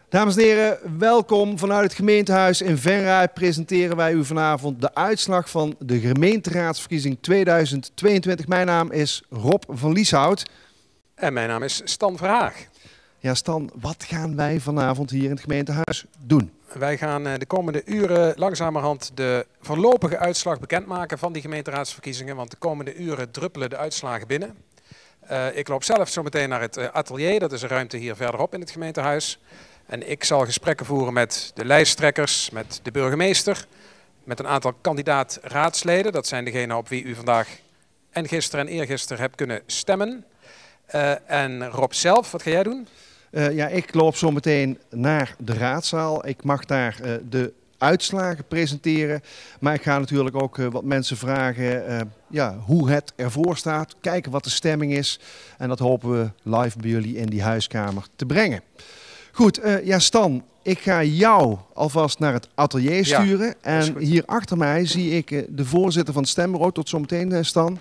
Dames en heren, welkom. Vanuit het gemeentehuis in Venray presenteren wij u vanavond de uitslag van de gemeenteraadsverkiezing 2022. Mijn naam is Rob van Lieshout. En mijn naam is Stan Verhaag. Ja, Stan, wat gaan wij vanavond hier in het gemeentehuis doen? Wij gaan de komende uren langzamerhand de voorlopige uitslag bekendmaken van die gemeenteraadsverkiezingen. Want de komende uren druppelen de uitslagen binnen. Ik loop zelf zo meteen naar het atelier, dat is een ruimte hier verderop in het gemeentehuis. En ik zal gesprekken voeren met de lijsttrekkers, met de burgemeester, met een aantal kandidaat-raadsleden. Dat zijn degenen op wie u vandaag en gisteren en eergisteren hebt kunnen stemmen. En Rob zelf, wat ga jij doen? Ja, ik loop zo meteen naar de raadzaal. Ik mag daar de uitslagen presenteren. Maar ik ga natuurlijk ook wat mensen vragen hoe het ervoor staat. Kijken wat de stemming is. En dat hopen we live bij jullie in die huiskamer te brengen. Goed, Stan, ik ga jou alvast naar het atelier sturen. Ja, en hier achter mij zie ik de voorzitter van het stembureau. Tot zometeen, Stan.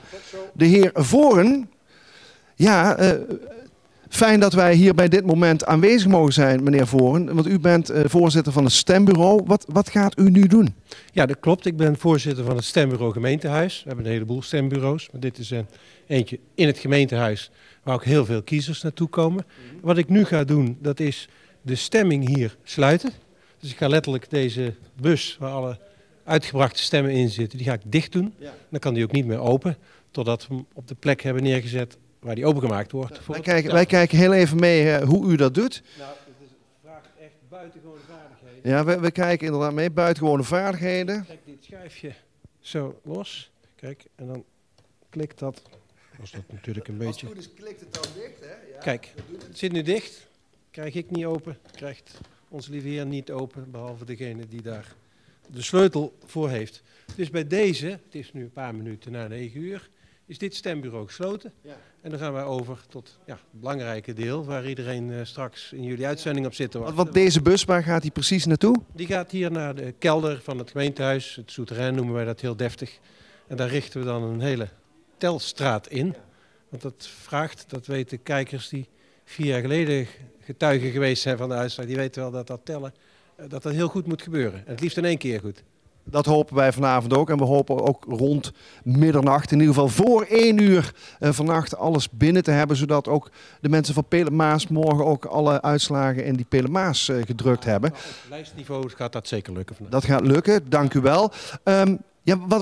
De heer Voren. Ja, fijn dat wij hier bij dit moment aanwezig mogen zijn, meneer Voren. Want u bent voorzitter van het stembureau. Wat gaat u nu doen? Ja, dat klopt. Ik ben voorzitter van het stembureau gemeentehuis. We hebben een heleboel stembureaus. Maar dit is eentje in het gemeentehuis waar ook heel veel kiezers naartoe komen. Wat ik nu ga doen, dat is de stemming hier sluiten. Dus ik ga letterlijk deze bus waar alle uitgebrachte stemmen in zitten, die ga ik dicht doen. Ja. Dan kan die ook niet meer open, totdat we hem op de plek hebben neergezet waar die opengemaakt wordt. Wij kijken heel even mee hoe u dat doet. Nou, het vraagt echt buitengewone vaardigheden. Ja, we kijken inderdaad mee, buitengewone vaardigheden. Kijk, dit schijfje zo los. Kijk, en dan klikt dat. Als dat natuurlijk een beetje... Als het goed is, klikt het dan dicht, hè? Ja, kijk, het zit nu dicht. Krijg ik niet open, krijgt onze lieve heer niet open, behalve degene die daar de sleutel voor heeft. Dus bij deze, het is nu een paar minuten na 9 uur, is dit stembureau gesloten. Ja. En dan gaan wij over tot het belangrijke deel, waar iedereen straks in jullie uitzending op zit te wachten. Want deze bus, waar gaat die precies naartoe? Die gaat hier naar de kelder van het gemeentehuis, het souterrain noemen wij dat heel deftig. En daar richten we dan een hele telstraat in. Want dat vraagt, dat weten kijkers die 4 jaar geleden getuigen geweest zijn van de uitslag, die weten wel dat dat tellen, dat heel goed moet gebeuren. En het liefst in 1 keer goed. Dat hopen wij vanavond ook. En we hopen ook rond middernacht, in ieder geval voor 1 uur vannacht, alles binnen te hebben. Zodat ook de mensen van Pelemaas morgen ook alle uitslagen in die Pelemaas gedrukt hebben. Op lijstniveau gaat dat zeker lukken vandaag. Dat gaat lukken, dank u wel.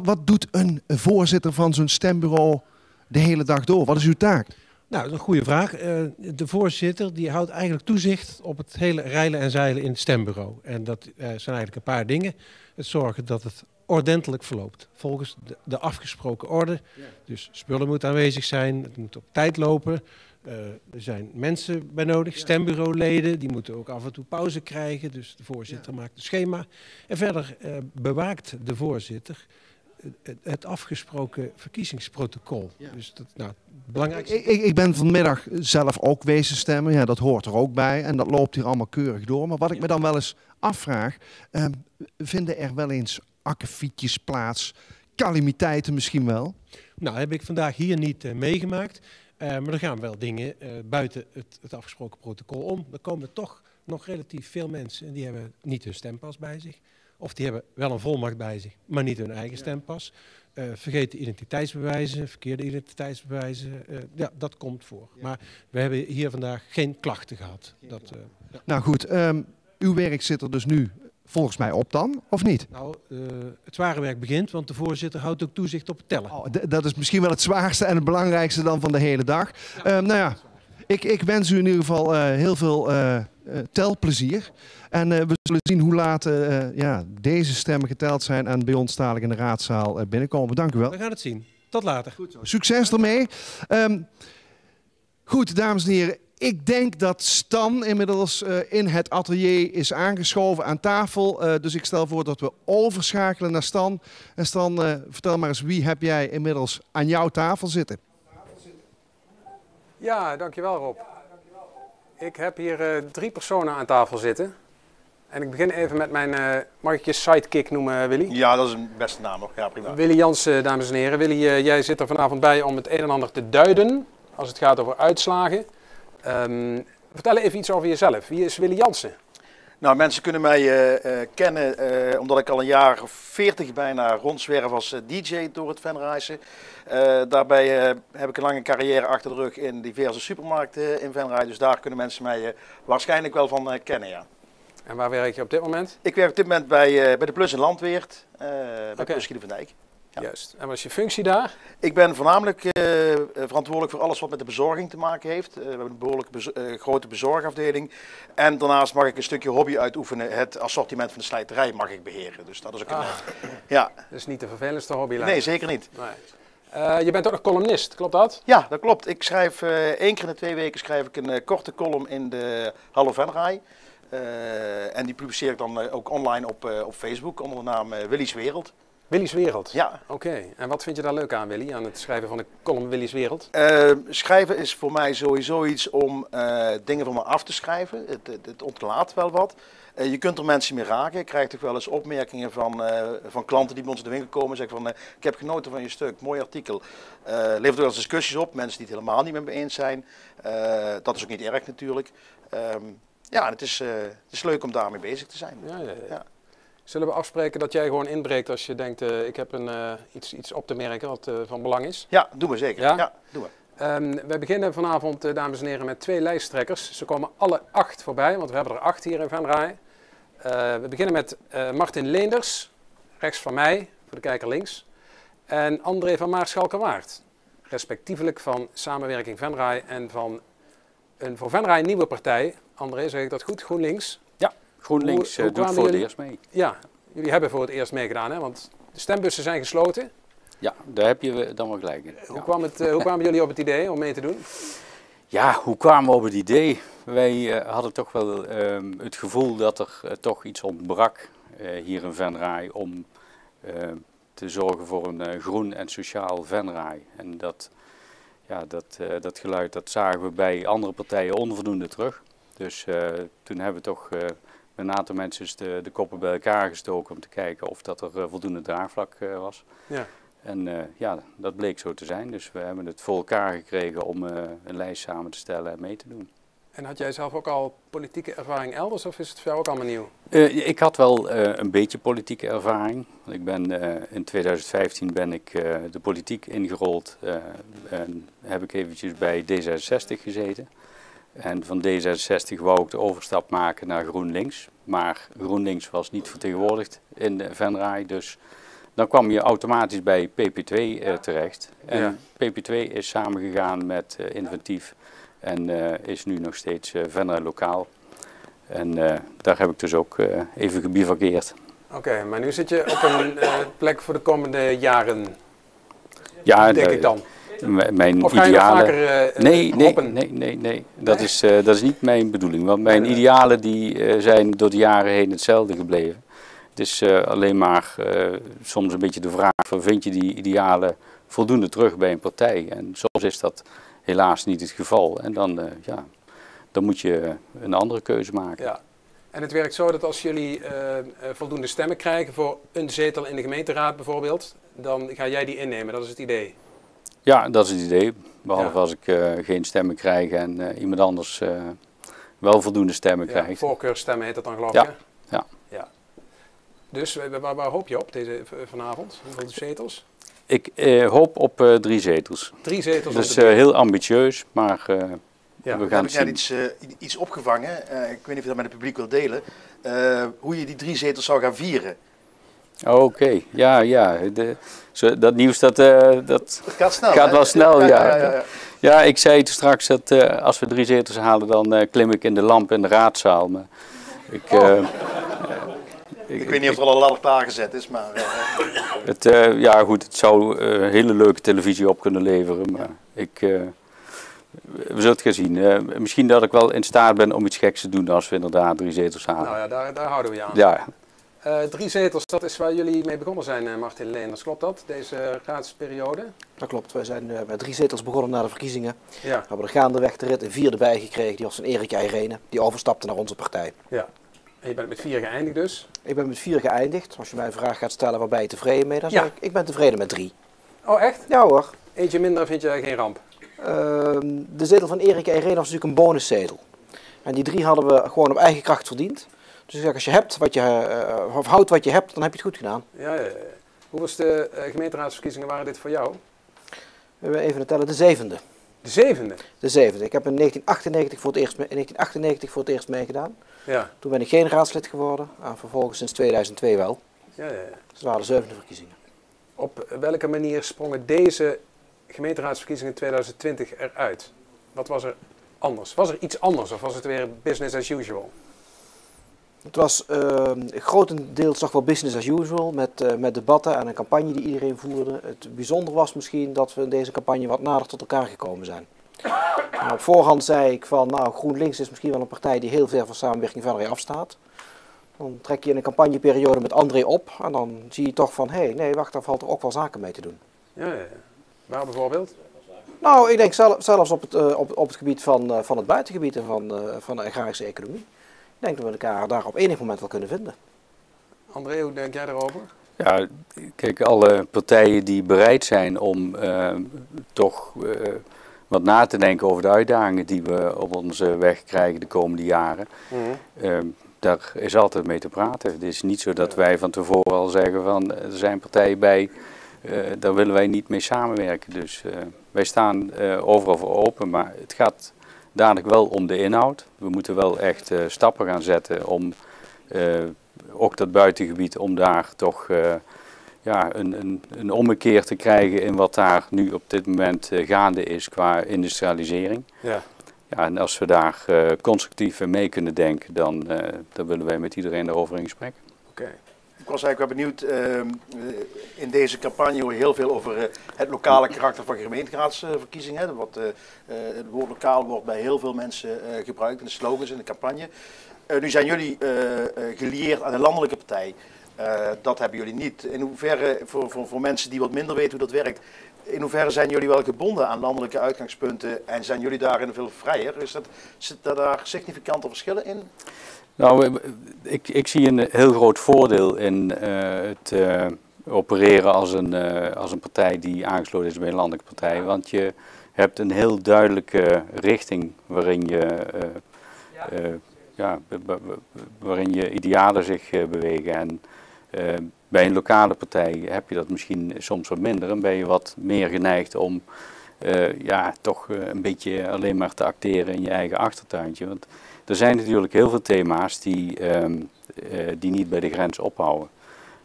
Wat doet een voorzitter van zo'n stembureau de hele dag door? Wat is uw taak? Nou, dat is een goede vraag. De voorzitter die houdt eigenlijk toezicht op het hele reilen en zeilen in het stembureau. En dat zijn eigenlijk een paar dingen. Het zorgen dat het ordentelijk verloopt, volgens de afgesproken orde. Ja. Dus spullen moeten aanwezig zijn, het moet op tijd lopen. Er zijn mensen bij nodig, stembureauleden, die moeten ook af en toe pauze krijgen. Dus de voorzitter maakt een schema. En verder bewaakt de voorzitter het afgesproken verkiezingsprotocol. Ja. Dus dat, belangrijk. Ik ben vanmiddag zelf ook wezen stemmen. Ja, dat hoort er ook bij. En dat loopt hier allemaal keurig door. Maar wat ik me dan wel eens afvraag, vinden er wel eens akkefietjes plaats? Calamiteiten misschien wel? Nou, heb ik vandaag hier niet meegemaakt. Maar er gaan wel dingen buiten het afgesproken protocol om. Er komen toch nog relatief veel mensen en die hebben niet hun stempas bij zich. Of die hebben wel een volmacht bij zich, maar niet hun eigen stempas. Vergeten identiteitsbewijzen, verkeerde identiteitsbewijzen. Dat komt voor. Ja. Maar we hebben hier vandaag geen klachten gehad. Nou goed, uw werk zit er dus nu volgens mij op dan, of niet? Nou, het zware werk begint, want de voorzitter houdt ook toezicht op het tellen. Oh, dat is misschien wel het zwaarste en het belangrijkste dan van de hele dag. Ja, ik wens u in ieder geval heel veel telplezier. En we zullen zien hoe laat deze stemmen geteld zijn en bij ons dadelijk in de raadzaal binnenkomen. Dank u wel. We gaan het zien. Tot later. Goed zo. Succes ermee. Goed, dames en heren. Ik denk dat Stan inmiddels in het atelier is aangeschoven aan tafel. Dus ik stel voor dat we overschakelen naar Stan. En Stan, vertel maar eens, wie heb jij inmiddels aan jouw tafel zitten? Ja, dankjewel Rob. Ik heb hier 3 personen aan tafel zitten. En ik begin even met mijn, mag ik je sidekick noemen, Willy? Ja, dat is een beste naam nog. Ja, prima. Willy Jansen, dames en heren. Willy, jij zit er vanavond bij om het een en ander te duiden als het gaat over uitslagen. Vertel even iets over jezelf. Wie is Willy Jansen? Nou, mensen kunnen mij kennen omdat ik al een jaar of 40 bijna rondzwerf als DJ door het Venraaise. Daarbij heb ik een lange carrière achter de rug in diverse supermarkten in Venray. Dus daar kunnen mensen mij waarschijnlijk wel van kennen, ja. En waar werk je op dit moment? Ik werk op dit moment bij de Plus in Landweert, bij Plus Schieden van Dijk. Ja. Juist. En wat is je functie daar? Ik ben voornamelijk verantwoordelijk voor alles wat met de bezorging te maken heeft. We hebben een behoorlijk grote bezorgafdeling. En daarnaast mag ik een stukje hobby uitoefenen. Het assortiment van de slijterij mag ik beheren. Dus dat is ook een... ja. Dat is niet de vervelendste hobby. Nee, zeker niet. Nee. Je bent ook nog columnist, klopt dat? Ja, dat klopt. Ik schrijf 1 keer in de 2 weken schrijf ik een korte column in de Hallo Venray. En die publiceer ik dan ook online op Facebook onder de naam Willy's Wereld. Willy's Wereld? Ja. Oké. En wat vind je daar leuk aan, Willy, aan het schrijven van de column Willy's Wereld? Schrijven is voor mij sowieso iets om dingen van me af te schrijven. Het ontlaat wel wat. Je kunt er mensen mee raken. Ik krijg toch wel eens opmerkingen van klanten die bij ons in de winkel komen en zeggen van ik heb genoten van je stuk, mooi artikel. Levert ook wel eens discussies op, mensen die het helemaal niet met me eens zijn. Dat is ook niet erg natuurlijk. Ja, het is leuk om daarmee bezig te zijn. Ja. Zullen we afspreken dat jij gewoon inbreekt als je denkt, ik heb iets op te merken wat van belang is? Ja, doen we zeker. Ja, doen we. We beginnen vanavond, dames en heren, met 2 lijsttrekkers. Ze komen alle 8 voorbij, want we hebben er 8 hier in Venray. We beginnen met Martin Leenders, rechts van mij, voor de kijker links. En André van Maarschalkerwaard, respectievelijk van Samenwerking Venray en van een voor Venray nieuwe partij. André, zeg ik dat goed? GroenLinks? Ja, GroenLinks doet voor het eerst mee. Ja, jullie hebben voor het eerst meegedaan, hè? Want de stembussen zijn gesloten. Ja, daar heb je dan wel gelijk in. Hoe kwamen jullie op het idee om mee te doen? Ja, hoe kwamen we op het idee? Wij hadden toch wel het gevoel dat er toch iets ontbrak hier in Venray om te zorgen voor een groen en sociaal Venray. En dat geluid dat zagen we bij andere partijen onvoldoende terug. Dus toen hebben we toch een aantal mensen de koppen bij elkaar gestoken om te kijken of dat er voldoende draagvlak was. Ja. En dat bleek zo te zijn. Dus we hebben het voor elkaar gekregen om een lijst samen te stellen en mee te doen. En had jij zelf ook al politieke ervaring elders of is het voor jou ook allemaal nieuw? Ik had wel een beetje politieke ervaring. Ik ben, in 2015 ben ik de politiek ingerold en heb ik eventjes bij D66 gezeten. En van D66 wou ik de overstap maken naar GroenLinks. Maar GroenLinks was niet vertegenwoordigd in Venray, dus dan kwam je automatisch bij PP2 terecht. En ja. PP2 is samengegaan met Inventief en is nu nog steeds Venray lokaal. En daar heb ik dus ook even gebivakkeerd. Oké, maar nu zit je op een plek voor de komende jaren, ja, denk ik dan. Mijn of ga je idealen... nog vaker nee. Dat is niet mijn bedoeling. Want mijn idealen die zijn door de jaren heen hetzelfde gebleven. Het is alleen maar soms een beetje de vraag van vind je die idealen voldoende terug bij een partij? En soms is dat helaas niet het geval. En dan moet je een andere keuze maken. Ja. En het werkt zo dat als jullie voldoende stemmen krijgen voor een zetel in de gemeenteraad bijvoorbeeld, dan ga jij die innemen, dat is het idee? Ja, dat is het idee. Behalve als ik geen stemmen krijg en iemand anders wel voldoende stemmen krijgt. Voorkeurstemmen heet dat dan geloof ik, ja. Dus waar hoop je op vanavond? Hoeveel zetels? Ik hoop op 3 zetels. 3 zetels? Dat is heel ambitieus, maar we gaan het zien. Iets opgevangen, ik weet niet of je dat met het publiek wil delen, hoe je die 3 zetels zou gaan vieren. Oké, ja. Dat nieuws dat gaat snel, gaat wel snel, ja. Ja, ik zei toen straks dat als we 3 zetels halen, dan klim ik in de lamp in de raadzaal. Maar ik weet niet of er al een ladder klaargezet is, maar... het zou hele leuke televisie op kunnen leveren, maar we zullen het gaan zien. Misschien dat ik wel in staat ben om iets geks te doen als we inderdaad 3 zetels halen. Nou ja, daar houden we je aan. Ja. 3 zetels, dat is waar jullie mee begonnen zijn, Martin Leenders. Klopt dat, deze raadsperiode? Dat klopt, wij zijn met 3 zetels begonnen na de verkiezingen. Ja. We hebben er gaandeweg de rit een 4e bij gekregen, die was van Erik Eirene. Die overstapte naar onze partij. Ja. En je bent met 4 geëindigd dus? Ik ben met 4 geëindigd. Als je mij een vraag gaat stellen, waar ben je tevreden mee? Dan zeg ik ben tevreden met 3. Oh echt? Ja hoor. Eentje minder vind je geen ramp? De zetel van Erik Eirene was natuurlijk een bonuszetel. En die 3 hadden we gewoon op eigen kracht verdiend. Dus ik zeg, als je hebt of houdt wat je hebt, dan heb je het goed gedaan. Ja. Hoeveelste gemeenteraadsverkiezingen waren dit voor jou? We hebben even tellen, de zevende. De zevende? De zevende. Ik heb in 1998 voor het eerst meegedaan. Ja. Toen ben ik geen raadslid geworden. En vervolgens sinds 2002 wel. Ja. Dus het waren de zevende verkiezingen. Op welke manier sprongen deze gemeenteraadsverkiezingen 2020 eruit? Wat was er anders? Was er iets anders of was het weer business as usual? Het was grotendeels toch wel business as usual met debatten en een campagne die iedereen voerde. Het bijzonder was misschien dat we in deze campagne wat nader tot elkaar gekomen zijn. Nou, op voorhand zei ik van, nou, GroenLinks is misschien wel een partij die heel ver van samenwerking van André afstaat. Dan trek je in een campagneperiode met André op en dan zie je toch van, hé, nee, wacht, daar valt er ook wel zaken mee te doen. Ja. Waar bijvoorbeeld? Nou, ik denk zelfs op het gebied van het buitengebied en van de agrarische economie. Ik denk dat we elkaar daar op enig moment wel kunnen vinden. André, hoe denk jij daarover? Ja, kijk, alle partijen die bereid zijn om toch wat na te denken over de uitdagingen die we op onze weg krijgen de komende jaren. Daar is altijd mee te praten. Het is niet zo dat wij van tevoren al zeggen van er zijn partijen bij, daar willen wij niet mee samenwerken. Dus wij staan overal voor open, maar het gaat dadelijk wel om de inhoud. We moeten wel echt stappen gaan zetten om ook dat buitengebied, om daar toch een ommekeer te krijgen in wat daar nu op dit moment gaande is qua industrialisering. Ja. Ja, en als we daar constructief mee kunnen denken, dan willen wij met iedereen daarover in gesprek. Oké. Ik was eigenlijk wel benieuwd, in deze campagne hoor je heel veel over het lokale karakter van gemeenteraadsverkiezingen. Het woord lokaal wordt bij heel veel mensen gebruikt in de slogans in de campagne. Nu zijn jullie gelieerd aan een landelijke partij. Dat hebben jullie niet. In hoeverre, voor mensen die wat minder weten hoe dat werkt, in hoeverre zijn jullie wel gebonden aan landelijke uitgangspunten en zijn jullie daarin veel vrijer? Zitten daar significante verschillen in? Nou, ik zie een heel groot voordeel in het opereren als een partij die aangesloten is bij een landelijke partij. Want je hebt een heel duidelijke richting waarin je idealen zich bewegen. En bij een lokale partij heb je dat misschien soms wat minder en ben je wat meer geneigd om toch een beetje alleen maar te acteren in je eigen achtertuintje. Want er zijn natuurlijk heel veel thema's die niet bij de grens ophouden.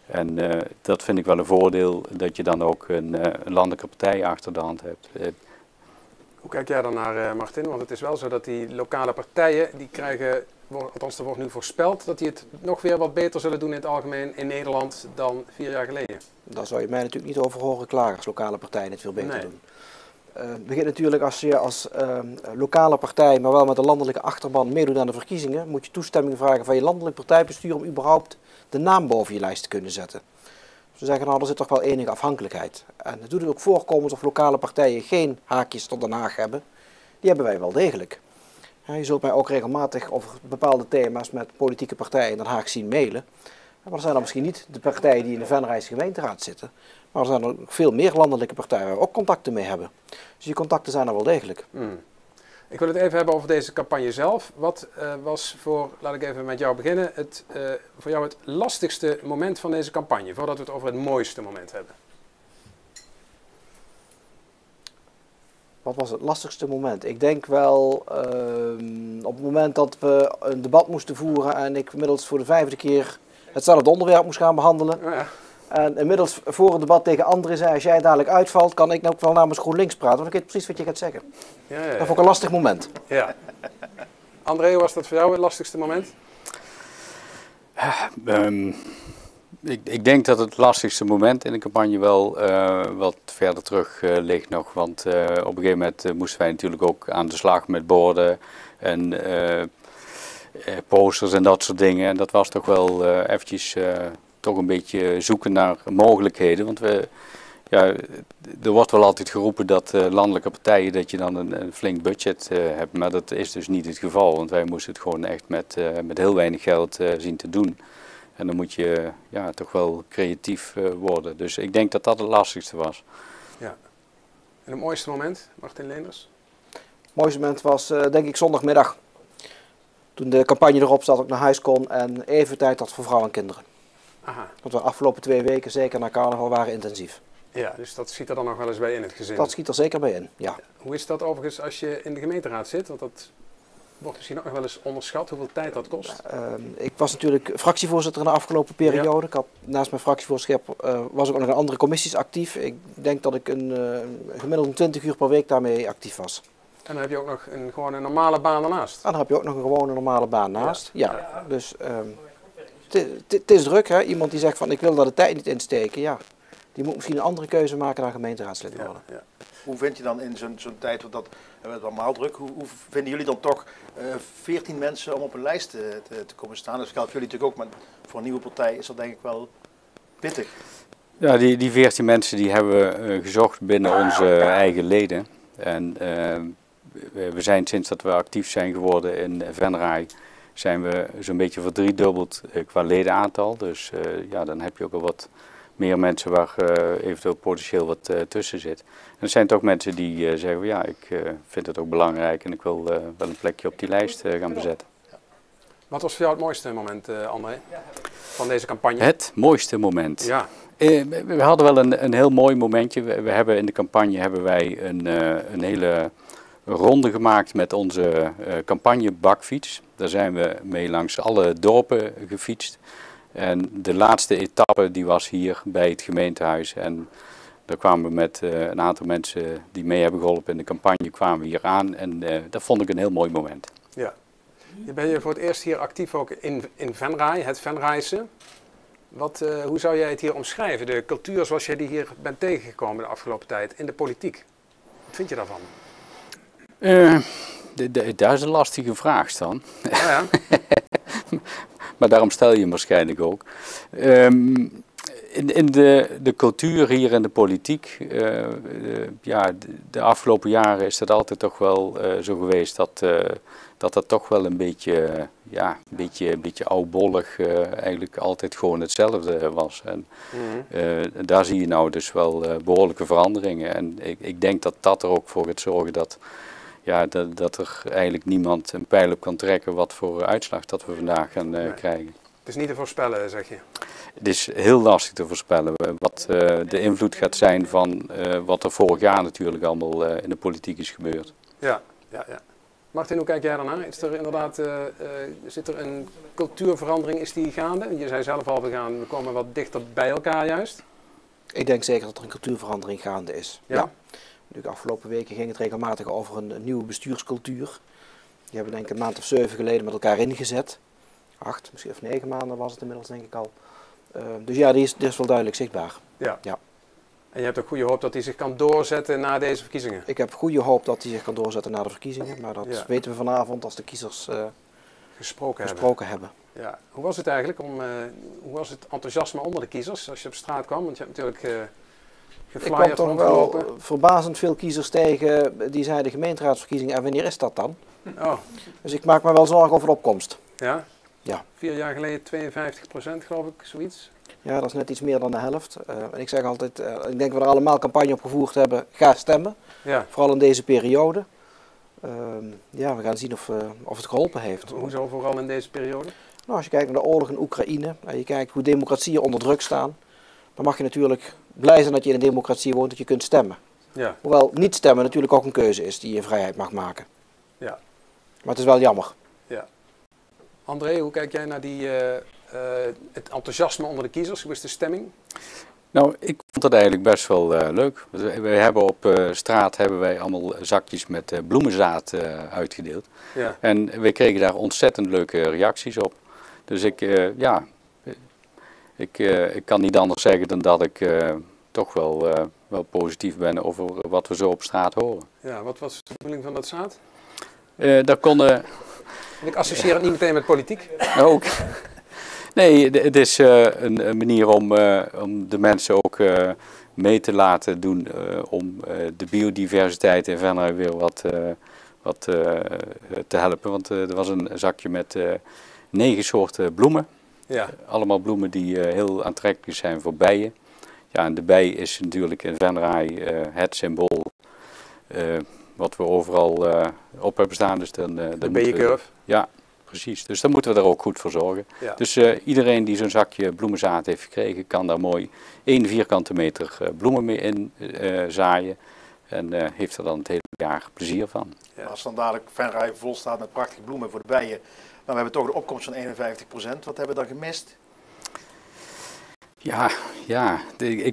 En dat vind ik wel een voordeel, dat je dan ook een landelijke partij achter de hand hebt. Hoe kijk jij dan naar, Martin? Want het is wel zo dat die lokale partijen, die krijgen, althans er wordt nu voorspeld, dat die het nog weer wat beter zullen doen in het algemeen in Nederland dan 4 jaar geleden. Daar zou je mij natuurlijk niet over horen klagen als lokale partijen het veel beter doen. Het begint natuurlijk als je als lokale partij, maar wel met een landelijke achterban meedoet aan de verkiezingen, moet je toestemming vragen van je landelijk partijbestuur om überhaupt de naam boven je lijst te kunnen zetten. Ze zeggen nou, er zit toch wel enige afhankelijkheid. En het doet het ook voorkomen alsof lokale partijen geen haakjes tot Den Haag hebben. Die hebben wij wel degelijk. Je zult mij ook regelmatig over bepaalde thema's met politieke partijen in Den Haag zien mailen. Maar dat zijn dan misschien niet de partijen die in de Venraadse gemeenteraad zitten. Maar er zijn er veel meer landelijke partijen waar we ook contacten mee hebben. Dus die contacten zijn er wel degelijk. Ik wil het even hebben over deze campagne zelf. Wat was laat ik even met jou beginnen, voor jou het lastigste moment van deze campagne? Voordat we het over het mooiste moment hebben. Wat was het lastigste moment? Ik denk wel op het moment dat we een debat moesten voeren en ik inmiddels voor de 5e keer hetzelfde onderwerp moest gaan behandelen. Oh ja. En inmiddels voor het debat tegen André zei, als jij dadelijk uitvalt, kan ik ook wel namens GroenLinks praten, want ik weet precies wat je gaat zeggen. Ja. Dat vond ik een lastig moment. Ja. André, hoe was dat voor jou het lastigste moment? Ik denk dat het lastigste moment in de campagne wel wat verder terug ligt nog. Want op een gegeven moment moesten wij natuurlijk ook aan de slag met borden en posters en dat soort dingen. En dat was toch wel eventjes toch een beetje zoeken naar mogelijkheden. Want er wordt wel altijd geroepen dat landelijke partijen dat je dan een flink budget hebt. Maar dat is dus niet het geval. Want wij moesten het gewoon echt met heel weinig geld zien te doen. En dan moet je toch wel creatief worden. Dus ik denk dat dat het lastigste was. Ja. En het mooiste moment, Martin Leenders? Het mooiste moment was denk ik zondagmiddag. toen de campagne erop zat, ook naar huis kon en even tijd had voor vrouwen en kinderen. Aha. Want de afgelopen 2 weken, zeker na carnaval, waren intensief. Ja, dus dat schiet er dan nog wel eens bij in het gezin. Dat schiet er zeker bij in, ja. Hoe is dat overigens als je in de gemeenteraad zit? Want dat wordt misschien ook nog wel eens onderschat hoeveel tijd dat kost. Ik was natuurlijk fractievoorzitter in de afgelopen periode. Ja. Ik had, naast mijn fractievoorzitterschap was ik ook nog in andere commissies actief. Ik denk dat ik gemiddeld 20 uur per week daarmee actief was. En dan heb je ook nog gewoon een normale baan daarnaast? En dan heb je ook nog een gewone normale baan naast. Ja. Dus het is druk, hè. Iemand die zegt van ik wil daar de tijd niet insteken, ja. Die moet misschien een andere keuze maken dan gemeenteraadslid worden. Ja. Hoe vind je dan in zo'n tijd, want dat hebben we allemaal druk, hoe vinden jullie dan toch 14 mensen om op een lijst te komen staan? Dat geldt voor jullie natuurlijk ook, maar voor een nieuwe partij is dat denk ik wel pittig. Ja, die 14 mensen die hebben we gezocht binnen onze eigen leden. En we zijn sinds dat we actief zijn geworden in Venray, zijn we zo'n beetje verdriedubbeld qua ledenaantal. Dus ja, dan heb je ook al wat meer mensen waar eventueel potentieel wat tussen zit. En er zijn toch mensen die zeggen, ja, ik vind het ook belangrijk en ik wil wel een plekje op die lijst gaan bezetten. Wat was voor jou het mooiste moment, André, van deze campagne? Het mooiste moment? Ja. We hadden wel een heel mooi momentje. We hebben in de campagne hebben wij een hele ronde gemaakt met onze campagnebakfiets. Daar zijn we mee langs alle dorpen gefietst. En de laatste etappe die was hier bij het gemeentehuis. En daar kwamen we met een aantal mensen die mee hebben geholpen in de campagne, kwamen we hier aan. En dat vond ik een heel mooi moment. Ja. Je bent voor het eerst hier actief ook in Venray, het Venrayse. Hoe zou jij het hier omschrijven, de cultuur zoals jij die hier bent tegengekomen de afgelopen tijd in de politiek? Wat vind je daarvan? Dat is een lastige vraag, Stan. Ja. Maar daarom stel je hem waarschijnlijk ook. In de cultuur hier in de politiek, ja, de afgelopen jaren is dat altijd toch wel zo geweest dat toch wel een beetje, ja, een beetje oudbollig eigenlijk altijd gewoon hetzelfde was. En daar zie je nou dus wel behoorlijke veranderingen. En ik denk dat dat er ook voor gaat zorgen dat, ja, dat er eigenlijk niemand een pijl op kan trekken wat voor uitslag dat we vandaag gaan krijgen. Het is niet te voorspellen, zeg je? Het is heel lastig te voorspellen wat de invloed gaat zijn van wat er vorig jaar natuurlijk allemaal in de politiek is gebeurd. Ja. Martin, hoe kijk jij daarnaar? Is er inderdaad, zit er een cultuurverandering, is die gaande? Je zei zelf al, we komen wat dichter bij elkaar juist. Ik denk zeker dat er een cultuurverandering gaande is. Ja. De afgelopen weken ging het regelmatig over een nieuwe bestuurscultuur. Die hebben denk ik een maand of 7 geleden met elkaar ingezet. 8, misschien of 9 maanden was het inmiddels denk ik al. Dus ja, die is wel duidelijk zichtbaar. Ja. En je hebt ook goede hoop dat die zich kan doorzetten na deze verkiezingen? Ik heb goede hoop dat die zich kan doorzetten na de verkiezingen. Maar dat weten we vanavond als de kiezers gesproken hebben. Ja. Hoe was het eigenlijk? Hoe was het enthousiasme onder de kiezers als je op straat kwam? Want je hebt natuurlijk geflyerd. Ik kwam toch wel verbazend veel kiezers tegen die zeiden gemeenteraadsverkiezingen. En wanneer is dat dan? Oh. Dus ik maak me wel zorgen over de opkomst. Ja? Ja. 4 jaar geleden 52% geloof ik, zoiets. Ja, dat is net iets meer dan de helft. En ik zeg altijd, ik denk dat we er allemaal campagne op gevoerd hebben, ga stemmen. Ja. Vooral in deze periode. Ja, we gaan zien of het geholpen heeft. Hoezo vooral in deze periode? Nou, als je kijkt naar de oorlog in Oekraïne en je kijkt hoe democratieën onder druk staan, dan mag je natuurlijk blij zijn dat je in een democratie woont, dat je kunt stemmen. Ja. Hoewel niet stemmen natuurlijk ook een keuze is die je in vrijheid mag maken. Ja. Maar het is wel jammer. Ja. André, hoe kijk jij naar het enthousiasme onder de kiezers? Hoe is de stemming? Nou, ik vond het eigenlijk best wel leuk. We hebben op straat allemaal zakjes met bloemenzaad uitgedeeld. Ja. En we kregen daar ontzettend leuke reacties op. Dus ik kan niet anders zeggen dan dat ik toch wel positief ben over wat we zo op straat horen. Ja, wat was de bedoeling van dat zaad? Daar konden... Ik associeer het niet meteen met politiek. Ook. Nee, het is een manier om de mensen ook mee te laten doen om de biodiversiteit in Venray weer wat te helpen. Want er was een zakje met 9 soorten bloemen. Ja. Allemaal bloemen die heel aantrekkelijk zijn voor bijen. Ja, en de bij is natuurlijk in Venray het symbool wat we overal op hebben staan. Dus de bijenkurf. Ja, precies. Dus dan moeten we er ook goed voor zorgen. Ja. Dus iedereen die zo'n zakje bloemenzaad heeft gekregen, kan daar mooi 1 vierkante meter bloemen mee in zaaien. En heeft er dan het hele jaar plezier van. Ja. Als dan dadelijk Venray vol staat met prachtige bloemen voor de bijen, maar we hebben toch de opkomst van 51%. Wat hebben we dan gemist? Ja,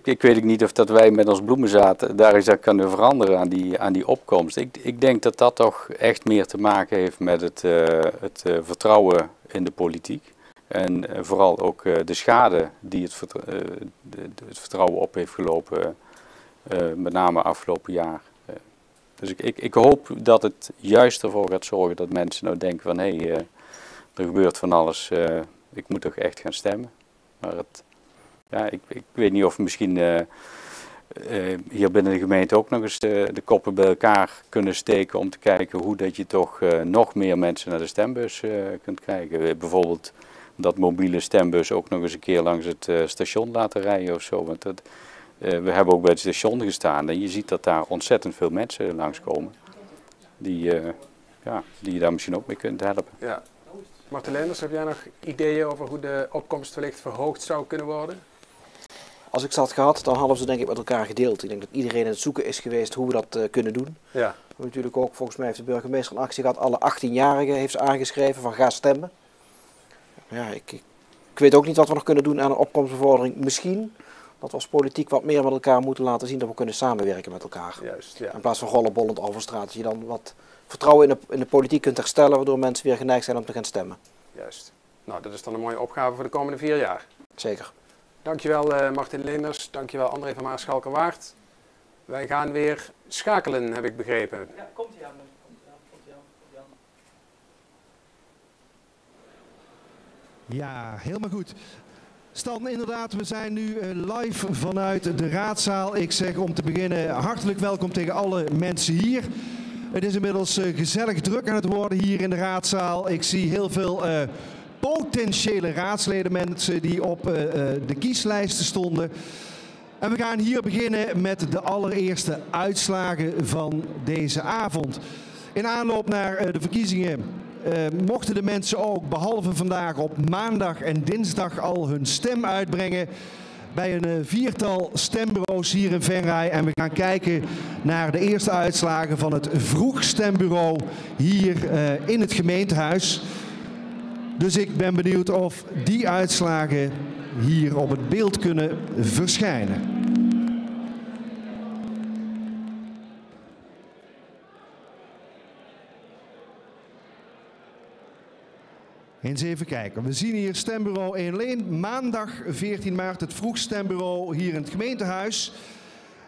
ik weet niet of dat wij met ons bloemenzaad daar eens aan kunnen veranderen aan die opkomst. Ik denk dat dat toch echt meer te maken heeft met het vertrouwen in de politiek. En vooral ook de schade die het vertrouwen op heeft gelopen, met name afgelopen jaar. Dus ik hoop dat het juist ervoor gaat zorgen dat mensen nou denken van hé, er gebeurt van alles, ik moet toch echt gaan stemmen. Maar ik weet niet of misschien hier binnen de gemeente ook nog eens de koppen bij elkaar kunnen steken om te kijken hoe dat je toch nog meer mensen naar de stembus kunt krijgen. Bijvoorbeeld dat mobiele stembus ook nog eens een keer langs het station laten rijden of zo. Want we hebben ook bij het station gestaan en je ziet dat daar ontzettend veel mensen langskomen die je daar misschien ook mee kunt helpen. Ja. Marten Leenders, heb jij nog ideeën over hoe de opkomst wellicht verhoogd zou kunnen worden? Als ik ze had gehad, dan hadden ze denk ik met elkaar gedeeld. Ik denk dat iedereen aan het zoeken is geweest hoe we dat kunnen doen. Ja. We hebben natuurlijk ook, volgens mij heeft de burgemeester een actie gehad, alle 18-jarigen heeft ze aangeschreven van ga stemmen. Ja, ik weet ook niet wat we nog kunnen doen aan een opkomstbevordering. Misschien dat we als politiek wat meer met elkaar moeten laten zien dat we kunnen samenwerken met elkaar. Juist, ja. In plaats van rollenbollend over straat, dat je dan wat vertrouwen in de politiek kunt herstellen, waardoor mensen weer geneigd zijn om te gaan stemmen. Juist. Nou, dat is dan een mooie opgave voor de komende 4 jaar. Zeker. Dankjewel Martin Leenders, dankjewel André van Maarschalkerwaard. Wij gaan weer schakelen, heb ik begrepen. Ja, komt hij aan. Ja, helemaal goed. Stan, inderdaad, we zijn nu live vanuit de raadzaal. Ik zeg om te beginnen hartelijk welkom tegen alle mensen hier. Het is inmiddels gezellig druk aan het worden hier in de raadzaal. Ik zie heel veel potentiële raadsleden, mensen die op de kieslijsten stonden. En we gaan hier beginnen met de allereerste uitslagen van deze avond. In aanloop naar de verkiezingen mochten de mensen ook, behalve vandaag, op maandag en dinsdag al hun stem uitbrengen bij een 4-tal stembureaus hier in Venray. En we gaan kijken naar de eerste uitslagen van het vroegstembureau hier in het gemeentehuis. Dus ik ben benieuwd of die uitslagen hier op het beeld kunnen verschijnen. Eens even kijken. We zien hier stembureau 1 Leen, maandag 14 maart het vroegstembureau hier in het gemeentehuis.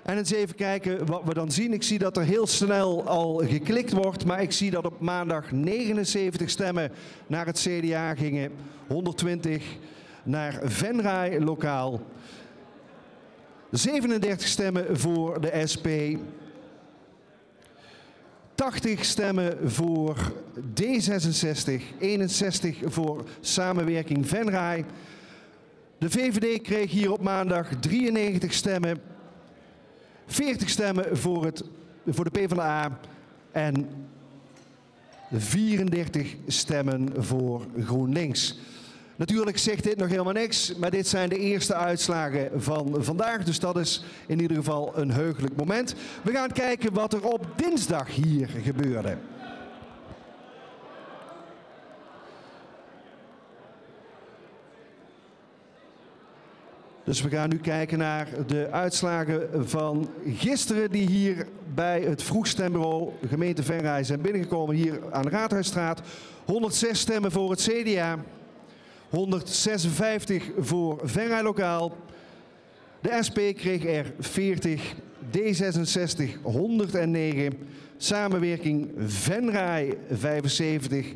En eens even kijken wat we dan zien. Ik zie dat er heel snel al geklikt wordt, maar ik zie dat op maandag 79 stemmen naar het CDA gingen, 120 naar Venray lokaal, 37 stemmen voor de SP, 80 stemmen voor D66, 61 voor Samenwerking Venray. De VVD kreeg hier op maandag 93 stemmen, 40 stemmen voor de PvdA en 34 stemmen voor GroenLinks. Natuurlijk zegt dit nog helemaal niks, maar dit zijn de eerste uitslagen van vandaag. Dus dat is in ieder geval een heugelijk moment. We gaan kijken wat er op dinsdag hier gebeurde. Dus we gaan nu kijken naar de uitslagen van gisteren die hier bij het vroegstembureau gemeente Venray zijn binnengekomen hier aan de Raadhuisstraat. 106 stemmen voor het CDA, 156 voor Venray lokaal. De SP kreeg er 40, D66 109, Samenwerking Venray 75,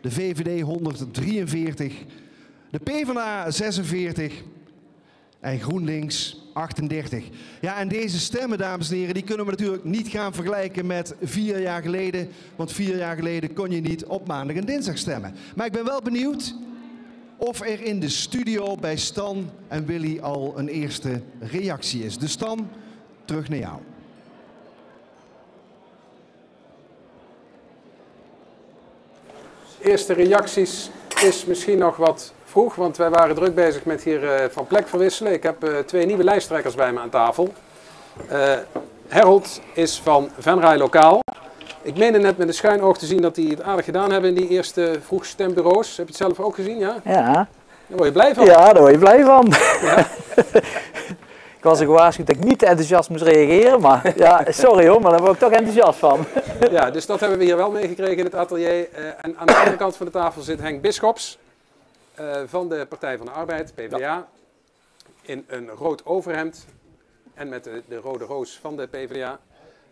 de VVD 143, de PvdA 46 en GroenLinks 38. Ja, en deze stemmen, dames en heren, die kunnen we natuurlijk niet gaan vergelijken met 4 jaar geleden. Want 4 jaar geleden kon je niet op maandag en dinsdag stemmen. Maar ik ben wel benieuwd of er in de studio bij Stan en Willy al een eerste reactie is. Dus Stan, terug naar jou. eerste reacties is misschien nog wat vroeg, want wij waren druk bezig met hier van plek verwisselen. Ik heb 2 nieuwe lijsttrekkers bij me aan tafel. Harold is van Venray Lokaal. Ik meende net met een schuin oog te zien dat die het aardig gedaan hebben in die eerste vroegstembureaus. Heb je het zelf ook gezien, ja? Ja. Daar word je blij van. Ja, daar word je blij van. Ja. Ik was er gewaarschuwd dat ik niet te enthousiast moest reageren, maar ja, sorry hoor, maar daar word ik toch enthousiast van. Ja, dus dat hebben we hier wel meegekregen in het atelier. En aan de andere kant van de tafel zit Henk Bisschops van de Partij van de Arbeid, PvdA, in een rood overhemd en met de rode roos van de PvdA.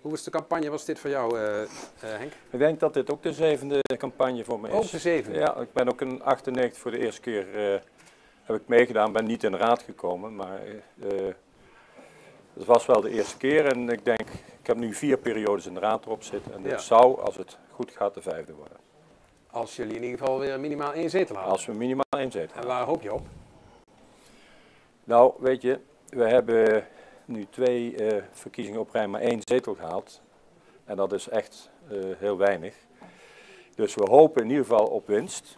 Hoe was de campagne, was dit voor jou, Henk? Ik denk dat dit ook de 7e campagne voor me is. Ook de 7e? Ja, ik ben ook in 98 voor de eerste keer heb ik meegedaan. Ben niet in de raad gekomen, maar het was wel de eerste keer. En ik denk, ik heb nu 4 periodes in de raad erop zitten. En dit zou, als het goed gaat, de 5e worden. Als jullie in ieder geval weer minimaal 1 zetel halen. Als we minimaal 1 zetel halen. En waar hoop je op? Nou, weet je, we hebben nu 2 verkiezingen op rij maar 1 zetel gehaald. En dat is echt heel weinig. Dus we hopen in ieder geval op winst.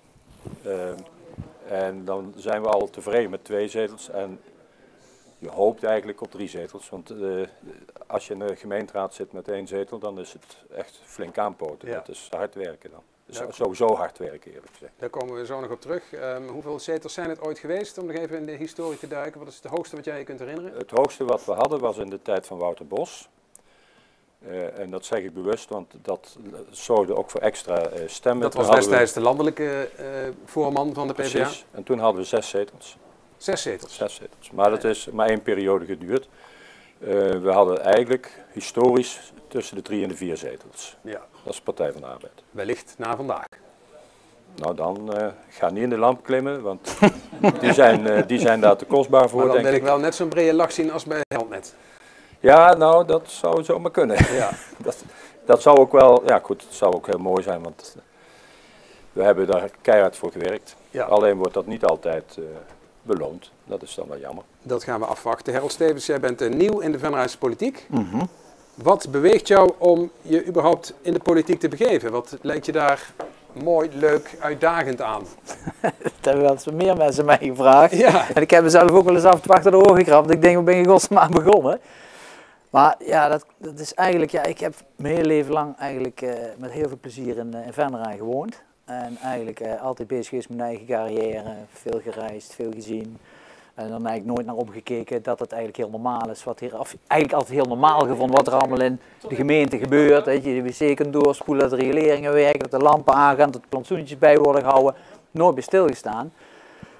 En dan zijn we al tevreden met 2 zetels. En je hoopt eigenlijk op 3 zetels. Want als je in de gemeenteraad zit met 1 zetel, dan is het echt flink aanpoten. Ja. Dat is hard werken dan. Dus sowieso hard werken, eerlijk gezegd. Daar komen we zo nog op terug. Hoeveel zetels zijn het ooit geweest? Om nog even in de historie te duiken. Wat is het hoogste wat jij je kunt herinneren? Het hoogste wat we hadden was in de tijd van Wouter Bos. En dat zeg ik bewust, want dat zorgde ook voor extra stemmen. Dat was destijds de landelijke voorman van de PvdA. Precies. En toen hadden we 6 zetels. 6 zetels? 6 zetels. Maar dat is maar 1 periode geduurd. We hadden eigenlijk historisch tussen de 3 en de 4 zetels. Ja. Dat is de Partij van de Arbeid. Wellicht na vandaag. Nou dan, ga niet in de lamp klimmen, want die zijn daar te kostbaar voor, maar dan denk wil ik wel net zo'n brede lach zien als bij Helmnet. Ja, nou, dat zou zomaar kunnen. Ja. dat zou ook wel, ja goed, het zou ook heel mooi zijn, want we hebben daar keihard voor gewerkt. Ja. Alleen wordt dat niet altijd beloond. Dat is dan wel jammer. Dat gaan we afwachten. Harold Stevens, jij bent nieuw in de Venrayse politiek. Wat beweegt jou om je überhaupt in de politiek te begeven? Wat lijkt je daar mooi, leuk, uitdagend aan? Dat hebben wel eens meer mensen mij gevraagd. Ja. En ik heb mezelf ook wel eens af en toe achter de oren gekrapt. Ik denk, waar ben je godsnaam begonnen? Maar ja, dat is eigenlijk, ja, ik heb mijn hele leven lang eigenlijk met heel veel plezier in Venray gewoond. En eigenlijk altijd bezig geweest met mijn eigen carrière, veel gereisd, veel gezien. En dan eigenlijk nooit naar omgekeken dat het eigenlijk heel normaal is. Of eigenlijk altijd heel normaal gevonden wat er allemaal in de gemeente gebeurt. Dat je de wc kunt doorspoelen, dat de reguleringen werken, dat de lampen aangaan, dat de plantsoentjes bij worden gehouden. Nooit bij stilgestaan.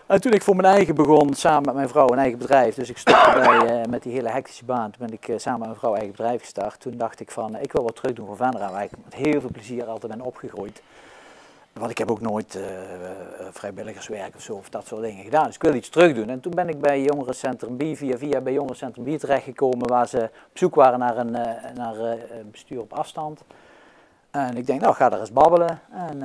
En toen ik voor mijn eigen begon, samen met mijn vrouw een eigen bedrijf, dus ik stopte met die hele hectische baan, toen ben ik samen met mijn vrouw eigen bedrijf gestart. Toen dacht ik van, ik wil wat terug doen voor Venray, waar ik met heel veel plezier altijd ben opgegroeid. Want ik heb ook nooit vrijwilligerswerk of zo, of dat soort dingen gedaan. Dus ik wil iets terug doen. En toen ben ik bij Jongerencentrum B, via bij Jongerencentrum B terechtgekomen, waar ze op zoek waren naar een bestuur op afstand. En ik denk, nou, ga daar eens babbelen. En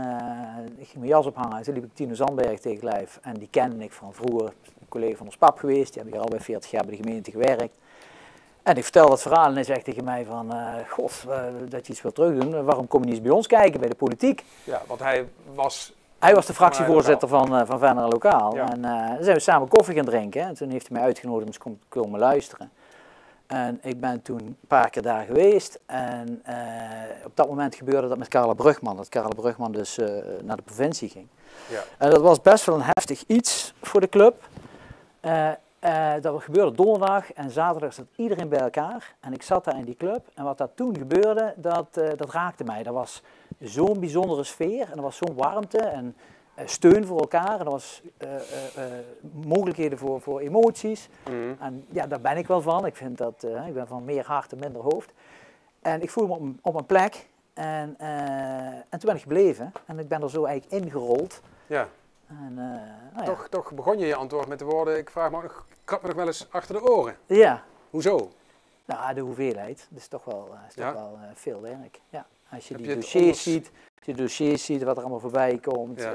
ik ging mijn jas ophangen. En toen liep ik Tino Zandberg tegen lijf. En die kende ik van vroeger, een collega van ons pap geweest. Die heb hier al bij 40 jaar bij de gemeente gewerkt. En ik vertelde het verhaal en hij zegt tegen mij van, god, dat je iets wil terugdoen. Waarom kom je niet eens bij ons kijken, bij de politiek? Ja, want hij was de fractievoorzitter van Venray Lokaal. Ja. En dan zijn we samen koffie gaan drinken. En toen heeft hij mij uitgenodigd om eens te komen luisteren. En ik ben toen een paar keer daar geweest en op dat moment gebeurde dat met Carla Brugman. Dat Carla Brugman dus naar de provincie ging. Ja. En dat was best wel een heftig iets voor de club. Dat gebeurde donderdag en zaterdag zat iedereen bij elkaar. En ik zat daar in die club en wat daar toen gebeurde, dat raakte mij. Dat was zo'n bijzondere sfeer en er was zo'n warmte en steun voor elkaar. En er was mogelijkheden voor emoties. En ja, daar ben ik wel van. Ik vind dat, ik ben van meer hart en minder hoofd. En ik voel me op een plek en toen ben ik gebleven. En ik ben er zo eigenlijk ingerold. Ja. En, nou toch begon je antwoord met de woorden, ik vraag me ook, krap me nog wel eens achter de oren. Ja. Hoezo? Nou, de hoeveelheid. Dat is toch wel, wel veel werk. Ja. Als je die dossiers ziet, wat er allemaal voorbij komt.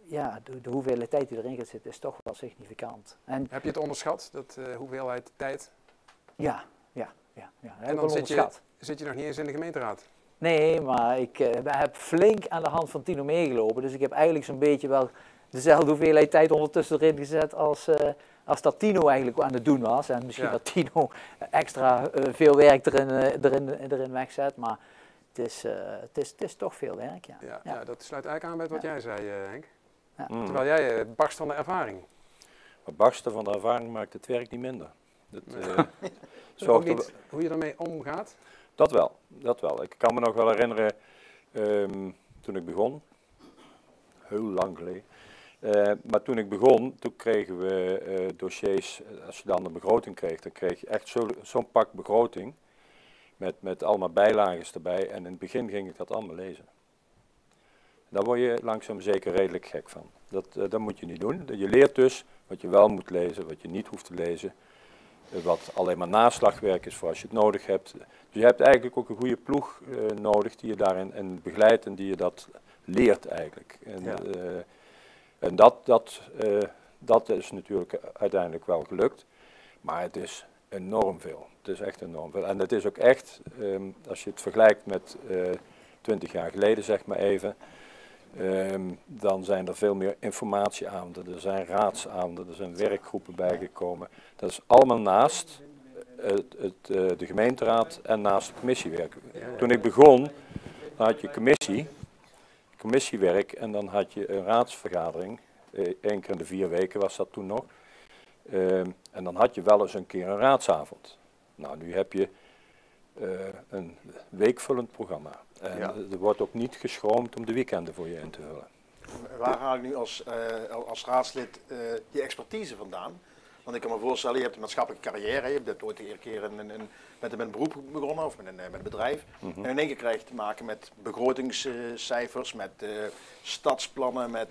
Ja. De hoeveelheid tijd die erin gaat zitten is toch wel significant. En heb je het onderschat, dat hoeveelheid tijd? Ja. En dan zit je nog niet eens in de gemeenteraad? Nee, maar ik heb flink aan de hand van Tino meegelopen. Dus ik heb eigenlijk zo'n beetje wel dezelfde hoeveelheid tijd ondertussen erin gezet als dat Tino eigenlijk aan het doen was. En misschien dat Tino extra veel werk erin wegzet. Maar het is toch veel werk, ja. Ja, dat sluit eigenlijk aan met wat jij zei, Henk. Ja. Terwijl jij barst van de ervaring. Maar barsten van de ervaring maakt het werk niet minder. Ook niet hoe je ermee omgaat? Dat wel. Ik kan me nog wel herinneren, toen ik begon, heel lang geleden. Maar toen ik begon, toen kregen we dossiers, als je dan een begroting kreeg, dan kreeg je echt zo'n pak begroting met allemaal bijlagen erbij. En in het begin ging ik dat allemaal lezen. Daar word je langzaam zeker redelijk gek van. Dat moet je niet doen. Je leert dus wat je wel moet lezen, wat je niet hoeft te lezen. Wat alleen maar naslagwerk is voor als je het nodig hebt. Dus je hebt eigenlijk ook een goede ploeg nodig die je daarin begeleidt en die je dat leert eigenlijk. En dat is natuurlijk uiteindelijk wel gelukt. Maar het is enorm veel. Het is echt enorm veel. En het is ook echt, als je het vergelijkt met 20 jaar geleden zeg maar even. Dan zijn er veel meer informatieavonden, er zijn raadsavonden, er zijn werkgroepen bijgekomen. Dat is allemaal naast de gemeenteraad en naast het commissiewerk. Toen ik begon, dan had je commissiewerk en dan had je een raadsvergadering. 1 keer in de 4 weken was dat toen nog. En dan had je wel eens een keer een raadsavond. Nou, nu heb je een weekvullend programma. En er wordt ook niet geschroomd om de weekenden voor je in te vullen. Waar haal ik nu als raadslid die expertise vandaan? Want ik kan me voorstellen, je hebt een maatschappelijke carrière, je hebt ooit een keer met een beroep begonnen of met een bedrijf. En in één keer krijg je te maken met begrotingscijfers, met stadsplannen, met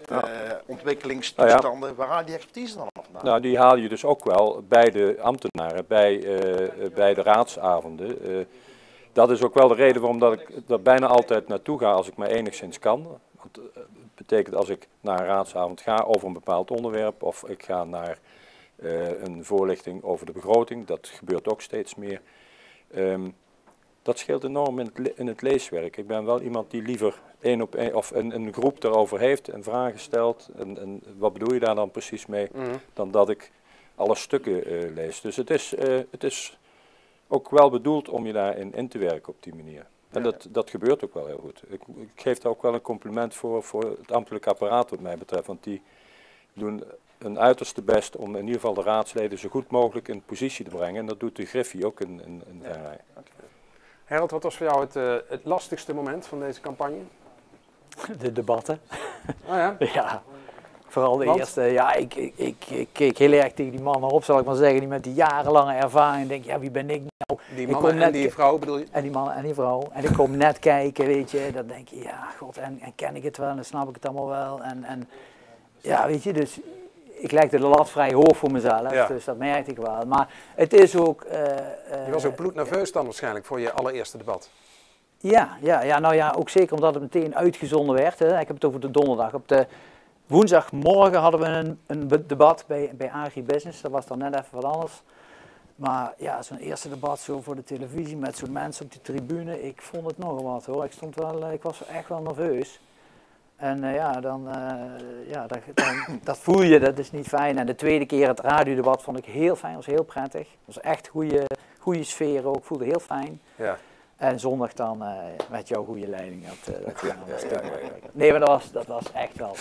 ontwikkelingstoestanden. Waar haal je die expertise dan vandaan? Nou, die haal je dus ook wel bij de ambtenaren, bij de raadsavonden. Dat is ook wel de reden waarom dat ik er bijna altijd naartoe ga als ik maar enigszins kan. Want het betekent als ik naar een raadsavond ga over een bepaald onderwerp of ik ga naar een voorlichting over de begroting, dat gebeurt ook steeds meer. Dat scheelt enorm in het leeswerk. Ik ben wel iemand die liever een groep erover heeft en vragen stelt. En wat bedoel je daar dan precies mee, dan dat ik alle stukken lees. Dus het is ook wel bedoeld om je daarin in te werken op die manier. En dat gebeurt ook wel heel goed. Ik geef daar ook wel een compliment voor het ambtelijk apparaat wat mij betreft. Want die doen hun uiterste best om in ieder geval de raadsleden zo goed mogelijk in positie te brengen. En dat doet de Griffie ook in Venray. Harold, wat was voor jou het lastigste moment van deze campagne? De debatten. Oh ja? Ja. Vooral de eerste, ja, ik keek heel erg tegen die mannen op, zal ik maar zeggen, die met die jarenlange ervaring, denk ja, wie ben ik nou? Die mannen en die vrouw bedoel je? En die mannen en die vrouw. En ik kom net kijken, weet je, dan denk je, ja, god, en ken ik het wel, en dan snap ik het allemaal wel. En ja, weet je, dus ik legde de lat vrij hoog voor mezelf, dus dat merkte ik wel. Maar het is ook... je was ook bloednerveus dan waarschijnlijk voor je allereerste debat? Ja, nou ja, ook zeker omdat het meteen uitgezonden werd. Hè. Ik heb het over de donderdag. Op de woensdagmorgen hadden we een debat bij Agribusiness, dat was dan net even wat anders. Maar ja, zo'n eerste debat zo voor de televisie met zo'n mensen op die tribune, ik vond het nogal wat hoor. Ik was echt wel nerveus. En dat voel je, dat is niet fijn. En de tweede keer het radiodebat vond ik heel fijn, was heel prettig. Het was echt goede sfeer ook, voelde heel fijn. Ja. En zondag dan met jouw goede leiding. Nee, maar dat was echt wel...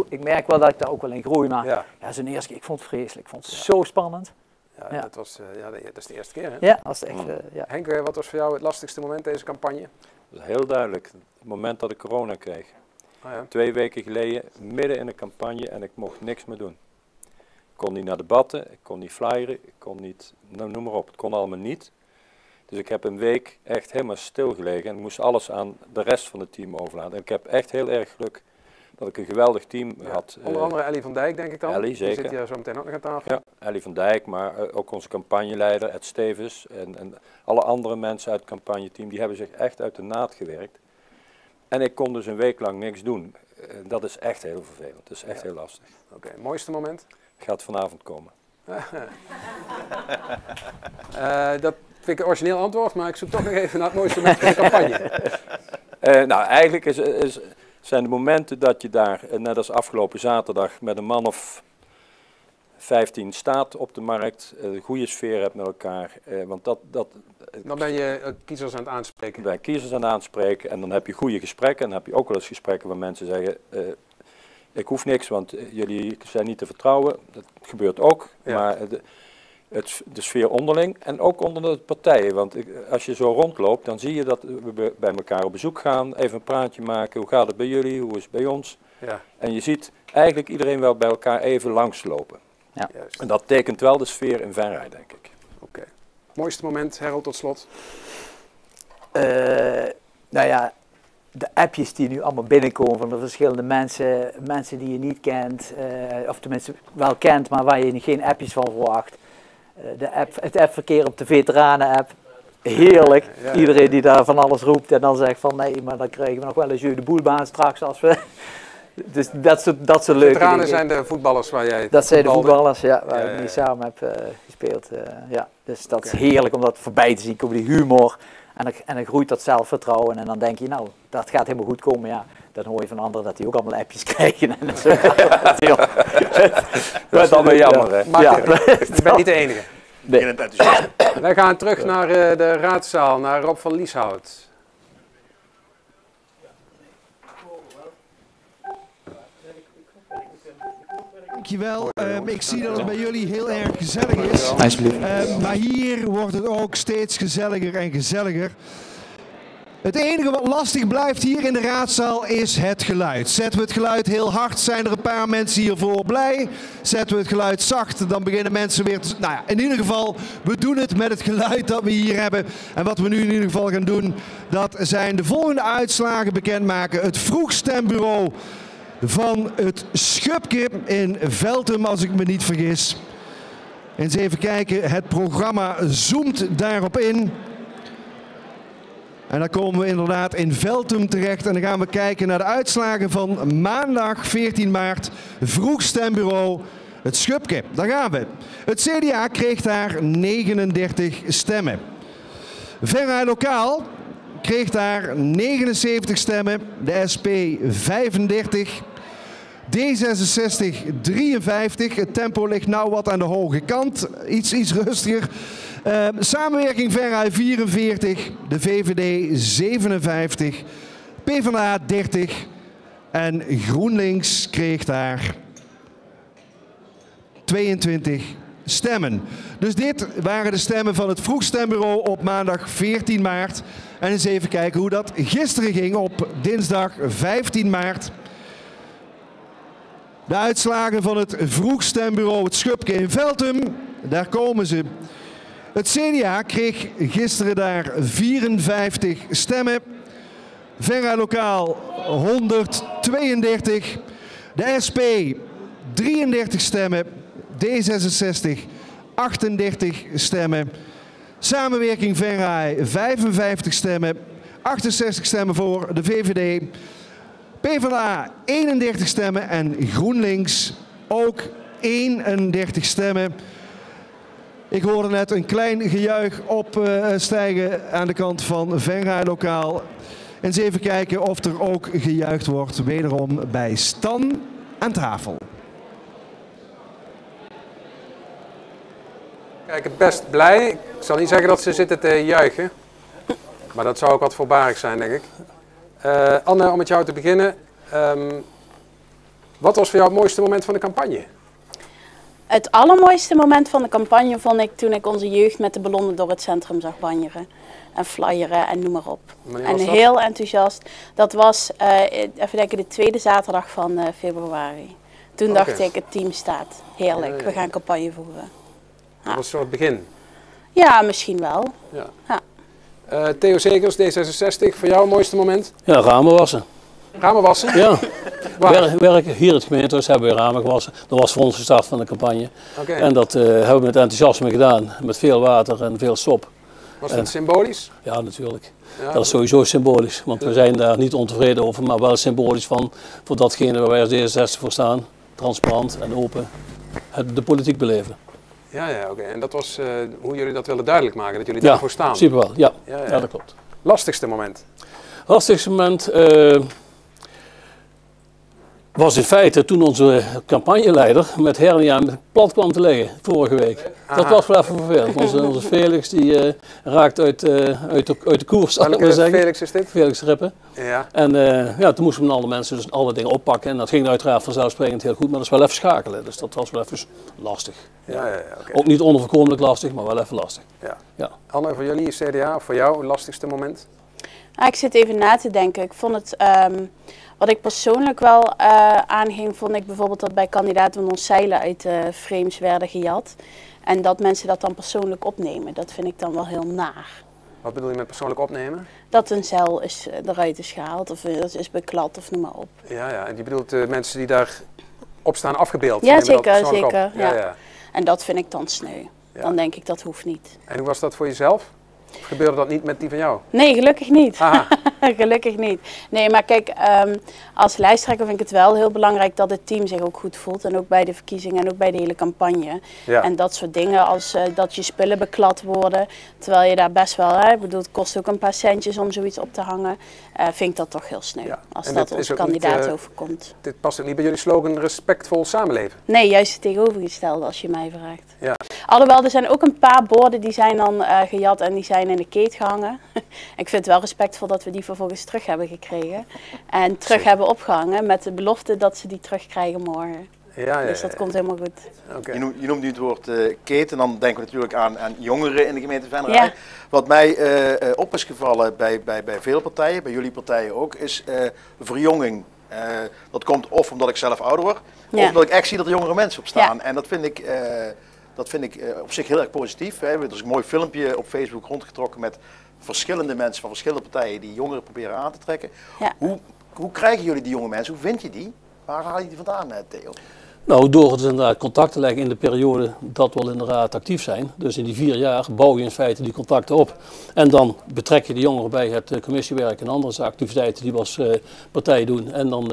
Ik merk wel dat ik daar ook wel in groei, maar ja, zo'n eerste keer, ik vond het vreselijk. Ik vond het zo spannend. Ja, dat is de eerste keer, hè? Ja, dat is echt... Henk, wat was voor jou het lastigste moment deze campagne? Dat is heel duidelijk. Het moment dat ik corona kreeg. 2 weken geleden, midden in de campagne en ik mocht niks meer doen. Ik kon niet naar debatten, ik kon niet flyeren, ik kon niet... noem maar op, het kon allemaal niet. Dus ik heb een week echt helemaal stilgelegen en moest alles aan de rest van het team overlaten. En ik heb echt heel erg geluk dat ik een geweldig team had. Onder andere Ellie van Dijk, denk ik dan. Ellie, zeker. Die zit hier zo meteen ook nog aan tafel. Ja, Ellie van Dijk, maar ook onze campagneleider Ed Stevens en alle andere mensen uit het campagneteam, die hebben zich echt uit de naad gewerkt. En ik kon dus een week lang niks doen. Dat is echt heel vervelend, dat is echt heel lastig. Oké, mooiste moment? Gaat vanavond komen. Dat vind ik een origineel antwoord, maar ik zoek toch nog even naar het mooiste moment van de campagne. Nou, eigenlijk zijn de momenten dat je daar, net als afgelopen zaterdag, met een man of 15 staat op de markt, een goede sfeer hebt met elkaar. Want Dan ben je kiezers aan het aanspreken. Ben kiezers aan het aanspreken en dan heb je goede gesprekken. En dan heb je ook wel eens gesprekken waar mensen zeggen, ik hoef niks, want jullie zijn niet te vertrouwen. Dat gebeurt ook, ja. Maar de sfeer onderling en ook onder de partijen. Want als je zo rondloopt, dan zie je dat we bij elkaar op bezoek gaan, even een praatje maken. Hoe gaat het bij jullie, hoe is het bij ons? Ja. En je ziet eigenlijk iedereen wel bij elkaar even langslopen. Ja. En dat tekent wel de sfeer in Venray, denk ik. Oké. Mooiste moment, Harold, tot slot? Nou ja, de appjes die nu allemaal binnenkomen van de verschillende mensen die je niet kent, of tenminste wel kent, maar waar je geen appjes van verwacht. Het appverkeer op de veteranen-app, heerlijk. Ja. Iedereen die daar van alles roept en dan zegt van nee, maar dan krijgen we nog wel een jeu de boelbaan straks als we... Dus dat soort leuke veteranen dingen. Zijn de voetballers waar jij... Dat zijn de voetballers, ja, waar ik mee samen heb gespeeld. Ja. Dus dat is heerlijk om dat voorbij te zien, komen die humor. En dan groeit dat zelfvertrouwen en dan denk je, nou, dat gaat helemaal goed komen. Ja, dan hoor je van anderen dat die ook allemaal appjes krijgen. En zo. Dat is dan weer jammer, hè? Maar ja, je bent niet de enige. Nee. Wij gaan terug naar de raadzaal, naar Rob van Lieshout. Dankjewel. Ik zie dat het bij jullie heel erg gezellig is. Maar hier wordt het ook steeds gezelliger en gezelliger. Het enige wat lastig blijft hier in de raadzaal is het geluid. Zetten we het geluid heel hard, zijn er een paar mensen hiervoor blij. Zetten we het geluid zacht, dan beginnen mensen weer te... Nou ja, in ieder geval, we doen het met het geluid dat we hier hebben. En wat we nu in ieder geval gaan doen, dat zijn de volgende uitslagen bekendmaken. Het vroegstembureau van het Schubke in Veltum, als ik me niet vergis. Eens even kijken, het programma zoomt daarop in. En dan komen we inderdaad in Veltum terecht en dan gaan we kijken naar de uitslagen van maandag 14 maart. Vroegstembureau, het Schubke. Daar gaan we. Het CDA kreeg daar 39 stemmen. Venray Lokaal kreeg daar 79 stemmen. De SP 35. D66 53. Het tempo ligt nou wat aan de hoge kant. Iets rustiger. Samenwerking Venray 44. De VVD 57. PvdA 30. En GroenLinks kreeg daar 22 stemmen. Dus dit waren de stemmen van het vroegstembureau op maandag 14 maart. En eens even kijken hoe dat gisteren ging op dinsdag 15 maart. De uitslagen van het vroegstembureau het Schubke in Veltum, daar komen ze. Het CDA kreeg gisteren daar 54 stemmen. Venray Lokaal 132. De SP 33 stemmen. D66 38 stemmen. Samenwerking Venray 55 stemmen. 68 stemmen voor de VVD. PvdA 31 stemmen en GroenLinks ook 31 stemmen. Ik hoorde net een klein gejuich opstijgen aan de kant van Venray Lokaal. Eens even kijken of er ook gejuicht wordt, wederom bij Stan aan tafel. Kijk, best blij. Ik zal niet zeggen dat ze zitten te juichen. Maar dat zou ook wat voorbarig zijn, denk ik. Anne, om met jou te beginnen. Wat was voor jou het mooiste moment van de campagne? Het allermooiste moment van de campagne vond ik toen ik onze jeugd met de ballonnen door het centrum zag banjeren. En flyeren en noem maar op. En heel enthousiast. Dat was, even denken, de tweede zaterdag van februari. Toen dacht ik, het team staat. Heerlijk, we gaan campagne voeren. Dat was zo het begin? Ja, misschien wel. Ja. Ja. Theo Zegers, D66, voor jou het mooiste moment? Ja, ramen wassen. Ramen wassen? Ja. Werk hier in het gemeentehuis hebben we ramen gewassen. Dat was voor ons de start van de campagne. Okay. En dat hebben we met enthousiasme gedaan. Met veel water en veel sop. Was het symbolisch? Ja, natuurlijk. Ja, dat is sowieso symbolisch. Want we zijn daar niet ontevreden over, maar wel symbolisch voor datgene waar wij als D66 voor staan. Transparant en open. De politiek beleven. Ja, oké. En dat was hoe jullie dat willen duidelijk maken, dat jullie daarvoor staan? Ja, in principe wel. Ja, dat klopt. Lastigste moment? Lastigste moment was in feite toen onze campagneleider met hernia plat kwam te liggen, vorige week. Aha. Dat was wel even vervelend. Onze Felix die raakt uit de koers, zal ik maar zeggen. Felix is dit? Felix Rippen. Ja. En toen moesten we alle mensen dus alle dingen oppakken. En dat ging uiteraard vanzelfsprekend heel goed, maar dat is wel even schakelen. Dus dat was wel even lastig. Okay. Ook niet onoverkomelijk lastig, maar wel even lastig. Ja. Anne, voor jullie CDA, of voor jou, het lastigste moment? Ik zit even na te denken. Ik vond het... Wat ik persoonlijk wel aanging, vond ik bijvoorbeeld dat bij kandidaten van ons zeilen uit de frames werden gejat. En dat mensen dat dan persoonlijk opnemen. Dat vind ik dan wel heel naar. Wat bedoel je met persoonlijk opnemen? Dat een zeil eruit is gehaald of is beklad of noem maar op. Ja. En je bedoelt mensen die daar op staan afgebeeld? Ja, zeker. Ja. En dat vind ik dan sneu. Ja. Dan denk ik dat hoeft niet. En hoe was dat voor jezelf? Of gebeurde dat niet met die van jou? Nee, gelukkig niet. Gelukkig niet. Nee, maar kijk, als lijsttrekker vind ik het wel heel belangrijk dat het team zich ook goed voelt. En ook bij de verkiezingen en ook bij de hele campagne. Ja. En dat soort dingen als dat je spullen beklad worden. Terwijl je daar best wel, ik bedoel, het kost ook een paar centjes om zoiets op te hangen. Vind ik dat toch heel sneu. Ja. Als en dat onze kandidaat overkomt. Dit past ook niet bij jullie slogan respectvol samenleven? Nee, juist het tegenovergestelde als je mij vraagt. Ja. Alhoewel, er zijn ook een paar borden die zijn dan gejat en die zijn in de keet gehangen. Ik vind het wel respectvol dat we die vervolgens terug hebben gekregen. En terug hebben opgehangen met de belofte dat ze die terugkrijgen morgen. Dus dat komt helemaal goed. Okay. Je noemt nu het woord keet en dan denken we natuurlijk aan jongeren in de gemeente Venray. Ja. Wat mij op is gevallen bij veel partijen, bij jullie partijen ook, is verjonging. Dat komt of omdat ik zelf ouder word, of omdat ik echt zie dat er jongere mensen op staan. Ja. En dat vind ik op zich heel erg positief. Hè. Er is een mooi filmpje op Facebook rondgetrokken met verschillende mensen van verschillende partijen die jongeren proberen aan te trekken. Ja. Hoe krijgen jullie die jonge mensen? Hoe vind je die? Waar haal je die vandaan, Theo? Nou, door het inderdaad contact te leggen in de periode dat we inderdaad actief zijn. Dus in die 4 jaar bouw je in feite die contacten op. En dan betrek je de jongeren bij het commissiewerk en andere activiteiten die we als partij doen. En dan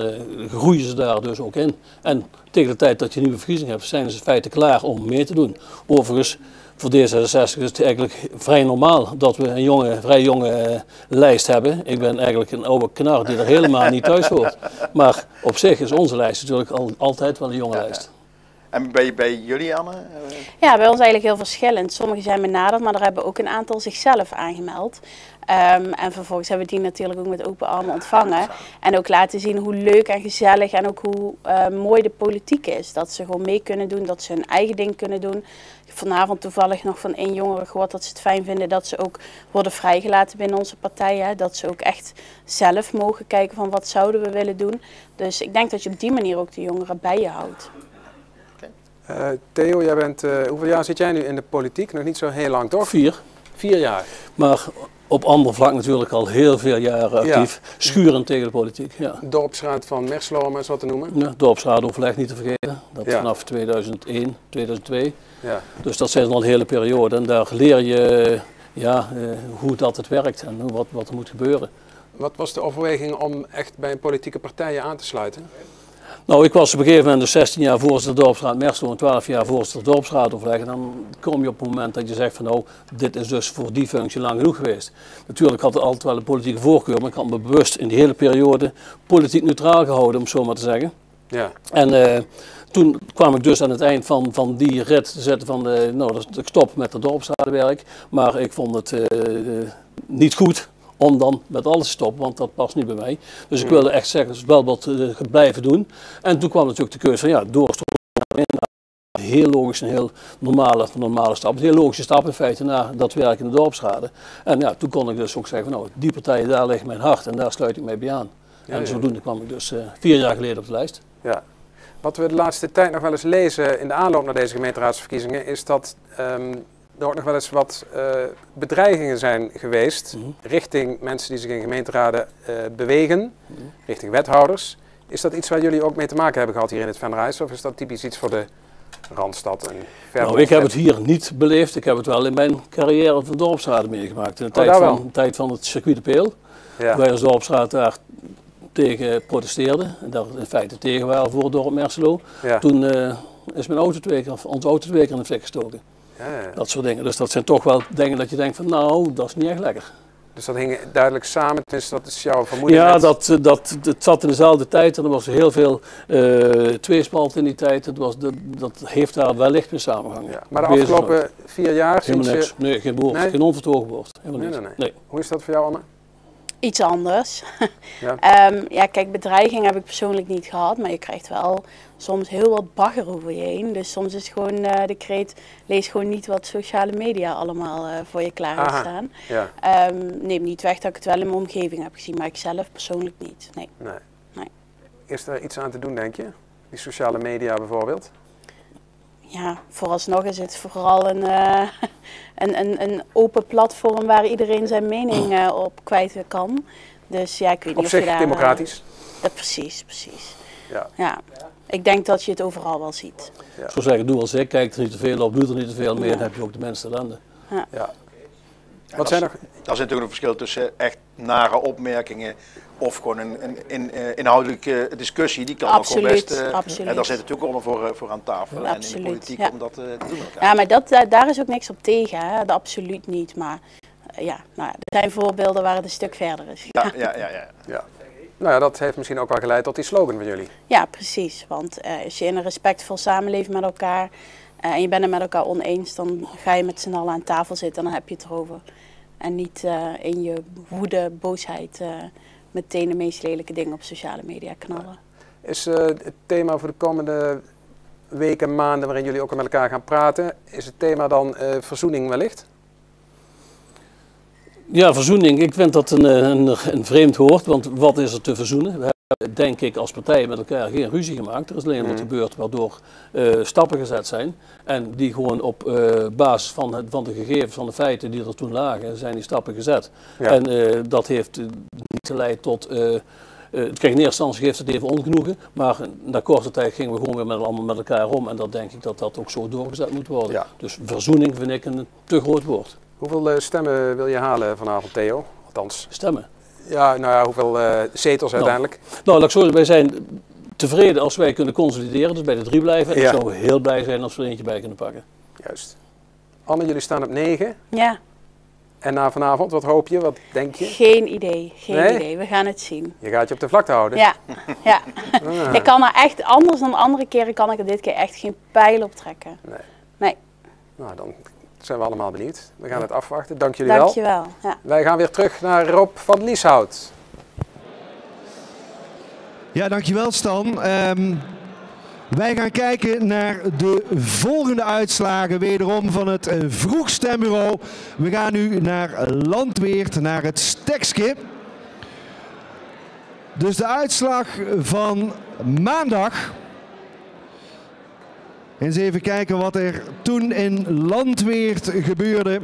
groeien ze daar dus ook in. En tegen de tijd dat je nieuwe verkiezingen hebt, zijn ze in feite klaar om mee te doen. Overigens, voor D66 is het eigenlijk vrij normaal dat we een vrij jonge lijst hebben. Ik ben eigenlijk een oude knar die er helemaal niet thuis hoort. Maar op zich is onze lijst natuurlijk altijd wel een jonge lijst. En bij jullie, Anne? Ja, bij ons eigenlijk heel verschillend. Sommigen zijn benaderd, maar er hebben ook een aantal zichzelf aangemeld. En vervolgens hebben we die natuurlijk ook met open armen ontvangen. En ook laten zien hoe leuk en gezellig en ook hoe mooi de politiek is. Dat ze gewoon mee kunnen doen, dat ze hun eigen ding kunnen doen. Ik heb vanavond toevallig nog van 1 jongere gehoord dat ze het fijn vinden dat ze ook worden vrijgelaten binnen onze partij. Hè? Dat ze ook echt zelf mogen kijken van wat zouden we willen doen. Dus ik denk dat je op die manier ook de jongeren bij je houdt. Theo, jij bent, hoeveel jaar zit jij nu in de politiek? Nog niet zo heel lang, toch? 4. 4 jaar. Maar op ander vlak natuurlijk al heel veel jaren actief. Ja. Schurend tegen de politiek. Ja. Dorpsraad van Merslo, om eens wat te noemen. Ja, dorpsraadoverleg niet te vergeten. Dat vanaf 2001, 2002. Ja. Dus dat zijn al een hele periode. En daar leer je hoe dat het werkt en wat er moet gebeuren. Wat was de overweging om echt bij een politieke partij aan te sluiten? Nou, ik was op een gegeven moment dus 16 jaar voorzitter dorpsraad Merslo en 12 jaar voorzitter dorpsraadoverleg. En dan kom je op het moment dat je zegt van nou, dit is dus voor die functie lang genoeg geweest. Natuurlijk had ik altijd wel een politieke voorkeur, maar ik had me bewust in die hele periode politiek neutraal gehouden, om het zo maar te zeggen. Ja. En toen kwam ik dus aan het eind van die rit te zetten van ik stop met het dorpsraadwerk. Maar ik vond het niet goed om dan met alles te stoppen, want dat past niet bij mij. Dus ik wilde echt zeggen, wel wat blijven doen. En toen kwam natuurlijk de keuze van doorstoppen. Heel logisch, een heel normale stap. Een heel logische stap in feite naar dat werk in de dorpsraden. En toen kon ik dus ook zeggen van die partijen, daar ligt mijn hart en daar sluit ik mij bij aan. En zodoende kwam ik dus 4 jaar geleden op de lijst. Ja. Wat we de laatste tijd nog wel eens lezen in de aanloop naar deze gemeenteraadsverkiezingen is dat er ook nog wel eens wat bedreigingen zijn geweest richting mensen die zich in gemeenteraden bewegen, richting wethouders. Is dat iets waar jullie ook mee te maken hebben gehad hier in het Venrays, of is dat typisch iets voor de Randstad? En nou, ik heb het hier niet beleefd. Ik heb het wel in mijn carrière van dorpsraden meegemaakt. In de tijd van het circuit de Peel. Ja. Wij als dorpsraad daar tegen protesteerden. En daar in feite tegen waren voor het dorp Merslo. Ja. Toen is mijn auto onze auto 2 keer in de fik gestoken. Ja. Dat soort dingen. Dus dat zijn toch wel dingen dat je denkt van nou, dat is niet echt lekker. Dus dat hing duidelijk samen, dus dat is jouw vermoeden? Ja, het zat in dezelfde tijd en er was heel veel tweespalt in die tijd. Dat heeft daar wellicht mee samengehangen. Ja, maar de afgelopen 4 jaar? Helemaal niks. Nee, geen boord. Nee? Geen onvertogen boord. Helemaal niks. Nee. Hoe is dat voor jou, Anne? Iets anders. Ja. Ja, kijk, bedreiging heb ik persoonlijk niet gehad, maar je krijgt wel soms heel wat bagger over je heen. Dus soms is gewoon de kreet, lees gewoon niet wat sociale media allemaal voor je klaar heeft staan. Ja. Neem niet weg dat ik het wel in mijn omgeving heb gezien, maar ik zelf persoonlijk niet. Nee. Is er iets aan te doen, denk je? Die sociale media bijvoorbeeld? Ja, vooralsnog is het vooral een open platform waar iedereen zijn mening op kwijt kan. Dus ja, ik weet niet of je daar... democratisch? Precies. Ja. Ik denk dat je het overal wel ziet. Ja. Ik zou zeggen, doe als ik, kijk er niet te veel op, doe er niet te veel meer, dan heb je ook de mensen ellende. Ja. Wat zijn er? Daar zit natuurlijk een verschil tussen echt nare opmerkingen of gewoon een inhoudelijke discussie. Die kan ook gewoon best. Absoluut. En daar zit natuurlijk allemaal voor aan tafel en in de politiek om dat te doen. Ja, maar daar is ook niks op tegen, hè? Dat absoluut niet. Maar ja, er zijn voorbeelden waar het een stuk verder is. Ja. Nou ja, dat heeft misschien ook wel geleid tot die slogan van jullie. Ja, precies. Want als je in een respectvol samenleven met elkaar en je bent het met elkaar oneens, dan ga je met z'n allen aan tafel zitten en dan heb je het erover. En niet in je woede, boosheid meteen de meest lelijke dingen op sociale media knallen. Is het thema voor de komende weken, maanden waarin jullie ook met elkaar gaan praten, is het thema dan verzoening wellicht? Ja, verzoening. Ik vind dat een vreemd woord, want wat is er te verzoenen? We hebben, denk ik, als partijen met elkaar geen ruzie gemaakt. Er is alleen wat gebeurd waardoor stappen gezet zijn. En die gewoon op basis van de gegevens, van de feiten die er toen lagen, zijn die stappen gezet. Ja. En dat heeft niet geleid tot... het kreeg in eerste instantie geeft het even ongenoegen, maar na korte tijd gingen we gewoon weer allemaal met elkaar om. En dat denk ik dat dat ook zo doorgezet moet worden. Ja. Dus verzoening vind ik een te groot woord. Hoeveel stemmen wil je halen vanavond, Theo? Althans. Stemmen? Ja, nou ja, hoeveel zetels uiteindelijk? Nou, laat ik zo zeggen, wij zijn tevreden als wij kunnen consolideren, dus bij de 3 blijven. En ik zou heel blij zijn als we er eentje bij kunnen pakken. Juist. Anne, jullie staan op 9. Ja. En na vanavond, wat hoop je? Wat denk je? Geen idee. We gaan het zien. Je gaat je op de vlakte houden? Ja. Ik kan er echt, anders dan andere keren, kan ik er dit keer echt geen pijl op trekken. Nee. Nou, dan zijn we allemaal benieuwd. We gaan het afwachten. Dank jullie wel. Dankjewel. Ja. Wij gaan weer terug naar Rob van Lieshout. Ja, dankjewel Stan. Wij gaan kijken naar de volgende uitslagen, wederom van het Vroegstembureau. We gaan nu naar Landweert, naar het Stekske. Dus de uitslag van maandag. Eens even kijken wat er toen in Landweert gebeurde.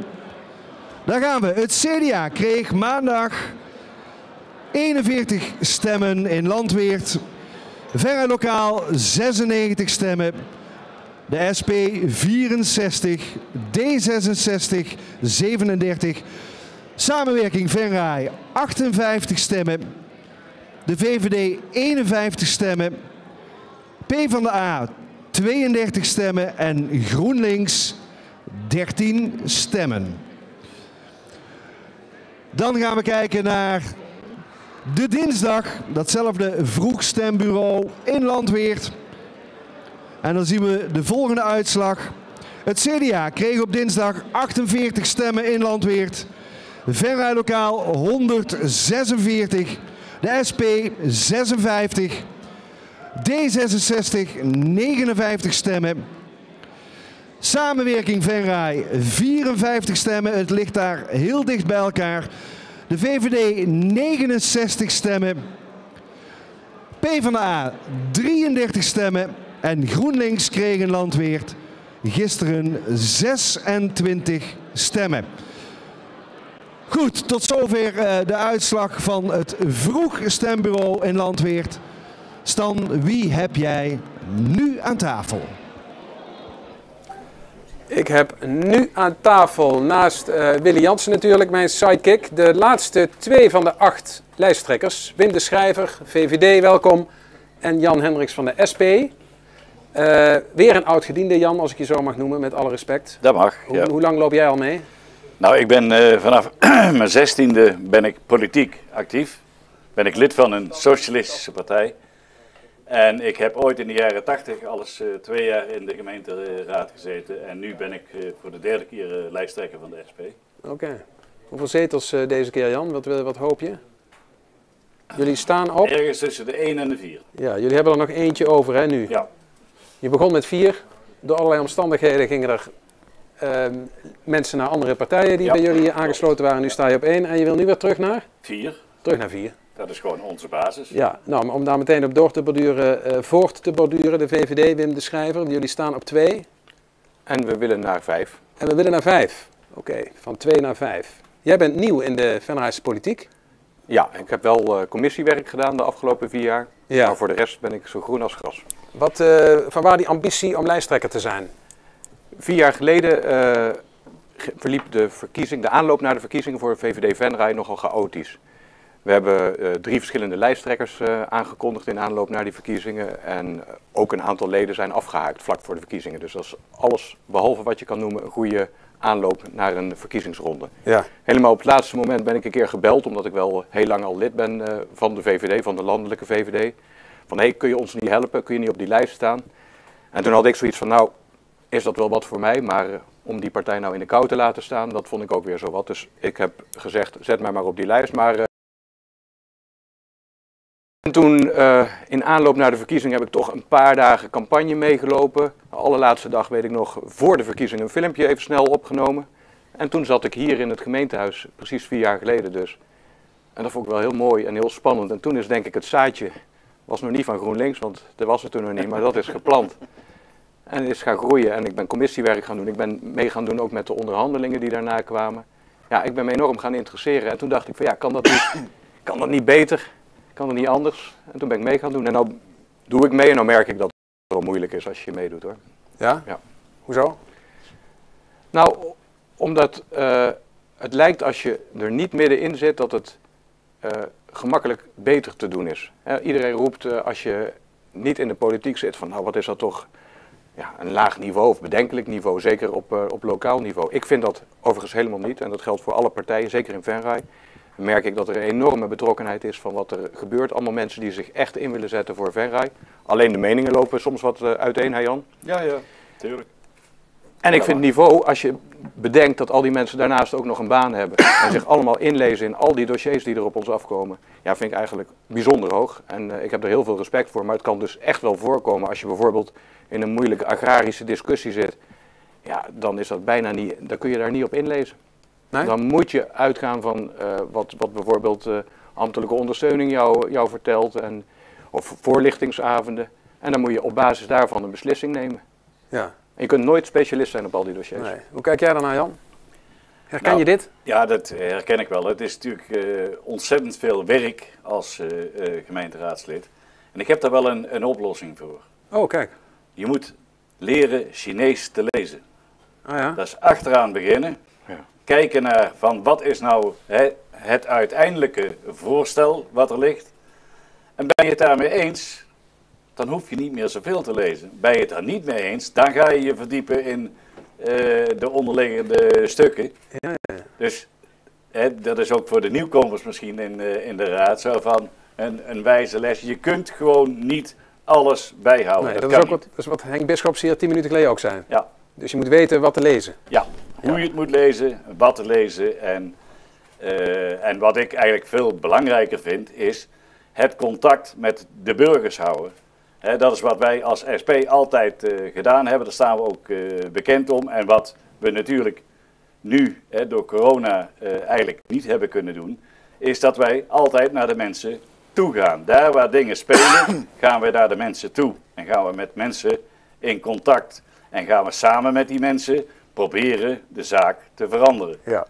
Daar gaan we. Het CDA kreeg maandag 41 stemmen in Landweert. Veruit lokaal 96 stemmen. De SP 64, D66 37. Samenwerking Venray 58 stemmen. De VVD 51 stemmen. PvdA 32 stemmen en GroenLinks 13 stemmen. Dan gaan we kijken naar de dinsdag, datzelfde Vroegstembureau in Landweert. En dan zien we de volgende uitslag. Het CDA kreeg op dinsdag 48 stemmen in Landweert. Veruit lokaal 146. De SP 56. D66 59 stemmen. Samenwerking Venray 54 stemmen. Het ligt daar heel dicht bij elkaar. De VVD 69 stemmen. PvdA 33 stemmen. En GroenLinks kreeg in Landweert gisteren 26 stemmen. Goed, tot zover de uitslag van het Vroegstembureau in Landweert. Stan, wie heb jij nu aan tafel? Ik heb nu aan tafel naast Willy Jansen natuurlijk, mijn sidekick, de laatste 2 van de 8 lijsttrekkers. Wim de Schrijver, VVD, welkom. En Jan Hendricks van de SP. Weer een oud-gediende, Jan, als ik je zo mag noemen, met alle respect. Dat mag, ja. Hoe lang loop jij al mee? Nou, ik ben vanaf mijn 16e ben ik politiek actief. Ben ik lid van een socialistische partij. En ik heb ooit in de jaren 80 alles 2 jaar in de gemeenteraad gezeten. En nu ben ik voor de 3e keer lijsttrekker van de SP. Oké. Hoeveel zetels deze keer, Jan? Wat hoop je? Jullie staan op? Ergens tussen de 1 en de 4. Ja, jullie hebben er nog eentje over, hè, nu? Ja. Je begon met 4. Door allerlei omstandigheden gingen er mensen naar andere partijen die bij jullie aangesloten waren. Nu sta je op 1 en je wil nu weer terug naar? 4. Terug naar 4. Dat is gewoon onze basis. Ja, nou, maar om daar meteen op door te borduren, voort te borduren, de VVD, Wim de Schrijver, jullie staan op 2. En we willen naar 5. En we willen naar 5. Oké, van 2 naar 5. Jij bent nieuw in de Venraadse politiek. Ja, ik heb wel commissiewerk gedaan de afgelopen 4 jaar. Ja. Maar voor de rest ben ik zo groen als gras. Van waar die ambitie om lijsttrekker te zijn? 4 jaar geleden verliep de aanloop naar de verkiezingen voor VVD Venray nogal chaotisch. We hebben 3 verschillende lijsttrekkers aangekondigd in aanloop naar die verkiezingen. En ook een aantal leden zijn afgehaakt vlak voor de verkiezingen. Dus dat is alles behalve wat je kan noemen een goede aanloop naar een verkiezingsronde. Ja. Helemaal op het laatste moment ben ik een keer gebeld, omdat ik wel heel lang al lid ben van de VVD, van de landelijke VVD. Van hey, kun je ons niet helpen, kun je niet op die lijst staan? En toen had ik zoiets van, nou, is dat wel wat voor mij, maar om die partij nou in de kou te laten staan, dat vond ik ook weer zo wat. Dus ik heb gezegd, zet mij maar op die lijst. En toen in aanloop naar de verkiezing heb ik toch een paar dagen campagne meegelopen. De allerlaatste dag, weet ik nog, voor de verkiezing een filmpje even snel opgenomen. En toen zat ik hier in het gemeentehuis, precies 4 jaar geleden dus. En dat vond ik wel heel mooi en heel spannend. En toen is denk ik het zaadje, was nog niet van GroenLinks, want dat was het toen nog niet, maar dat is geplant. En het is gaan groeien en ik ben commissiewerk gaan doen. Ik ben mee gaan doen ook met de onderhandelingen die daarna kwamen. Ja, ik ben me enorm gaan interesseren. En toen dacht ik van ja, kan dat niet beter? Kan het niet anders? En toen ben ik mee gaan doen. En nou doe ik mee en nou merk ik dat het wel moeilijk is als je meedoet hoor. Ja? Ja. Hoezo? Nou, omdat het lijkt als je er niet middenin zit dat het gemakkelijk beter te doen is. Iedereen roept als je niet in de politiek zit van nou wat is dat toch een laag niveau of bedenkelijk niveau, zeker op lokaal niveau. Ik vind dat overigens helemaal niet en dat geldt voor alle partijen, zeker in Venray. Merk ik dat er een enorme betrokkenheid is van wat er gebeurt. Allemaal mensen die zich echt in willen zetten voor Venray. Alleen de meningen lopen soms wat uiteen, hè Jan? Ja, tuurlijk. En ik vind het niveau, als je bedenkt dat al die mensen daarnaast ook nog een baan hebben en zich allemaal inlezen in al die dossiers die er op ons afkomen, ja, vind ik eigenlijk bijzonder hoog. En ik heb er heel veel respect voor, maar het kan dus echt wel voorkomen als je bijvoorbeeld in een moeilijke agrarische discussie zit. Ja, dan is dat bijna niet, dan kun je daar niet op inlezen. Nee? Dan moet je uitgaan van wat bijvoorbeeld ambtelijke ondersteuning jou vertelt of voorlichtingsavonden. En dan moet je op basis daarvan een beslissing nemen. Ja. En je kunt nooit specialist zijn op al die dossiers. Nee. Hoe kijk jij daarnaar, Jan? Herken je dit? Ja, dat herken ik wel. Het is natuurlijk ontzettend veel werk als gemeenteraadslid. En ik heb daar wel een oplossing voor. Oh, kijk. Je moet leren Chinees te lezen. Oh, ja? Dat is achteraan beginnen. Ja. Kijken naar van wat is nou het uiteindelijke voorstel wat er ligt. En ben je het daarmee eens, dan hoef je niet meer zoveel te lezen. Ben je het er niet mee eens, dan ga je je verdiepen in de onderliggende stukken. Ja. Dus dat is ook voor de nieuwkomers misschien in de raad zo van een wijze les. Je kunt gewoon niet alles bijhouden. Nee, dat is ook wat Henk Bisschops hier 10 minuten geleden ook zei. Ja. Dus je moet weten wat te lezen. Ja, hoe je het moet lezen, wat te lezen. En wat ik eigenlijk veel belangrijker vind, is het contact met de burgers houden. Dat is wat wij als SP altijd gedaan hebben. Daar staan we ook bekend om. En wat we natuurlijk nu door corona eigenlijk niet hebben kunnen doen, is dat wij altijd naar de mensen toe gaan. Daar waar dingen spelen, gaan we naar de mensen toe. En gaan we met mensen in contact. En gaan we samen met die mensen proberen de zaak te veranderen. Ja.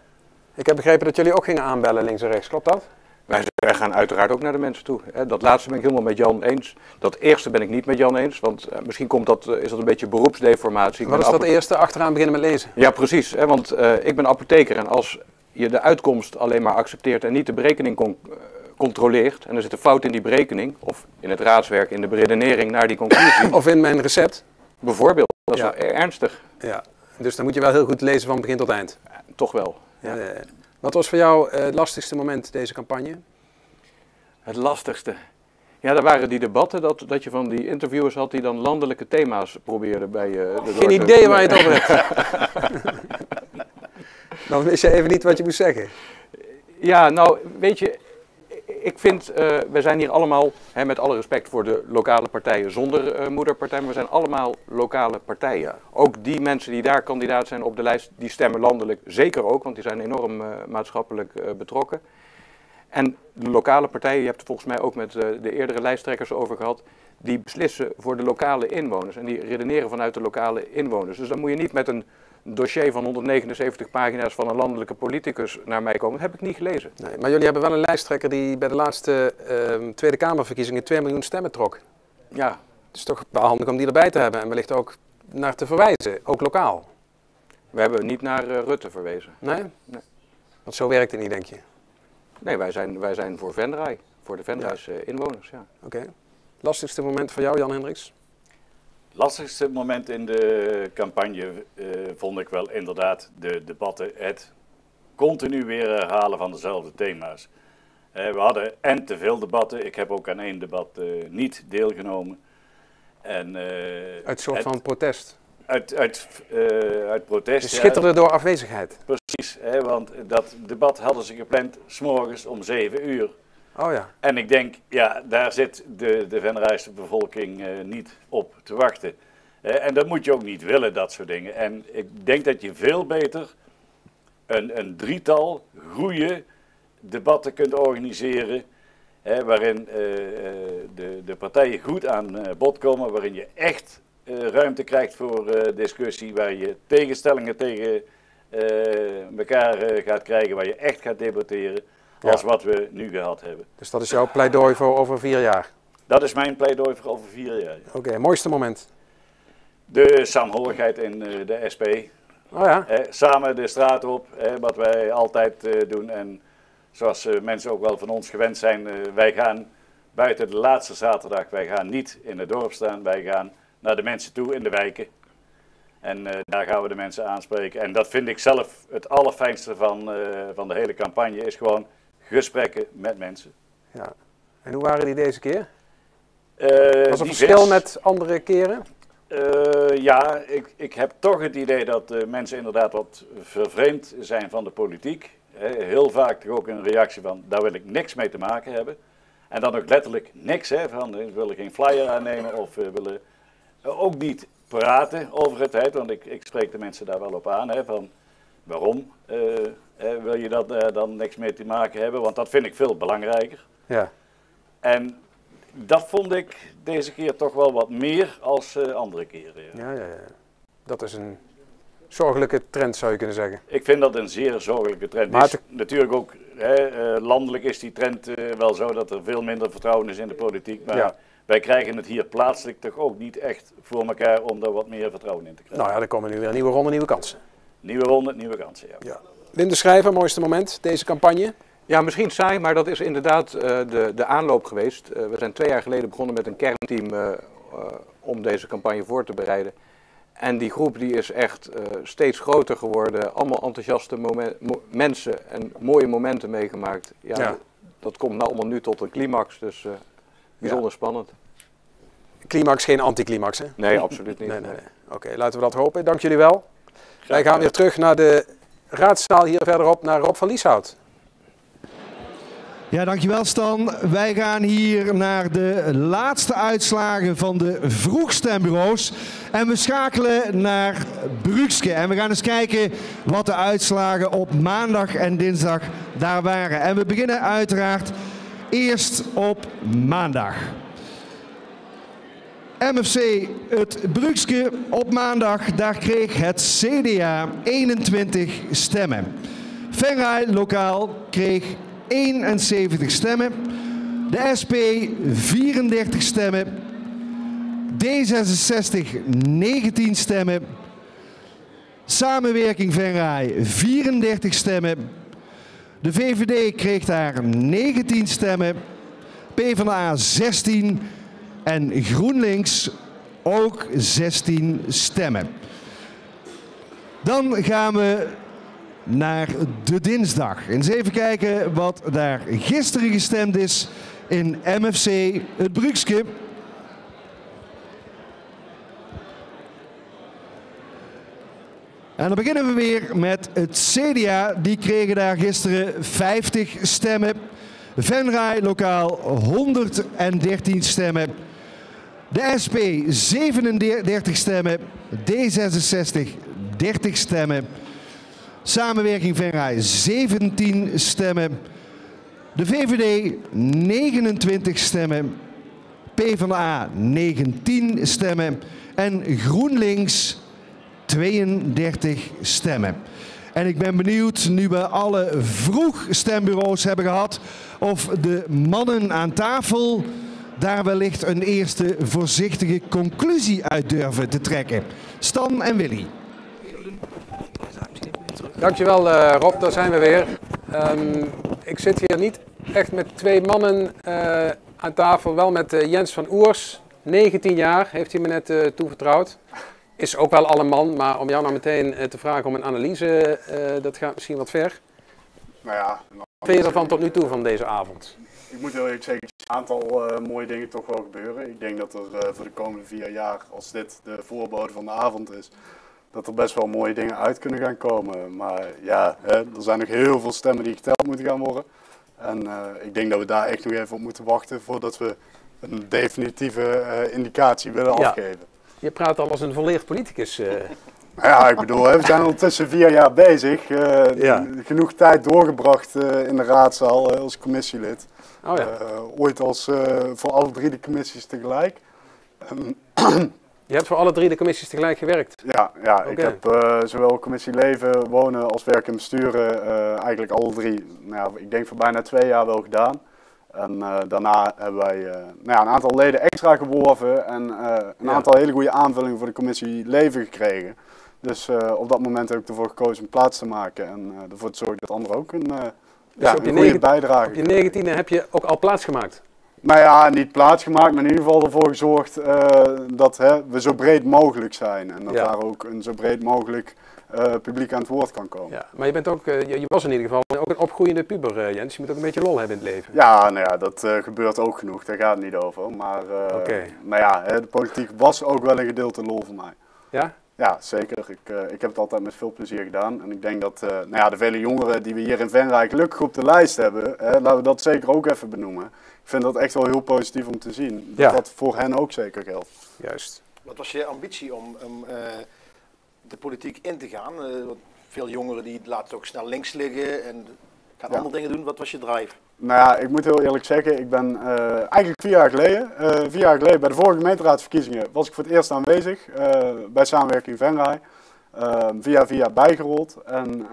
Ik heb begrepen dat jullie ook gingen aanbellen links en rechts. Klopt dat? Wij gaan uiteraard ook naar de mensen toe. Dat laatste ben ik helemaal met Jan eens. Dat eerste ben ik niet met Jan eens, want misschien is dat een beetje beroepsdeformatie. Wat is dat eerste? Achteraan beginnen met lezen? Ja, precies. Want ik ben apotheker en als je de uitkomst alleen maar accepteert en niet de berekening controleert, en er zit een fout in die berekening, of in het raadswerk, in de beredenering naar die conclusie. Of in mijn recept. Bijvoorbeeld? Dat is wel ernstig. Ja, dus dan moet je wel heel goed lezen van begin tot eind. Toch wel. Ja. Wat was voor jou het lastigste moment deze campagne? Het lastigste? Ja, dat waren die debatten, dat je van die interviewers had die dan landelijke thema's probeerden bij je. Geen idee waar je het over hebt. Dan wist je even niet wat je moest zeggen. Ja, nou, weet je, ik vind, we zijn hier allemaal, met alle respect voor de lokale partijen zonder moederpartij, maar we zijn allemaal lokale partijen. Ook die mensen die daar kandidaat zijn op de lijst, die stemmen landelijk zeker ook, want die zijn enorm maatschappelijk betrokken. En de lokale partijen, je hebt het volgens mij ook met de eerdere lijsttrekkers over gehad, die beslissen voor de lokale inwoners en die redeneren vanuit de lokale inwoners. Dus dan moet je niet met een dossier van 179 pagina's van een landelijke politicus naar mij komen. Dat heb ik niet gelezen. Nee, maar jullie hebben wel een lijsttrekker die bij de laatste Tweede Kamerverkiezingen 2 miljoen stemmen trok. Ja. Het is toch wel handig om die erbij te hebben en wellicht ook naar te verwijzen, ook lokaal. We hebben niet naar Rutte verwezen. Nee? Nee. Want zo werkt het niet, denk je? Nee, wij zijn voor Venray, voor de Venrays inwoners. Ja. Oké. Lastigste moment voor jou, Jan Hendricks? Lastigste moment in de campagne vond ik wel inderdaad de debatten, het continu weer herhalen van dezelfde thema's. We hadden en te veel debatten, ik heb ook aan één debat niet deelgenomen. En, uit soort van protest? Uit protest. Je schitterde door afwezigheid? Precies, want dat debat hadden ze gepland 's morgens om 7 uur. Oh ja. En ik denk, ja, daar zit de Venrayse bevolking niet op te wachten. En dat moet je ook niet willen, dat soort dingen. En ik denk dat je veel beter een drietal goede debatten kunt organiseren, waarin de partijen goed aan bod komen, waarin je echt ruimte krijgt voor discussie, waar je tegenstellingen tegen elkaar gaat krijgen, waar je echt gaat debatteren. Als wat we nu gehad hebben. Dus dat is jouw pleidooi voor over 4 jaar? Dat is mijn pleidooi voor over 4 jaar. Oké, mooiste moment? De saamhorigheid in de SP. Oh ja? Samen de straat op, wat wij altijd doen. En zoals mensen ook wel van ons gewend zijn, wij gaan buiten de laatste zaterdag, wij gaan niet in het dorp staan, wij gaan naar de mensen toe in de wijken. En daar gaan we de mensen aanspreken. En dat vind ik zelf het allerfijnste van de hele campagne, is gewoon gesprekken met mensen. Ja. En hoe waren die deze keer? Was er divers. verschil met andere keren? Ja, ik heb toch het idee dat mensen inderdaad wat vervreemd zijn van de politiek. Heel vaak toch ook een reactie van, daar wil ik niks mee te maken hebben. En dan ook letterlijk niks, van we willen geen flyer aannemen of we willen ook niet praten over het feit, want ik spreek de mensen daar wel op aan, van waarom wil je dat dan niks mee te maken hebben, want dat vind ik veel belangrijker. Ja. En dat vond ik deze keer toch wel wat meer als andere keren. Ja. Ja. Dat is een zorgelijke trend, zou je kunnen zeggen. Ik vind dat een zeer zorgelijke trend. Maar natuurlijk ook, landelijk is die trend wel zo dat er veel minder vertrouwen is in de politiek, maar ja. Wij krijgen het hier plaatselijk toch ook niet echt voor elkaar om daar wat meer vertrouwen in te krijgen. Nou ja, er komen nu weer een nieuwe ronde, nieuwe kansen. Nieuwe ronde, nieuwe kansen, ja. Wim de Schrijver, mooiste moment, deze campagne? Ja, misschien saai, maar dat is inderdaad de aanloop geweest. We zijn 2 jaar geleden begonnen met een kernteam om deze campagne voor te bereiden. En die groep die is echt steeds groter geworden. Allemaal enthousiaste mensen en mooie momenten meegemaakt. Ja. Dat komt nou allemaal nu tot een climax, dus bijzonder spannend. Climax, geen anticlimax, hè? Nee, absoluut niet. Nee. Oké, laten we dat hopen. Dank jullie wel. Wij gaan weer terug naar de raadzaal hier verderop, naar Rob van Lieshout. Ja, dankjewel Stan. Wij gaan hier naar de laatste uitslagen van de vroegstembureaus. En we schakelen naar Brugske. En we gaan eens kijken wat de uitslagen op maandag en dinsdag daar waren. En we beginnen uiteraard eerst op maandag. MFC het Brugske op maandag, daar kreeg het CDA 21 stemmen. Venray lokaal kreeg 71 stemmen. De SP 34 stemmen. D66 19 stemmen. Samenwerking Venray 34 stemmen. De VVD kreeg daar 19 stemmen. PvdA 16 en GroenLinks ook 16 stemmen. Dan gaan we naar de dinsdag. Eens even kijken wat daar gisteren gestemd is in MFC het Brugske. En dan beginnen we weer met het CDA. Die kregen daar gisteren 50 stemmen. Venray lokaal 113 stemmen. De SP 37 stemmen. D66 30 stemmen. Samenwerking Venray 17 stemmen. De VVD 29 stemmen. PvdA 19 stemmen. En GroenLinks 32 stemmen. En ik ben benieuwd, nu we alle vroeg stembureaus hebben gehad, of de mannen aan tafel daar wellicht een eerste voorzichtige conclusie uit durven te trekken. Stan en Willy. Dankjewel Rob, daar zijn we weer. Ik zit hier niet echt met twee mannen aan tafel, wel met Jens van Oers, 19 jaar, heeft hij me net toevertrouwd. Is ook wel alle man, maar om jou nou meteen te vragen om een analyse, dat gaat misschien wat ver. Nou ja. Wat vind je ervan tot nu toe van deze avond? Ik moet heel eerlijk zeggen, een aantal mooie dingen toch wel gebeuren. Ik denk dat er voor de komende 4 jaar, als dit de voorbode van de avond is, dat er best wel mooie dingen uit kunnen gaan komen. Maar ja, er zijn nog heel veel stemmen die geteld moeten gaan worden. En ik denk dat we daar echt nog even op moeten wachten voordat we een definitieve indicatie willen afgeven. Je praat al als een volleerd politicus. Ja, ik bedoel, we zijn ondertussen 4 jaar bezig. Genoeg tijd doorgebracht in de raadzaal als commissielid. Oh ja. Ooit als voor alle 3 de commissies tegelijk. Je hebt voor alle 3 de commissies tegelijk gewerkt? Ja, okay. Ik heb zowel commissie Leven, Wonen als Werk en Besturen eigenlijk alle 3, ik denk voor bijna 2 jaar wel gedaan. En daarna hebben wij een aantal leden extra geworven en een aantal hele goede aanvullingen voor de commissie Leven gekregen. Dus op dat moment heb ik ervoor gekozen om plaats te maken en ervoor te zorgen dat anderen ook een goede bijdrage. Op je 19e heb je ook al plaats gemaakt? Nou ja, niet plaatsgemaakt, maar in ieder geval ervoor gezorgd dat we zo breed mogelijk zijn. En dat daar ook een zo breed mogelijk publiek aan het woord kan komen. Ja, maar je bent ook, je was in ieder geval ook een opgroeiende puber, Jens. Je moet ook een beetje lol hebben in het leven. Ja, nou ja, dat gebeurt ook genoeg. Daar gaat het niet over. Maar nou ja, de politiek was ook wel een gedeelte lol voor mij. Ja? Ja, zeker. Ik heb het altijd met veel plezier gedaan. En ik denk dat de vele jongeren die we hier in Venray gelukkig op de lijst hebben, laten we dat zeker ook even benoemen. Ik vind dat echt wel heel positief om te zien. Dat dat voor hen ook zeker geldt. Juist. Wat was je ambitie om de politiek in te gaan? Veel jongeren die laten ook snel links liggen en gaan andere dingen doen. Wat was je drive? Nou ja, ik moet heel eerlijk zeggen, ik ben eigenlijk 4 jaar geleden bij de vorige gemeenteraadsverkiezingen was ik voor het eerst aanwezig bij Samenwerking Venray. Via bijgerold. En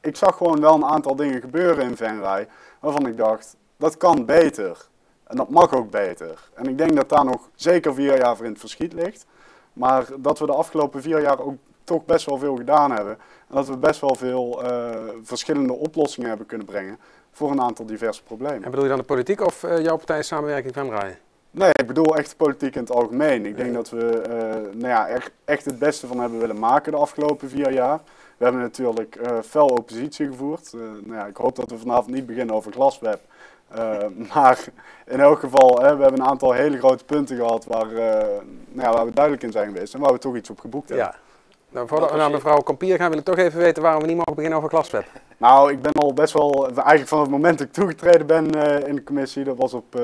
ik zag gewoon wel een aantal dingen gebeuren in Venray waarvan ik dacht, dat kan beter. En dat mag ook beter. En ik denk dat daar nog zeker 4 jaar voor in het verschiet ligt. Maar dat we de afgelopen 4 jaar ook toch best wel veel gedaan hebben. En dat we best wel veel verschillende oplossingen hebben kunnen brengen voor een aantal diverse problemen. En bedoel je dan de politiek of jouw partij Samenwerking Venray? Nee, ik bedoel echt de politiek in het algemeen. Ik denk dat we echt het beste van hebben willen maken de afgelopen 4 jaar. We hebben natuurlijk fel oppositie gevoerd. Ik hoop dat we vanavond niet beginnen over glasweb. Maar in elk geval, we hebben een aantal hele grote punten gehad waar we duidelijk in zijn geweest en waar we toch iets op geboekt hebben. Ja. Nou, voordat we naar mevrouw Kompier gaan, wil ik toch even weten waarom we niet mogen beginnen over glasweb. Nou, ik ben al best wel, eigenlijk vanaf het moment dat ik toegetreden ben in de commissie, dat was op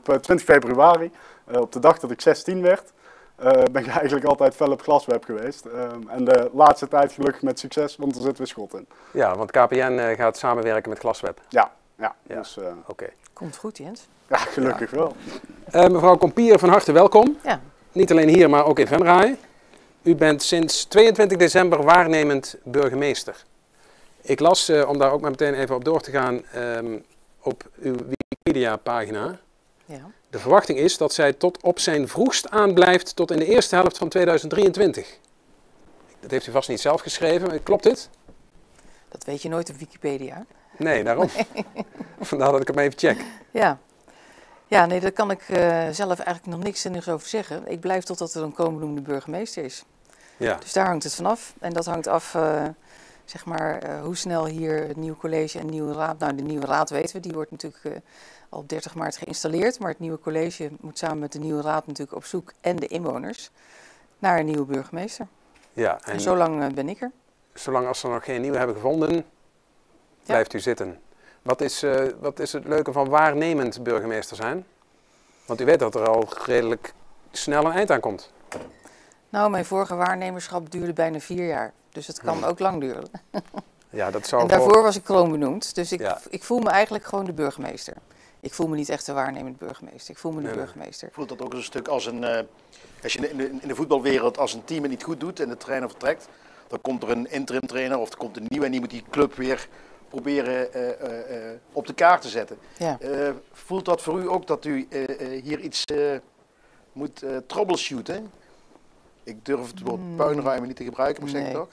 20 februari, op de dag dat ik 16 werd, ben ik eigenlijk altijd fel op glasweb geweest. En de laatste tijd gelukkig met succes, want er zit weer schot in. Ja, want KPN gaat samenwerken met glasweb. Ja. Dus, oké. Komt goed, Jens. Ja, gelukkig wel. Mevrouw Kompier, van harte welkom. Ja. Niet alleen hier, maar ook in Venray. U bent sinds 22 december waarnemend burgemeester. Ik las, om daar ook maar meteen even op door te gaan, op uw Wikipedia-pagina. Ja. De verwachting is dat zij tot op zijn vroegst aanblijft tot in de eerste helft van 2023. Dat heeft u vast niet zelf geschreven, klopt dit? Dat weet je nooit op Wikipedia. Nee, daarom. Vandaar dat ik hem even check. Ja. Ja, nee, daar kan ik zelf eigenlijk nog niks over zeggen. Ik blijf totdat er een komende burgemeester is. Ja. Dus daar hangt het vanaf. En dat hangt af, zeg maar, hoe snel hier het nieuwe college en de nieuwe raad... Nou, de nieuwe raad weten we, die wordt natuurlijk al op 30 maart geïnstalleerd. Maar het nieuwe college moet samen met de nieuwe raad natuurlijk op zoek, en de inwoners, naar een nieuwe burgemeester. Ja, en zolang ben ik er. Zolang als ze nog geen nieuwe hebben gevonden, blijft u zitten. Wat is het leuke van waarnemend burgemeester zijn? Want u weet dat er al redelijk snel een eind aan komt. Nou, mijn vorige waarnemerschap duurde bijna 4 jaar. Dus het kan ook lang duren. Ja, dat zou en daarvoor was ik kroonbenoemd. Dus ik voel me eigenlijk gewoon de burgemeester. Ik voel me niet echt de waarnemend burgemeester. Ik voel me de burgemeester. Ik voel dat ook als een stuk als als je in de voetbalwereld als een team het niet goed doet en de trainer vertrekt, dan komt er een interim trainer of er komt een nieuwe en die moet die club weer proberen op de kaart te zetten. Ja. Voelt dat voor u ook dat u hier iets moet troubleshooten? Ik durf het woord puinruimen niet te gebruiken, maar zeg ik toch?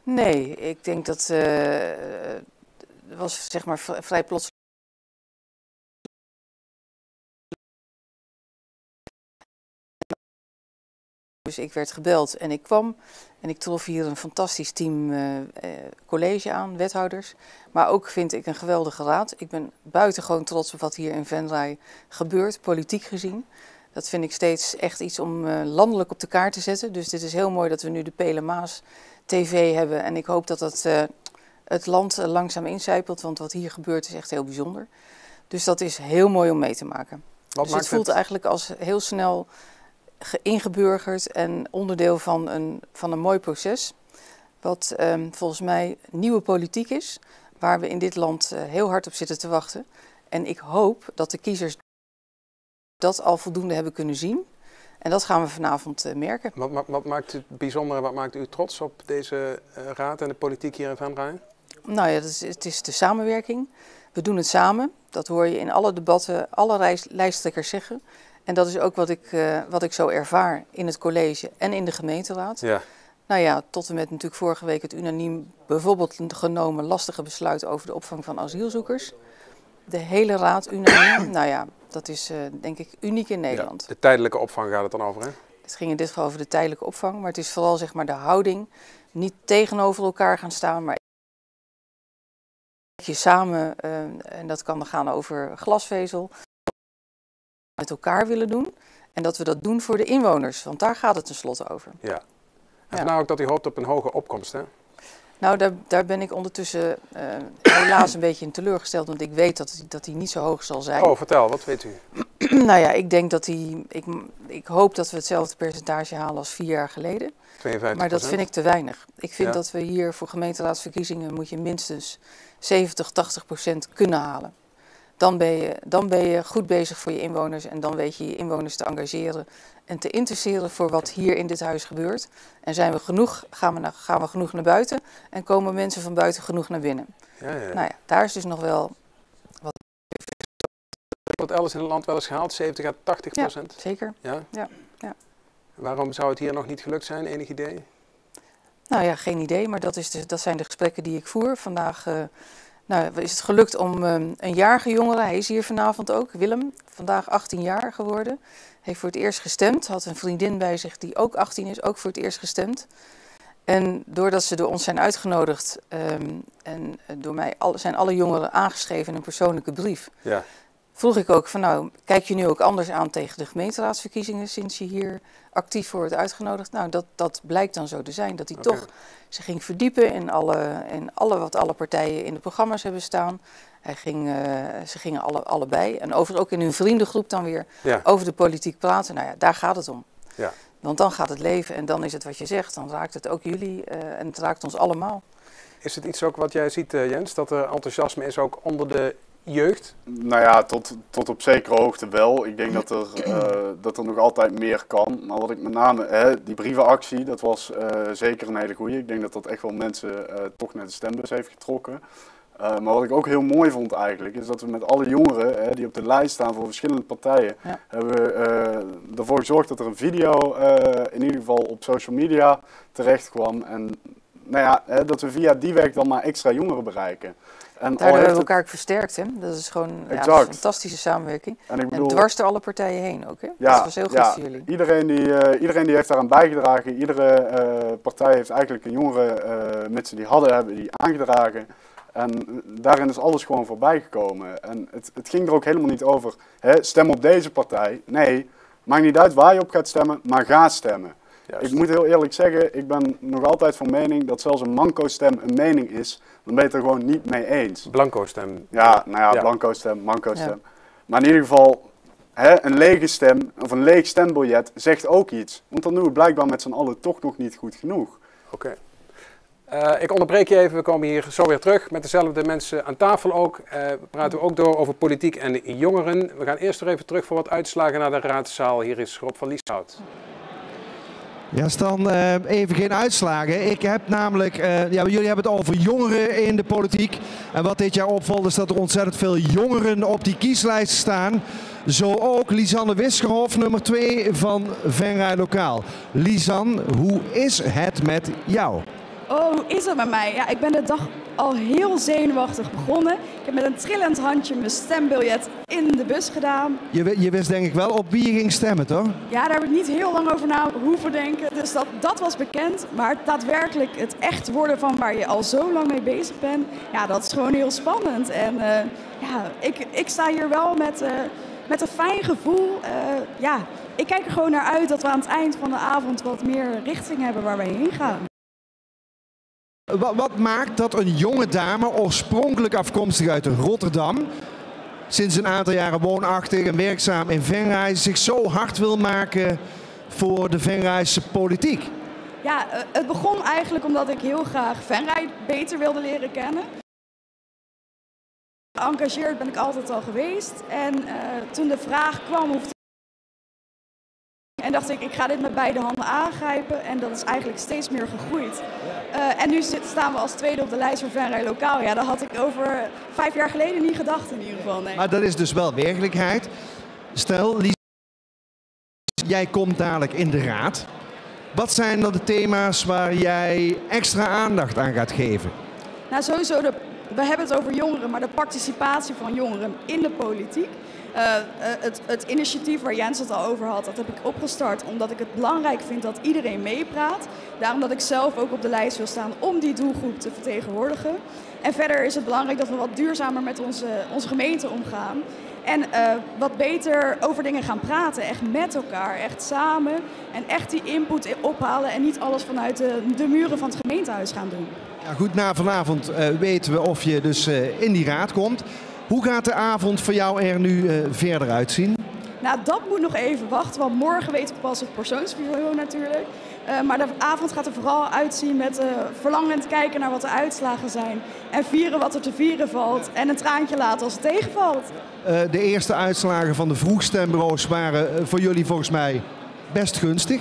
Nee, ik denk dat het was zeg maar vrij plots. Dus ik werd gebeld en ik kwam en ik trof hier een fantastisch team college aan, wethouders. Maar ook vind ik een geweldige raad. Ik ben buitengewoon trots op wat hier in Venray gebeurt, politiek gezien. Dat vind ik steeds echt iets om landelijk op de kaart te zetten. Dus dit is heel mooi dat we nu de Pelemaas TV hebben. En ik hoop dat het land langzaam incijpelt, want wat hier gebeurt is echt heel bijzonder. Dus dat is heel mooi om mee te maken. Dus het voelt eigenlijk als heel snel ingeburgerd en onderdeel van een mooi proces. Wat volgens mij nieuwe politiek is, waar we in dit land heel hard op zitten te wachten. En ik hoop dat de kiezers dat al voldoende hebben kunnen zien. En dat gaan we vanavond merken. Wat maakt u bijzonder en wat maakt u trots op deze raad en de politiek hier in Venray? Nou ja, het is de samenwerking. We doen het samen. Dat hoor je in alle debatten, alle lijsttrekkers zeggen. En dat is ook wat ik zo ervaar in het college en in de gemeenteraad. Ja. Nou ja, tot en met natuurlijk vorige week het unaniem bijvoorbeeld genomen lastige besluit over de opvang van asielzoekers. De hele raad unaniem. Nou ja, dat is denk ik uniek in Nederland. Ja, de tijdelijke opvang gaat het dan over, hè? Het ging in dit geval over de tijdelijke opvang, maar het is vooral zeg maar de houding. Niet tegenover elkaar gaan staan, maar je samen, en dat kan dan gaan over glasvezel, met elkaar willen doen. En dat we dat doen voor de inwoners, want daar gaat het tenslotte over. Ja. En vandaar ook dat u hoopt op een hoge opkomst, hè? Nou, daar ben ik ondertussen helaas een beetje in teleurgesteld, want ik weet dat die niet zo hoog zal zijn. Oh, vertel, wat weet u? Nou ja, ik denk dat ik hoop dat we hetzelfde percentage halen als 4 jaar geleden. 52%. Maar dat vind ik te weinig. Ik vind dat we hier voor gemeenteraadsverkiezingen moet je minstens 70-80% kunnen halen. Dan ben je goed bezig voor je inwoners en dan weet je je inwoners te engageren en te interesseren voor wat hier in dit huis gebeurt. En zijn we genoeg, gaan we genoeg naar buiten en komen mensen van buiten genoeg naar binnen. Ja. Nou ja, daar is dus nog wel wat. Wordt elders in het land wel eens gehaald, 70-80%? Ja, zeker. Ja? Ja. Waarom zou het hier nog niet gelukt zijn, enig idee? Nou ja, geen idee, maar dat zijn de gesprekken die ik voer. Vandaag is het gelukt om een jarige jongere, hij is hier vanavond ook, Willem, vandaag 18 jaar geworden. Heeft voor het eerst gestemd, had een vriendin bij zich die ook 18 is, ook voor het eerst gestemd. En doordat ze door ons zijn uitgenodigd en door mij zijn alle jongeren aangeschreven in een persoonlijke brief. Ja. Vroeg ik ook van nou, kijk je nu ook anders aan tegen de gemeenteraadsverkiezingen sinds je hier actief wordt uitgenodigd? Nou, dat blijkt dan zo te zijn, dat hij toch zich ging verdiepen in wat alle partijen in de programma's hebben staan. Ze gingen allebei en ook in hun vriendengroep dan weer over de politiek praten. Nou ja, daar gaat het om. Ja. Want dan gaat het leven en dan is het wat je zegt, dan raakt het ook jullie en het raakt ons allemaal. Is het iets ook wat jij ziet, Jens, dat er enthousiasme is ook onder de jeugd? Nou ja, tot op zekere hoogte wel. Ik denk dat er nog altijd meer kan. Maar wat ik met name, die brievenactie, dat was zeker een hele goeie. Ik denk dat echt wel mensen toch naar de stembus heeft getrokken. Maar wat ik ook heel mooi vond eigenlijk, is dat we met alle jongeren die op de lijst staan voor verschillende partijen, hebben we ervoor gezorgd dat er een video in ieder geval op social media terecht kwam. En nou ja, dat we via die weg dan maar extra jongeren bereiken. En daardoor hebben we elkaar ook versterkt, hè? Dat is gewoon een fantastische samenwerking. En, ik bedoel, en dwars door alle partijen heen ook, hè? Ja, dat was heel goed voor jullie. Iedereen die heeft daaraan bijgedragen. Iedere partij heeft eigenlijk een jongere mensen die hebben die aangedragen. En daarin is alles gewoon voorbij gekomen. En het ging er ook helemaal niet over, hè, stem op deze partij. Nee, maakt niet uit waar je op gaat stemmen, maar ga stemmen. Juist. Ik moet heel eerlijk zeggen, ik ben nog altijd van mening dat zelfs een manco stem een mening is. Dan ben je het er gewoon niet mee eens. Blanco stem. Ja, nou ja, blanco stem, manco stem. Maar in ieder geval, hè, een lege stem of een leeg stembiljet zegt ook iets. Want dan doen we blijkbaar met z'n allen toch nog niet goed genoeg. Oké. Ik onderbreek je even, we komen hier zo weer terug met dezelfde mensen aan tafel ook. We praten ook door over politiek en jongeren. We gaan eerst weer even terug voor wat uitslagen naar de raadzaal. Hier is Rob van Lieshout. Ja, Stan, even geen uitslagen. Ik heb namelijk, jullie hebben het over jongeren in de politiek. En wat dit jaar opvalt is dat er ontzettend veel jongeren op die kieslijst staan. Zo ook Lisanne Wiskerhof, nummer 2 van Venray Lokaal. Lisanne, hoe is het met jou? Oh, hoe is het met mij? Ja, ik ben de dag al heel zenuwachtig begonnen. Ik heb met een trillend handje mijn stembiljet in de bus gedaan. Je wist denk ik wel op wie je ging stemmen, toch? Ja, daar heb ik niet heel lang over na hoeven denken. Dus dat was bekend. Maar daadwerkelijk het echt worden van waar je al zo lang mee bezig bent, ja, dat is gewoon heel spannend. En ik sta hier wel met een fijn gevoel. Ik kijk er gewoon naar uit dat we aan het eind van de avond wat meer richting hebben waar we heen gaan. Wat maakt dat een jonge dame, oorspronkelijk afkomstig uit Rotterdam, sinds een aantal jaren woonachtig en werkzaam in Venray, zich zo hard wil maken voor de Venrayse politiek? Ja, het begon eigenlijk omdat ik heel graag Venray beter wilde leren kennen. Geëngageerd ben ik altijd al geweest en toen de vraag kwam of en dacht ik ga dit met beide handen aangrijpen en dat is eigenlijk steeds meer gegroeid. En nu staan we als tweede op de lijst voor Venray Lokaal. Ja, dat had ik over 5 jaar geleden niet gedacht in ieder geval. Nee. Maar dat is dus wel werkelijkheid. Stel, Lies, jij komt dadelijk in de raad. Wat zijn dan de thema's waar jij extra aandacht aan gaat geven? Nou, sowieso, we hebben het over jongeren, maar de participatie van jongeren in de politiek. Het initiatief waar Jens het al over had, dat heb ik opgestart omdat ik het belangrijk vind dat iedereen meepraat. Daarom dat ik zelf ook op de lijst wil staan om die doelgroep te vertegenwoordigen. En verder is het belangrijk dat we wat duurzamer met onze gemeente omgaan. En wat beter over dingen gaan praten, echt met elkaar, echt samen. En echt die input ophalen en niet alles vanuit de muren van het gemeentehuis gaan doen. Ja, goed, na vanavond weten we of je dus in die raad komt. Hoe gaat de avond voor jou er nu verder uitzien? Nou, dat moet nog even wachten, want morgen weten we pas het persoonsvideo natuurlijk. Maar de avond gaat er vooral uitzien met verlangend kijken naar wat de uitslagen zijn. En vieren wat er te vieren valt en een traantje laten als het tegenvalt. De eerste uitslagen van de vroegstembureaus waren voor jullie volgens mij best gunstig.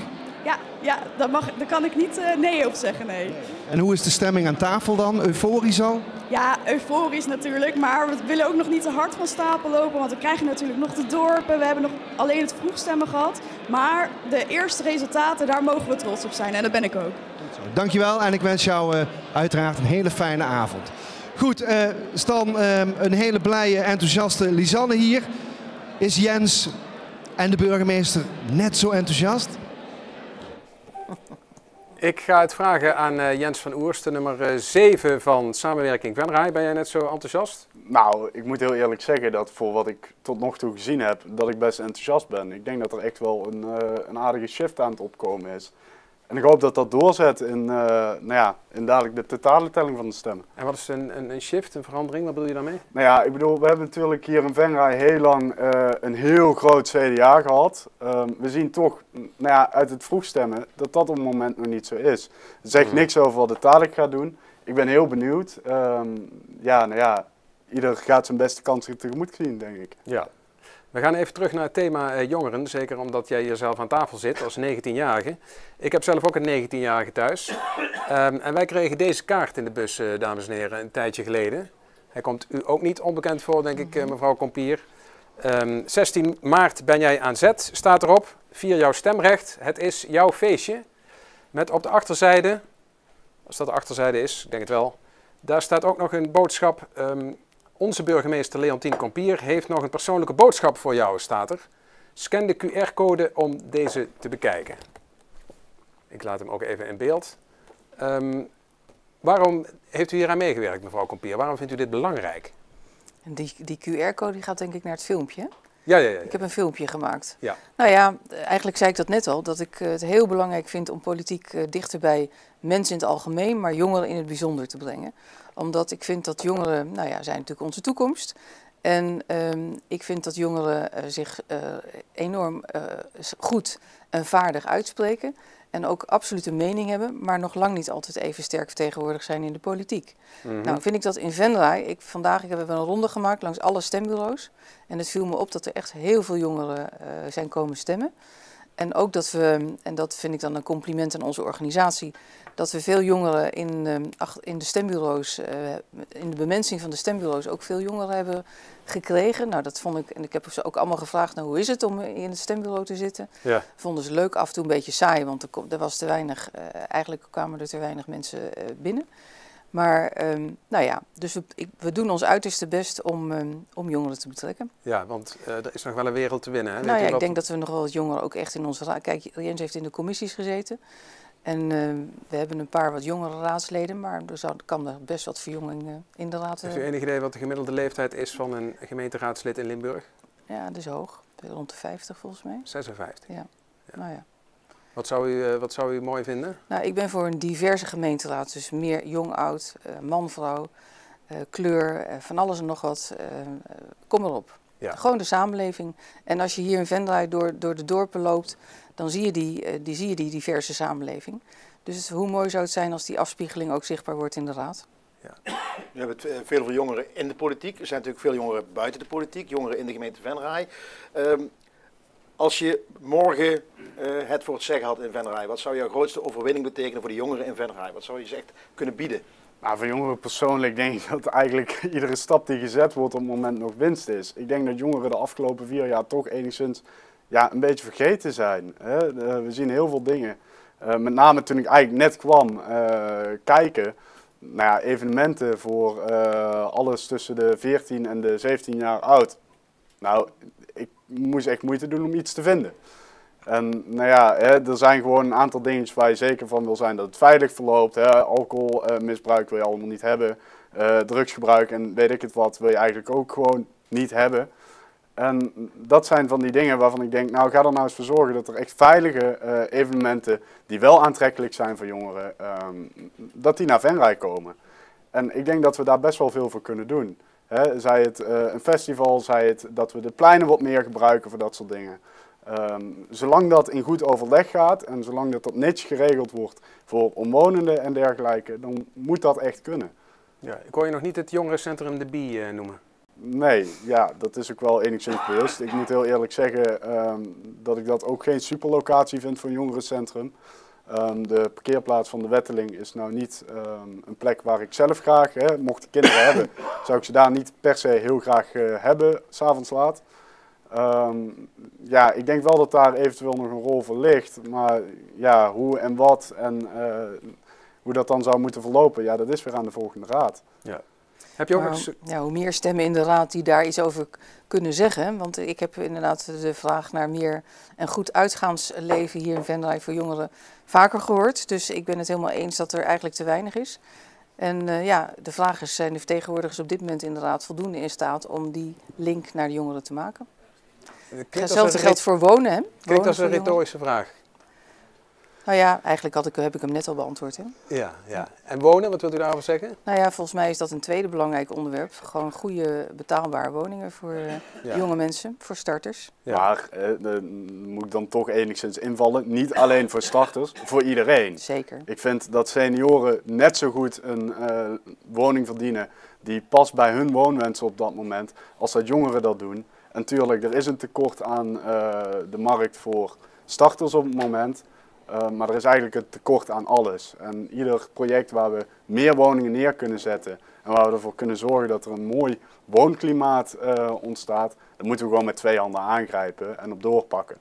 Ja, daar kan ik niet nee op zeggen, nee. En hoe is de stemming aan tafel dan? Euforisch al? Ja, euforisch natuurlijk, maar we willen ook nog niet te hard van stapel lopen, want we krijgen natuurlijk nog de dorpen. We hebben nog alleen het vroegstemmen gehad, maar de eerste resultaten, daar mogen we trots op zijn en dat ben ik ook. Dankjewel en ik wens jou uiteraard een hele fijne avond. Goed, Stan, een hele blije, enthousiaste Lisanne hier. Is Jens en de burgemeester net zo enthousiast? Ik ga het vragen aan Jens van Oersten, nummer 7 van Samenwerking Venray. Ben jij net zo enthousiast? Nou, ik moet heel eerlijk zeggen dat voor wat ik tot nog toe gezien heb, dat ik best enthousiast ben. Ik denk dat er echt wel een aardige shift aan het opkomen is. En ik hoop dat dat doorzet in dadelijk de totale telling van de stemmen. En wat is een shift, een verandering? Wat bedoel je daarmee? Nou ja, ik bedoel, we hebben natuurlijk hier in Venray heel lang een heel groot CDA gehad. We zien toch uit het vroegstemmen dat dat op het moment nog niet zo is. Het zegt niks over wat de Tadek gaat doen. Ik ben heel benieuwd. Ieder gaat zijn beste kansen tegemoet zien, denk ik. Ja. We gaan even terug naar het thema jongeren, zeker omdat jij hier zelf aan tafel zit als 19-jarige. Ik heb zelf ook een 19-jarige thuis. En wij kregen deze kaart in de bus, dames en heren, een tijdje geleden. Hij komt u ook niet onbekend voor, denk ik, mevrouw Kompier. 16 maart ben jij aan zet, staat erop. Vier jouw stemrecht, het is jouw feestje. Met op de achterzijde als dat de achterzijde is, ik denk het wel. Daar staat ook nog een boodschap. Onze burgemeester Leontien Kompier heeft nog een persoonlijke boodschap voor jou, staat er. Scan de QR-code om deze te bekijken. Ik laat hem ook even in beeld. Waarom heeft u hier aan meegewerkt, mevrouw Kompier? Waarom vindt u dit belangrijk? En die QR-code gaat denk ik naar het filmpje. Ja. Ik heb een filmpje gemaakt. Ja. Nou ja, eigenlijk zei ik dat net al, dat ik het heel belangrijk vind om politiek dichter bij mensen in het algemeen, maar jongeren in het bijzonder te brengen. Omdat ik vind dat jongeren, nou ja, zijn natuurlijk onze toekomst. En ik vind dat jongeren zich enorm goed en vaardig uitspreken. En ook absoluut een mening hebben, maar nog lang niet altijd even sterk vertegenwoordigd zijn in de politiek. Nou vind ik dat in Venray, vandaag hebben we een ronde gemaakt langs alle stembureaus. En het viel me op dat er echt heel veel jongeren zijn komen stemmen. En ook dat we, en dat vind ik dan een compliment aan onze organisatie, dat we veel jongeren in de stembureaus, in de bemensing van de stembureaus ook veel jongeren hebben gekregen. Nou, dat vond ik, en ik heb ze ook allemaal gevraagd, nou, hoe is het om in het stembureau te zitten? Ja. Vonden ze leuk, af en toe een beetje saai, want er was te weinig, eigenlijk kwamen er te weinig mensen binnen. Maar nou ja, dus we doen ons uiterste best om jongeren te betrekken. Ja, want er is nog wel een wereld te winnen. Hè? Nou ja, ik denk dat we nog wel wat jongeren ook echt in onze raad... Kijk, Jens heeft in de commissies gezeten. En we hebben een paar wat jongere raadsleden, maar kan er best wat verjonging in de raad. Heeft u enig idee wat de gemiddelde leeftijd is van een gemeenteraadslid in Limburg? Ja, dat is hoog. Rond de 50 volgens mij. 56? Ja. Nou ja. Wat zou u mooi vinden? Nou, ik ben voor een diverse gemeenteraad. Dus meer jong, oud, man, vrouw, kleur, van alles en nog wat. Kom erop. Ja. Gewoon de samenleving. En als je hier in Venray door de dorpen loopt, dan zie je die diverse samenleving. Dus hoe mooi zou het zijn als die afspiegeling ook zichtbaar wordt in de raad. Ja. We hebben veel jongeren in de politiek. Er zijn natuurlijk veel jongeren buiten de politiek. Jongeren in de gemeente Venray. Als je morgen het voor het zeggen had in Venray, wat zou jouw grootste overwinning betekenen voor de jongeren in Venray? Wat zou je ze echt kunnen bieden? Nou, voor jongeren persoonlijk denk ik dat eigenlijk iedere stap die gezet wordt op het moment nog winst is. Ik denk dat jongeren de afgelopen 4 jaar toch enigszins een beetje vergeten zijn. Hè? We zien heel veel dingen. Met name toen ik eigenlijk net kwam kijken, nou ja, evenementen voor alles tussen de 14 en de 17 jaar oud. Nou, ik moest echt moeite doen om iets te vinden. En nou ja, er zijn gewoon een aantal dingetjes waar je zeker van wil zijn dat het veilig verloopt. Alcoholmisbruik wil je allemaal niet hebben. Drugsgebruik en weet ik het wat wil je eigenlijk ook gewoon niet hebben. En dat zijn van die dingen waarvan ik denk, nou ga er nou eens voor zorgen dat er echt veilige evenementen die wel aantrekkelijk zijn voor jongeren, dat die naar Venray komen. En ik denk dat we daar best wel veel voor kunnen doen. Zij het een festival, zij het dat we de pleinen wat meer gebruiken voor dat soort dingen. Zolang dat in goed overleg gaat en zolang dat netjes geregeld wordt voor omwonenden en dergelijke, dan moet dat echt kunnen. Ja, ik hoor je nog niet het jongerencentrum De Bie noemen. Nee, ja, dat is ook wel enigszins bewust. Ik moet heel eerlijk zeggen dat ik dat ook geen superlocatie vind voor een jongerencentrum. De parkeerplaats van de Wetteling is nou niet een plek waar ik zelf graag, mocht ik kinderen hebben, zou ik ze daar niet per se heel graag hebben, 's avonds laat. Ja, ik denk wel dat daar eventueel nog een rol voor ligt, maar ja, hoe en wat en hoe dat dan zou moeten verlopen, ja, dat is weer aan de volgende raad. Ja. Heb je ook hoe meer stemmen in de raad die daar iets over kunnen zeggen, want ik heb inderdaad de vraag naar meer een goed uitgaansleven hier in Venray voor jongeren vaker gehoord, dus ik ben het helemaal eens dat er eigenlijk te weinig is. En ja, de vraag is, zijn de vertegenwoordigers op dit moment in de raad voldoende in staat om die link naar de jongeren te maken? Hetzelfde geldt voor wonen, hè? Klinkt als een retorische vraag. Nou ja, eigenlijk heb ik hem net al beantwoord. Hè? Ja, ja. En wonen, wat wilt u daarover zeggen? Nou ja, volgens mij is dat een tweede belangrijk onderwerp. Gewoon goede betaalbare woningen voor jonge mensen, voor starters. Ja. Maar moet ik dan toch enigszins invallen, niet alleen voor starters, voor iedereen. Zeker. Ik vind dat senioren net zo goed een woning verdienen die past bij hun woonwensen op dat moment, als dat jongeren dat doen. En tuurlijk, er is een tekort aan de markt voor starters op het moment. Maar er is eigenlijk een tekort aan alles. En ieder project waar we meer woningen neer kunnen zetten en waar we ervoor kunnen zorgen dat er een mooi woonklimaat ontstaat, dan moeten we gewoon met 2 handen aangrijpen en op doorpakken.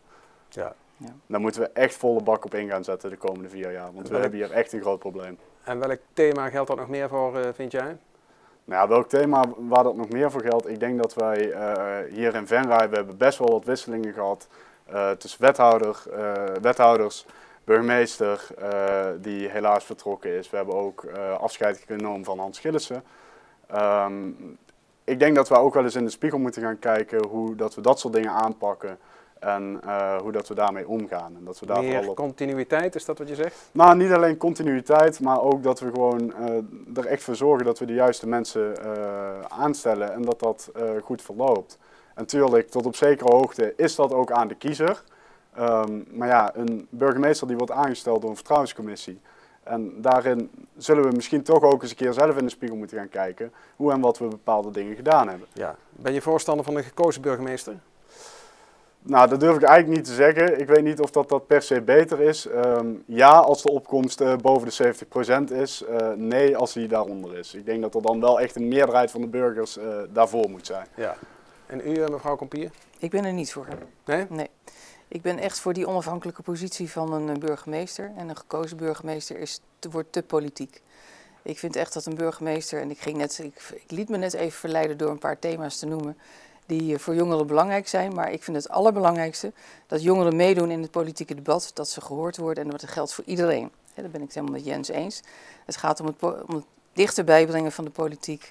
Ja. Ja. Daar moeten we echt volle bak op in gaan zetten de komende 4 jaar. Want we hebben hier echt een groot probleem. En welk thema geldt dat nog meer voor, vind jij? Nou ja, welk thema waar dat nog meer voor geldt? Ik denk dat wij hier in Venray, we hebben best wel wat wisselingen gehad tussen wethouders, burgemeester die helaas vertrokken is. We hebben ook afscheid genomen van Hans Gillissen. Ik denk dat we ook wel eens in de spiegel moeten gaan kijken hoe dat we dat soort dingen aanpakken. En hoe dat we daarmee omgaan. En dat we daar meer continuïteit, is dat wat je zegt? Nou, niet alleen continuïteit, maar ook dat we gewoon er echt voor zorgen dat we de juiste mensen aanstellen en dat dat goed verloopt. En natuurlijk, tot op zekere hoogte is dat ook aan de kiezer. Maar ja, een burgemeester die wordt aangesteld door een vertrouwenscommissie. En daarin zullen we misschien toch ook eens een keer zelf in de spiegel moeten gaan kijken hoe en wat we bepaalde dingen gedaan hebben. Ja. Ben je voorstander van een gekozen burgemeester? Nou, dat durf ik eigenlijk niet te zeggen. Ik weet niet of dat per se beter is. Ja, als de opkomst boven de 70% is. Nee, als die daaronder is. Ik denk dat er dan wel echt een meerderheid van de burgers daarvoor moet zijn. Ja. En u, mevrouw Kompier? Ik ben er niet voor. Nee? Nee. Ik ben echt voor die onafhankelijke positie van een burgemeester. En een gekozen burgemeester wordt te politiek. Ik vind echt dat een burgemeester, en ik liet me net even verleiden door een paar thema's te noemen, die voor jongeren belangrijk zijn. Maar ik vind het allerbelangrijkste dat jongeren meedoen in het politieke debat, dat ze gehoord worden en dat geldt voor iedereen. Daar ben ik het helemaal met Jens eens. Het gaat om het dichterbij brengen van de politiek.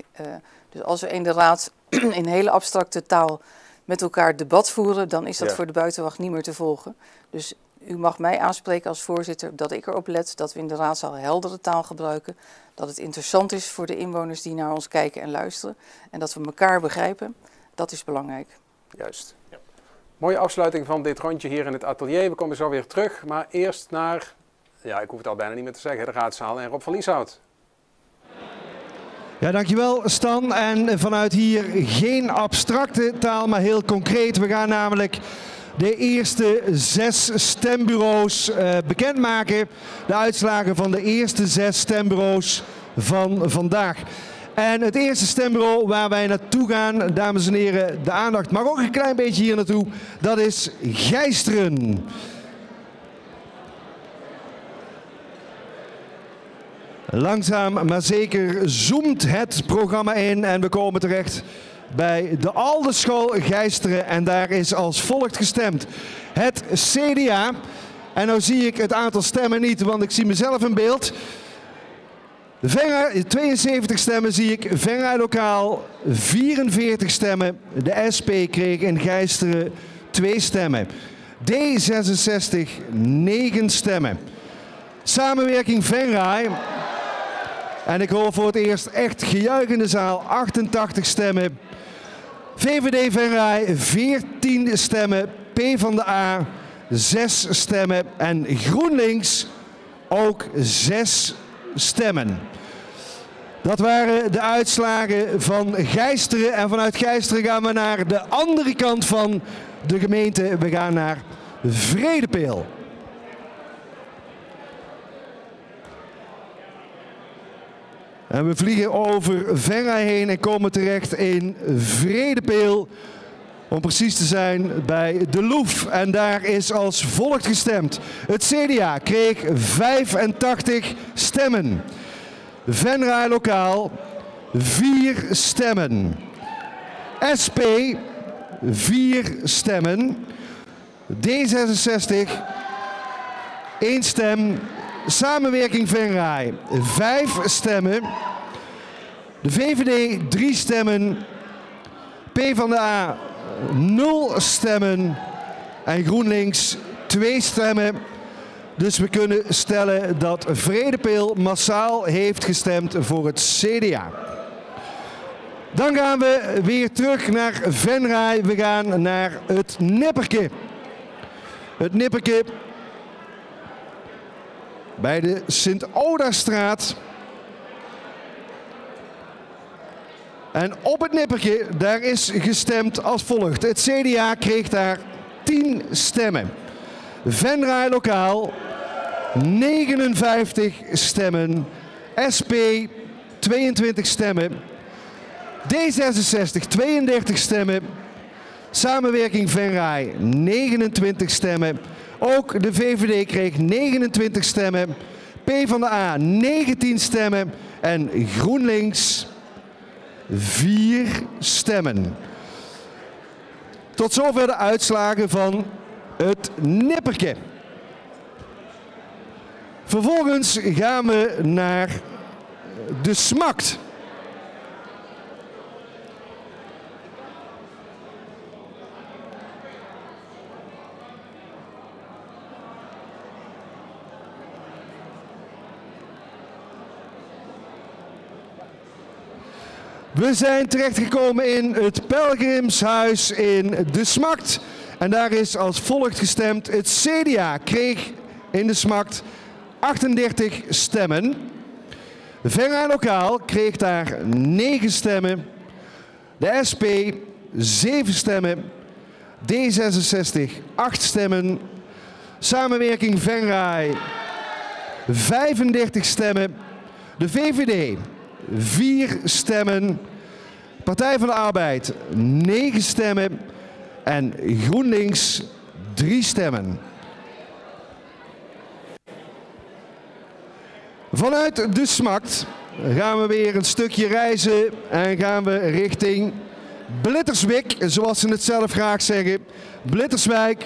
Dus als we in de raad in hele abstracte taal met elkaar debat voeren, dan is dat voor de buitenwacht niet meer te volgen. Dus u mag mij aanspreken als voorzitter dat ik erop let dat we in de raadzaal heldere taal gebruiken. Dat het interessant is voor de inwoners die naar ons kijken en luisteren. En dat we elkaar begrijpen. Dat is belangrijk. Juist. Ja. Mooie afsluiting van dit rondje hier in het atelier. We komen zo weer terug, maar eerst naar, ja, ik hoef het al bijna niet meer te zeggen, de raadzaal en Rob van Lieshout. Ja, dankjewel Stan. En vanuit hier geen abstracte taal, maar heel concreet. We gaan namelijk de eerste 6 stembureaus bekendmaken. De uitslagen van de eerste 6 stembureaus van vandaag. En het eerste stembureau waar wij naartoe gaan, dames en heren, de aandacht mag ook een klein beetje hier naartoe, dat is Gijsteren. Langzaam maar zeker zoomt het programma in en we komen terecht bij de Aldeschool Gijsteren en daar is als volgt gestemd. Het CDA, en nou zie ik het aantal stemmen niet, want ik zie mezelf in beeld. Venray, 72 stemmen zie ik, Venray lokaal 44 stemmen. De SP kreeg in Gijsteren 2 stemmen. D66 9 stemmen. Samenwerking Venray. En ik hoor voor het eerst echt gejuich in de zaal, 88 stemmen. VVD Venray 14 stemmen. PvdA 6 stemmen. En GroenLinks ook 6 stemmen. Dat waren de uitslagen van Gijsteren. En vanuit Gijsteren gaan we naar de andere kant van de gemeente. We gaan naar Vredepeel. En we vliegen over Venray heen en komen terecht in Vredepeel. Om precies te zijn bij de Loef. En daar is als volgt gestemd. Het CDA kreeg 85 stemmen. Venray lokaal 4 stemmen. SP 4 stemmen. D66 1 stem. Samenwerking Venray 5 stemmen. De VVD 3 stemmen. PvdA 0 stemmen. En GroenLinks 2 stemmen. Dus we kunnen stellen dat Vredepeel massaal heeft gestemd voor het CDA. Dan gaan we weer terug naar Venray. We gaan naar het Nipperke. Het Nipperke bij de Sint-Odastraat. En op het Nipperke, daar is gestemd als volgt. Het CDA kreeg daar 10 stemmen. Venray lokaal 59 stemmen. SP 22 stemmen. D66 32 stemmen. Samenwerking Venray 29 stemmen. Ook de VVD kreeg 29 stemmen, PvdA 19 stemmen en GroenLinks 4 stemmen. Tot zover de uitslagen van het nipperke. Vervolgens gaan we naar de smakt. We zijn terechtgekomen in het Pelgrimshuis in de Smakt. En daar is als volgt gestemd. Het CDA kreeg in de Smakt 38 stemmen. Venray Lokaal kreeg daar 9 stemmen. De SP 7 stemmen. D66 8 stemmen. Samenwerking Venray 35 stemmen. De VVD 4 stemmen. Partij van de Arbeid 9 stemmen. En GroenLinks 3 stemmen. Vanuit de Smakt gaan we weer een stukje reizen en gaan we richting Blitterswijk, zoals ze het zelf graag zeggen. Blitterswijk.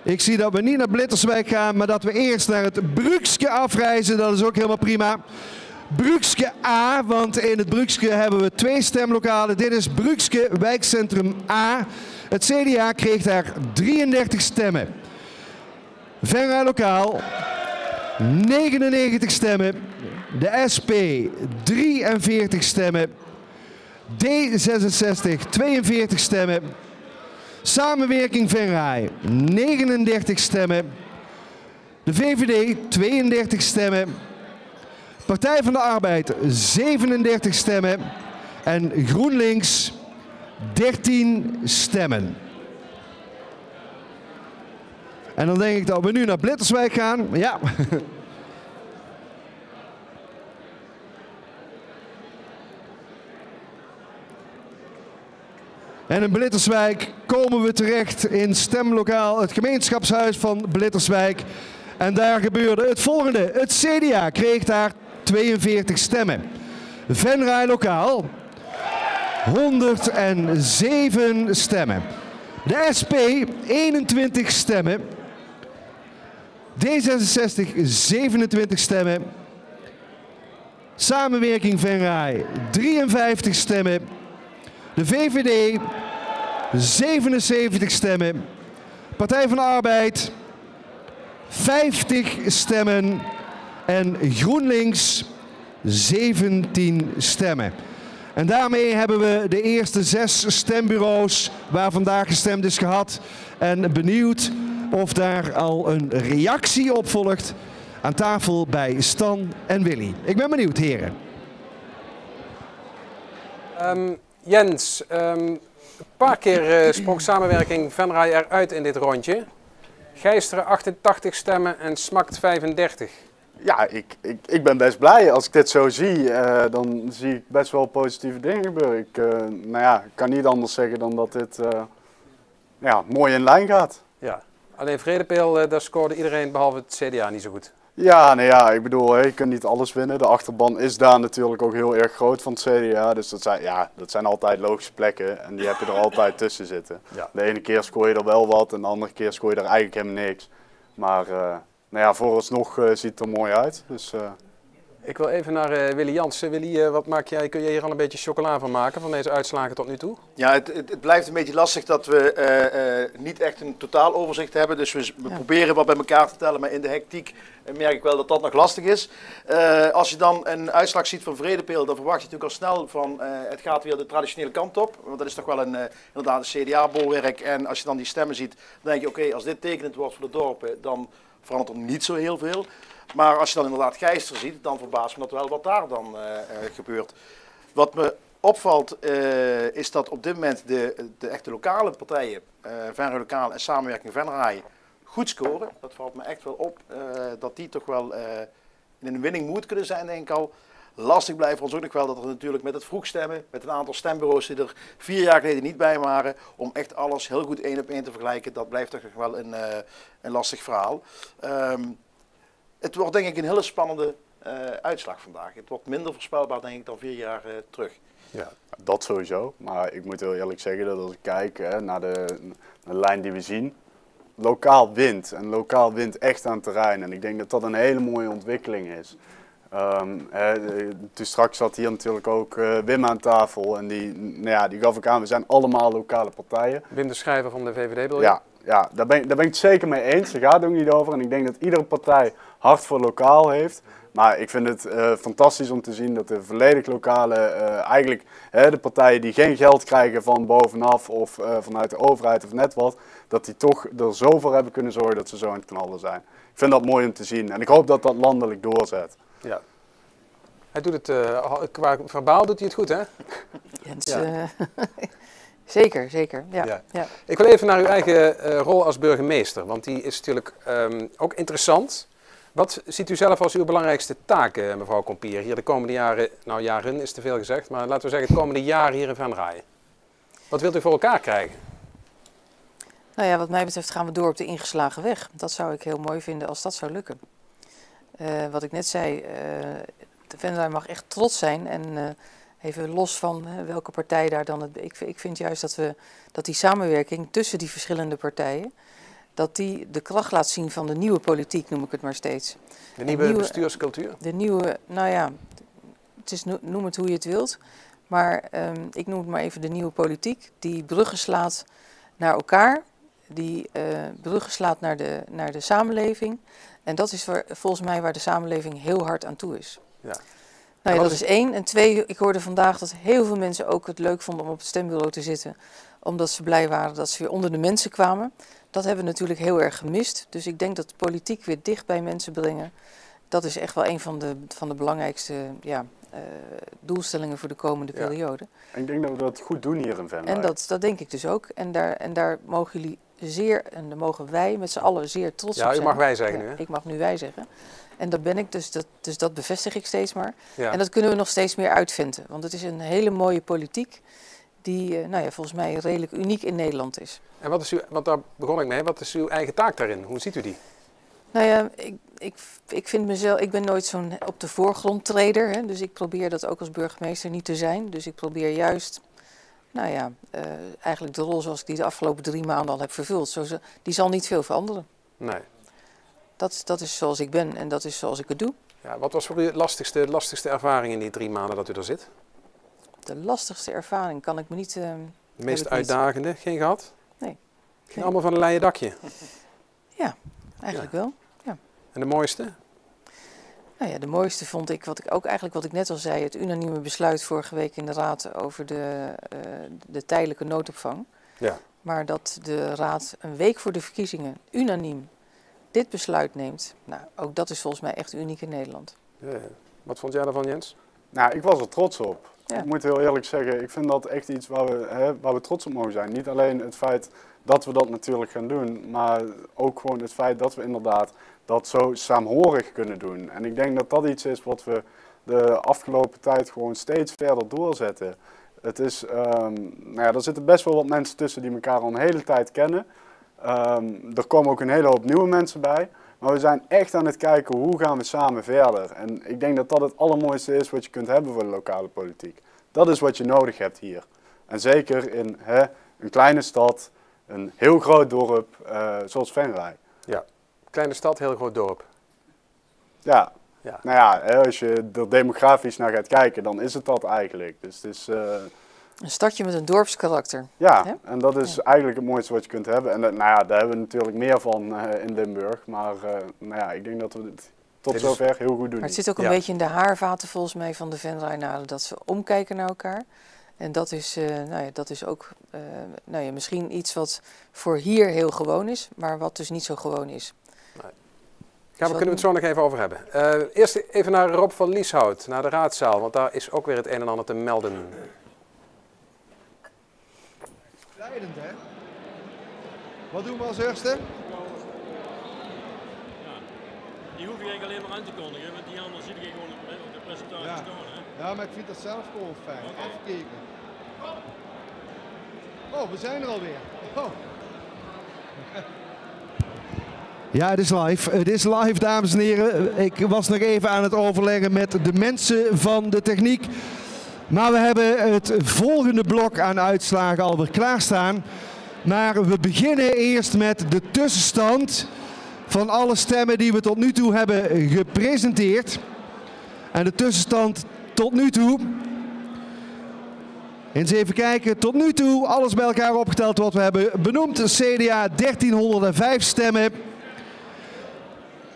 Ik zie dat we niet naar Blitterswijk gaan, maar dat we eerst naar het Brugske afreizen. Dat is ook helemaal prima. Brugske A, want in het Brugske hebben we 2 stemlokalen. Dit is Brugske wijkcentrum A. Het CDA kreeg daar 33 stemmen. Venray Lokaal 99 stemmen. De SP 43 stemmen. D66 42 stemmen. Samenwerking Venray 39 stemmen. De VVD 32 stemmen. Partij van de Arbeid 37 stemmen. En GroenLinks 13 stemmen. En dan denk ik dat we nu naar Blitterswijk gaan. Ja. En in Blitterswijk komen we terecht in stemlokaal het gemeenschapshuis van Blitterswijk. En daar gebeurde het volgende. Het CDA kreeg daar 42 stemmen. Venray Lokaal 107 stemmen. De SP 21 stemmen. D66 27 stemmen. Samenwerking Venray 53 stemmen. De VVD 77 stemmen. Partij van de Arbeid 50 stemmen. En GroenLinks 17 stemmen. En daarmee hebben we de eerste 6 stembureaus waar vandaag gestemd is gehad. En benieuwd of daar al een reactie op volgt aan tafel bij Stan en Willy. Ik ben benieuwd, heren. Jens, een paar keer sprong samenwerking Venray eruit in dit rondje. Gijsteren 88 stemmen en Smakt 35. Ja, ik ben best blij. Als ik dit zo zie, dan zie ik best wel positieve dingen gebeuren. Ik kan niet anders zeggen dan dat dit mooi in lijn gaat. Ja, alleen Vredepeel, daar scoorde iedereen behalve het CDA niet zo goed. Ja, ik bedoel, je kunt niet alles winnen. De achterban is daar natuurlijk ook heel erg groot van het CDA. Dus dat zijn altijd logische plekken en die heb je er altijd tussen zitten. Ja. De ene keer scoor je er wel wat en de andere keer scoor je er eigenlijk helemaal niks. Maar vooralsnog ziet het er mooi uit. Dus, Ik wil even naar Willy Jansen. Willy, wat maak jij? Kun je hier al een beetje chocola van maken van deze uitslagen tot nu toe? Ja, het blijft een beetje lastig dat we niet echt een totaaloverzicht hebben. Dus we proberen wat bij elkaar te tellen, maar in de hectiek merk ik wel dat dat nog lastig is. Als je dan een uitslag ziet van Vredepeel, dan verwacht je natuurlijk al snel van het gaat weer de traditionele kant op. Want dat is toch wel inderdaad een CDA-bolwerk. En als je dan die stemmen ziet, dan denk je oké, als dit tekenend wordt voor de dorpen, dan verandert er niet zo heel veel. Maar als je dan inderdaad Gijster ziet, dan verbaast me dat wel wat daar dan gebeurt. Wat me opvalt is dat op dit moment de echte lokale partijen, Venray Lokaal en Samenwerking Venray, goed scoren. Dat valt me echt wel op, dat die toch wel in een winning mood kunnen zijn, denk ik al. Lastig blijft voor ons ook nog wel dat er natuurlijk met het vroegstemmen, met een aantal stembureaus die er 4 jaar geleden niet bij waren, om echt alles heel goed 1 op 1 te vergelijken, dat blijft toch nog wel een lastig verhaal. Het wordt denk ik een hele spannende uitslag vandaag. Het wordt minder voorspelbaar denk ik dan 4 jaar terug. Ja, dat sowieso. Maar ik moet heel eerlijk zeggen dat als ik kijk naar de lijn die we zien, lokaal wint. En lokaal wint echt aan het terrein. En ik denk dat dat een hele mooie ontwikkeling is. Toen straks zat hier natuurlijk ook Wim aan tafel. En die gaf ik aan, we zijn allemaal lokale partijen. Wim de Schrijver van de VVD wil je? Ja, daar ben ik het zeker mee eens. Daar gaat het ook niet over. En ik denk dat iedere partij hart voor lokaal heeft. Maar ik vind het fantastisch om te zien dat de volledig lokale, eigenlijk de partijen die geen geld krijgen van bovenaf of vanuit de overheid of net wat, dat die toch er zo voor hebben kunnen zorgen dat ze zo aan het knallen zijn. Ik vind dat mooi om te zien en ik hoop dat dat landelijk doorzet. Ja. Hij doet het, qua verbaal doet hij het goed, hè? Jens, zeker, zeker. Ja. Ja. Ja. Ik wil even naar uw eigen rol als burgemeester, want die is natuurlijk ook interessant. Wat ziet u zelf als uw belangrijkste taken, mevrouw Kompier, hier de komende jaren, nou jaren is te veel gezegd, maar laten we zeggen het komende jaar hier in Venray? Wat wilt u voor elkaar krijgen? Nou ja, wat mij betreft gaan we door op de ingeslagen weg. Dat zou ik heel mooi vinden als dat zou lukken. Wat ik net zei, de Venray mag echt trots zijn en even los van welke partij daar dan ik vind juist dat die samenwerking tussen die verschillende partijen, dat die de kracht laat zien van de nieuwe politiek, noem ik het maar steeds. De nieuwe bestuurscultuur? De nieuwe, nou ja, noem het hoe je het wilt. Maar ik noem het maar even de nieuwe politiek, die bruggen slaat naar elkaar, die bruggen slaat naar de samenleving. En dat is volgens mij waar de samenleving heel hard aan toe is. Ja. Nou ja, dat is 1. En 2, ik hoorde vandaag dat heel veel mensen ook het leuk vonden om op het stembureau te zitten, omdat ze blij waren dat ze weer onder de mensen kwamen. Dat hebben we natuurlijk heel erg gemist. Dus ik denk dat de politiek weer dicht bij mensen brengen, dat is echt wel een van de belangrijkste doelstellingen voor de komende periode. En ik denk dat we dat goed doen hier in Venray. En dat denk ik dus ook. En daar mogen jullie en daar mogen wij met z'n allen zeer trots op zijn. Ja, u mag wij zeggen nu, hè? Ik mag nu wij zeggen. En dat ben ik, dus dat bevestig ik steeds maar. Ja. En dat kunnen we nog steeds meer uitventen. Want het is een hele mooie politiek die volgens mij redelijk uniek in Nederland is. En wat is want daar begon ik mee, wat is uw eigen taak daarin? Hoe ziet u die? Nou ja, ik vind mezelf, ik ben nooit zo'n op de voorgrond treder. Hè, dus ik probeer dat ook als burgemeester niet te zijn. Dus ik probeer juist, eigenlijk de rol zoals ik die de afgelopen 3 maanden al heb vervuld, die zal niet veel veranderen. Nee. Dat is zoals ik ben en dat is zoals ik het doe. Ja, wat was voor u de lastigste ervaring in die 3 maanden dat u er zit? De lastigste ervaring kan ik me niet... de meest uitdagende, geen gehad? Nee. Ging allemaal van een leien dakje? Ja, eigenlijk wel. Ja. En de mooiste? Nou ja, de mooiste vond ik, wat ik net al zei, het unanieme besluit vorige week in de Raad over de tijdelijke noodopvang. Ja. Maar dat de Raad een week voor de verkiezingen unaniem dit besluit neemt, nou, ook dat is volgens mij echt uniek in Nederland. Ja. Wat vond jij daarvan, Jens? Nou, ik was er trots op. Ja. Ik moet heel eerlijk zeggen, ik vind dat echt iets waar we trots op mogen zijn. Niet alleen het feit dat we dat natuurlijk gaan doen, maar ook gewoon het feit dat we inderdaad dat zo saamhorig kunnen doen. En ik denk dat dat iets is wat we de afgelopen tijd gewoon steeds verder doorzetten. Het is, er zitten best wel wat mensen tussen die elkaar al een hele tijd kennen. Er komen ook een hele hoop nieuwe mensen bij. Maar we zijn echt aan het kijken hoe gaan we samen verder. En ik denk dat dat het allermooiste is wat je kunt hebben voor de lokale politiek. Dat is wat je nodig hebt hier. En zeker in een kleine stad, een heel groot dorp zoals Venray. Ja, kleine stad, heel groot dorp. Ja. Ja. Nou ja, als je er demografisch naar gaat kijken, dan is het dat eigenlijk. Dus het is... een stadje met een dorpskarakter. Ja, hè? En dat is eigenlijk het mooiste wat je kunt hebben. En daar hebben we natuurlijk meer van in Limburg. Maar ik denk dat we het tot zover heel goed doen. Maar het zit ook een beetje in de haarvaten volgens mij van de Venraynaren, dat ze omkijken naar elkaar. En dat is ook misschien iets wat voor hier heel gewoon is, maar wat dus niet zo gewoon is. Nee. Kunnen we het zo nog even over hebben. Eerst even naar Rob van Lieshout, naar de raadzaal, want daar is ook weer het een en ander te melden. Leidend, hè? Wat doen we als eerste? Die hoef je eigenlijk alleen maar aan te kondigen, want die anderen zie je gewoon op de presentatie staan. Hè? Ja, maar ik vind dat zelf gewoon fijn. Okay. Even kijken. Oh, we zijn er alweer. Oh. Ja, het is live. Het is live, dames en heren. Ik was nog even aan het overleggen met de mensen van de techniek. Maar we hebben het volgende blok aan uitslagen alweer klaarstaan. Maar we beginnen eerst met de tussenstand van alle stemmen die we tot nu toe hebben gepresenteerd. En de tussenstand tot nu toe. Eens even kijken, tot nu toe alles bij elkaar opgeteld wat we hebben benoemd. CDA 1305 stemmen.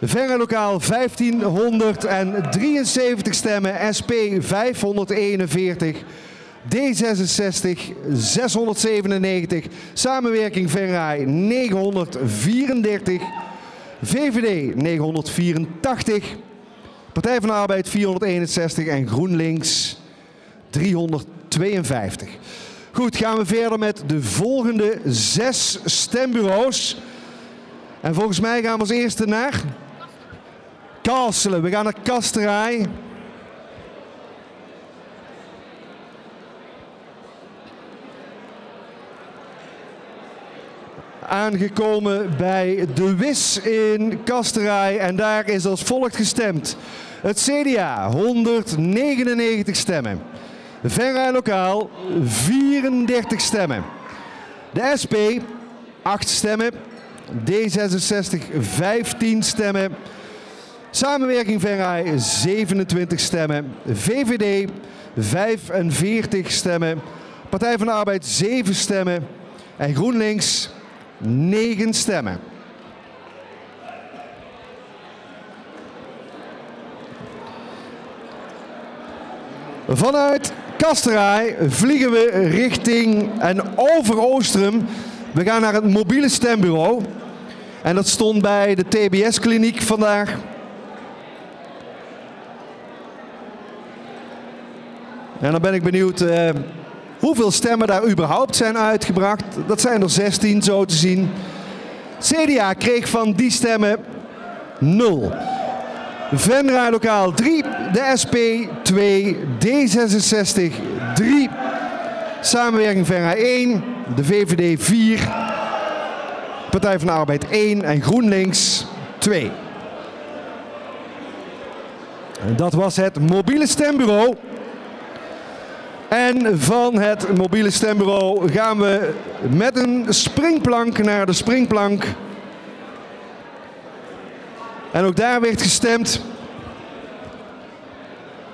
Venray Lokaal 1573 stemmen. SP 541. D66 697. Samenwerking Venray 934. VVD 984. Partij van de Arbeid 461 en GroenLinks 352. Goed, gaan we verder met de volgende 6 stembureaus. En volgens mij gaan we als eerste naar Kastelen. We gaan naar Kasterij. Aangekomen bij de WIS in Kasterij en daar is als volgt gestemd. Het CDA 199 stemmen. Venray Lokaal 34 stemmen. De SP 8 stemmen. D66 15 stemmen. Samenwerking Venray 27 stemmen. VVD 45 stemmen. Partij van de Arbeid 7 stemmen. En GroenLinks 9 stemmen. Vanuit Kasterij vliegen we richting en over Oostrum. We gaan naar het mobiele stembureau. En dat stond bij de TBS-kliniek vandaag. En dan ben ik benieuwd hoeveel stemmen daar überhaupt zijn uitgebracht. Dat zijn er 16 zo te zien. CDA kreeg van die stemmen 0. Venray Lokaal 3, de SP 2, D66 3, Samenwerking Venray 1, de VVD 4, Partij van de Arbeid 1 en GroenLinks 2. En dat was het mobiele stembureau. En van het mobiele stembureau gaan we met een springplank naar de springplank. En ook daar werd gestemd.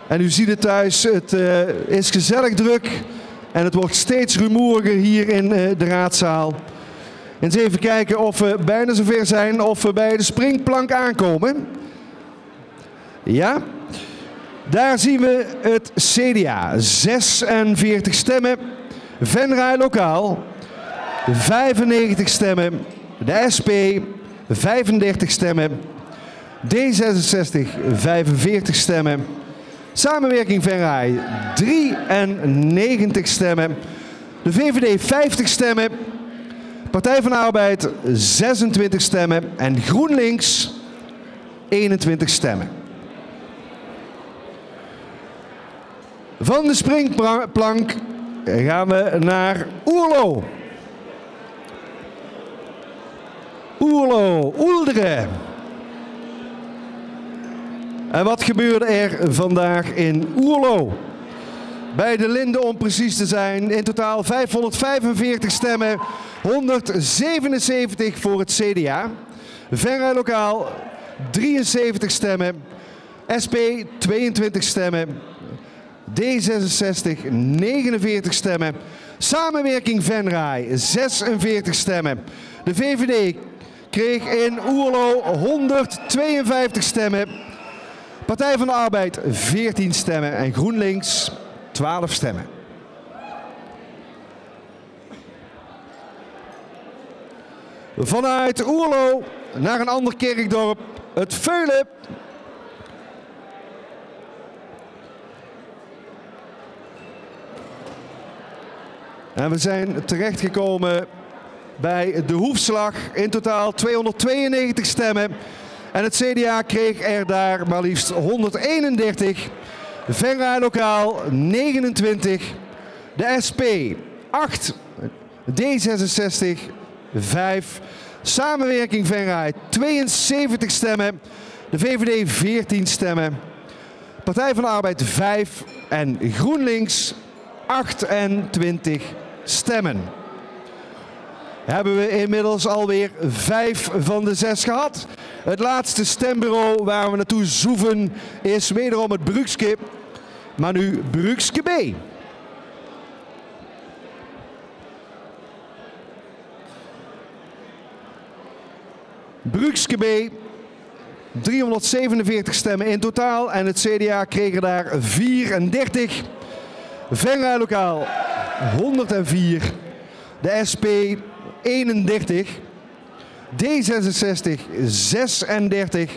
En u ziet het thuis, het is gezellig druk. En het wordt steeds rumoeriger hier in de raadzaal. Eens even kijken of we bijna zover zijn, of we bij de springplank aankomen. Ja. Daar zien we het CDA, 46 stemmen. Venray Lokaal, 95 stemmen. De SP, 35 stemmen. D66, 45 stemmen. Samenwerking Venray, 93 stemmen. De VVD, 50 stemmen. Partij van de Arbeid, 26 stemmen. En GroenLinks, 21 stemmen. Van de springplank gaan we naar Oerlo. Oerlo, Oelderen. En wat gebeurde er vandaag in Oerlo? Bij de Linde om precies te zijn. In totaal 545 stemmen. 177 voor het CDA. Venray Lokaal 73 stemmen. SP 22 stemmen. D66 49 stemmen. Samenwerking Venray 46 stemmen. De VVD kreeg in Oerlo 152 stemmen. Partij van de Arbeid 14 stemmen en GroenLinks 12 stemmen. Vanuit Oerlo naar een ander kerkdorp, het Veulen. En we zijn terechtgekomen bij de Hoefslag. In totaal 292 stemmen. En het CDA kreeg er daar maar liefst 131. Venray Lokaal 29. De SP 8. D66 5. Samenwerking Venray 72 stemmen. De VVD 14 stemmen. Partij van de Arbeid 5. En GroenLinks 28 stemmen. Hebben we inmiddels alweer 5 van de 6 gehad. Het laatste stembureau waar we naartoe zoeven is wederom het Brugske, maar nu Brugske B. Brugske B, 347 stemmen in totaal en het CDA kreeg er daar 34. Venray Lokaal 104. De SP 31. D66 36.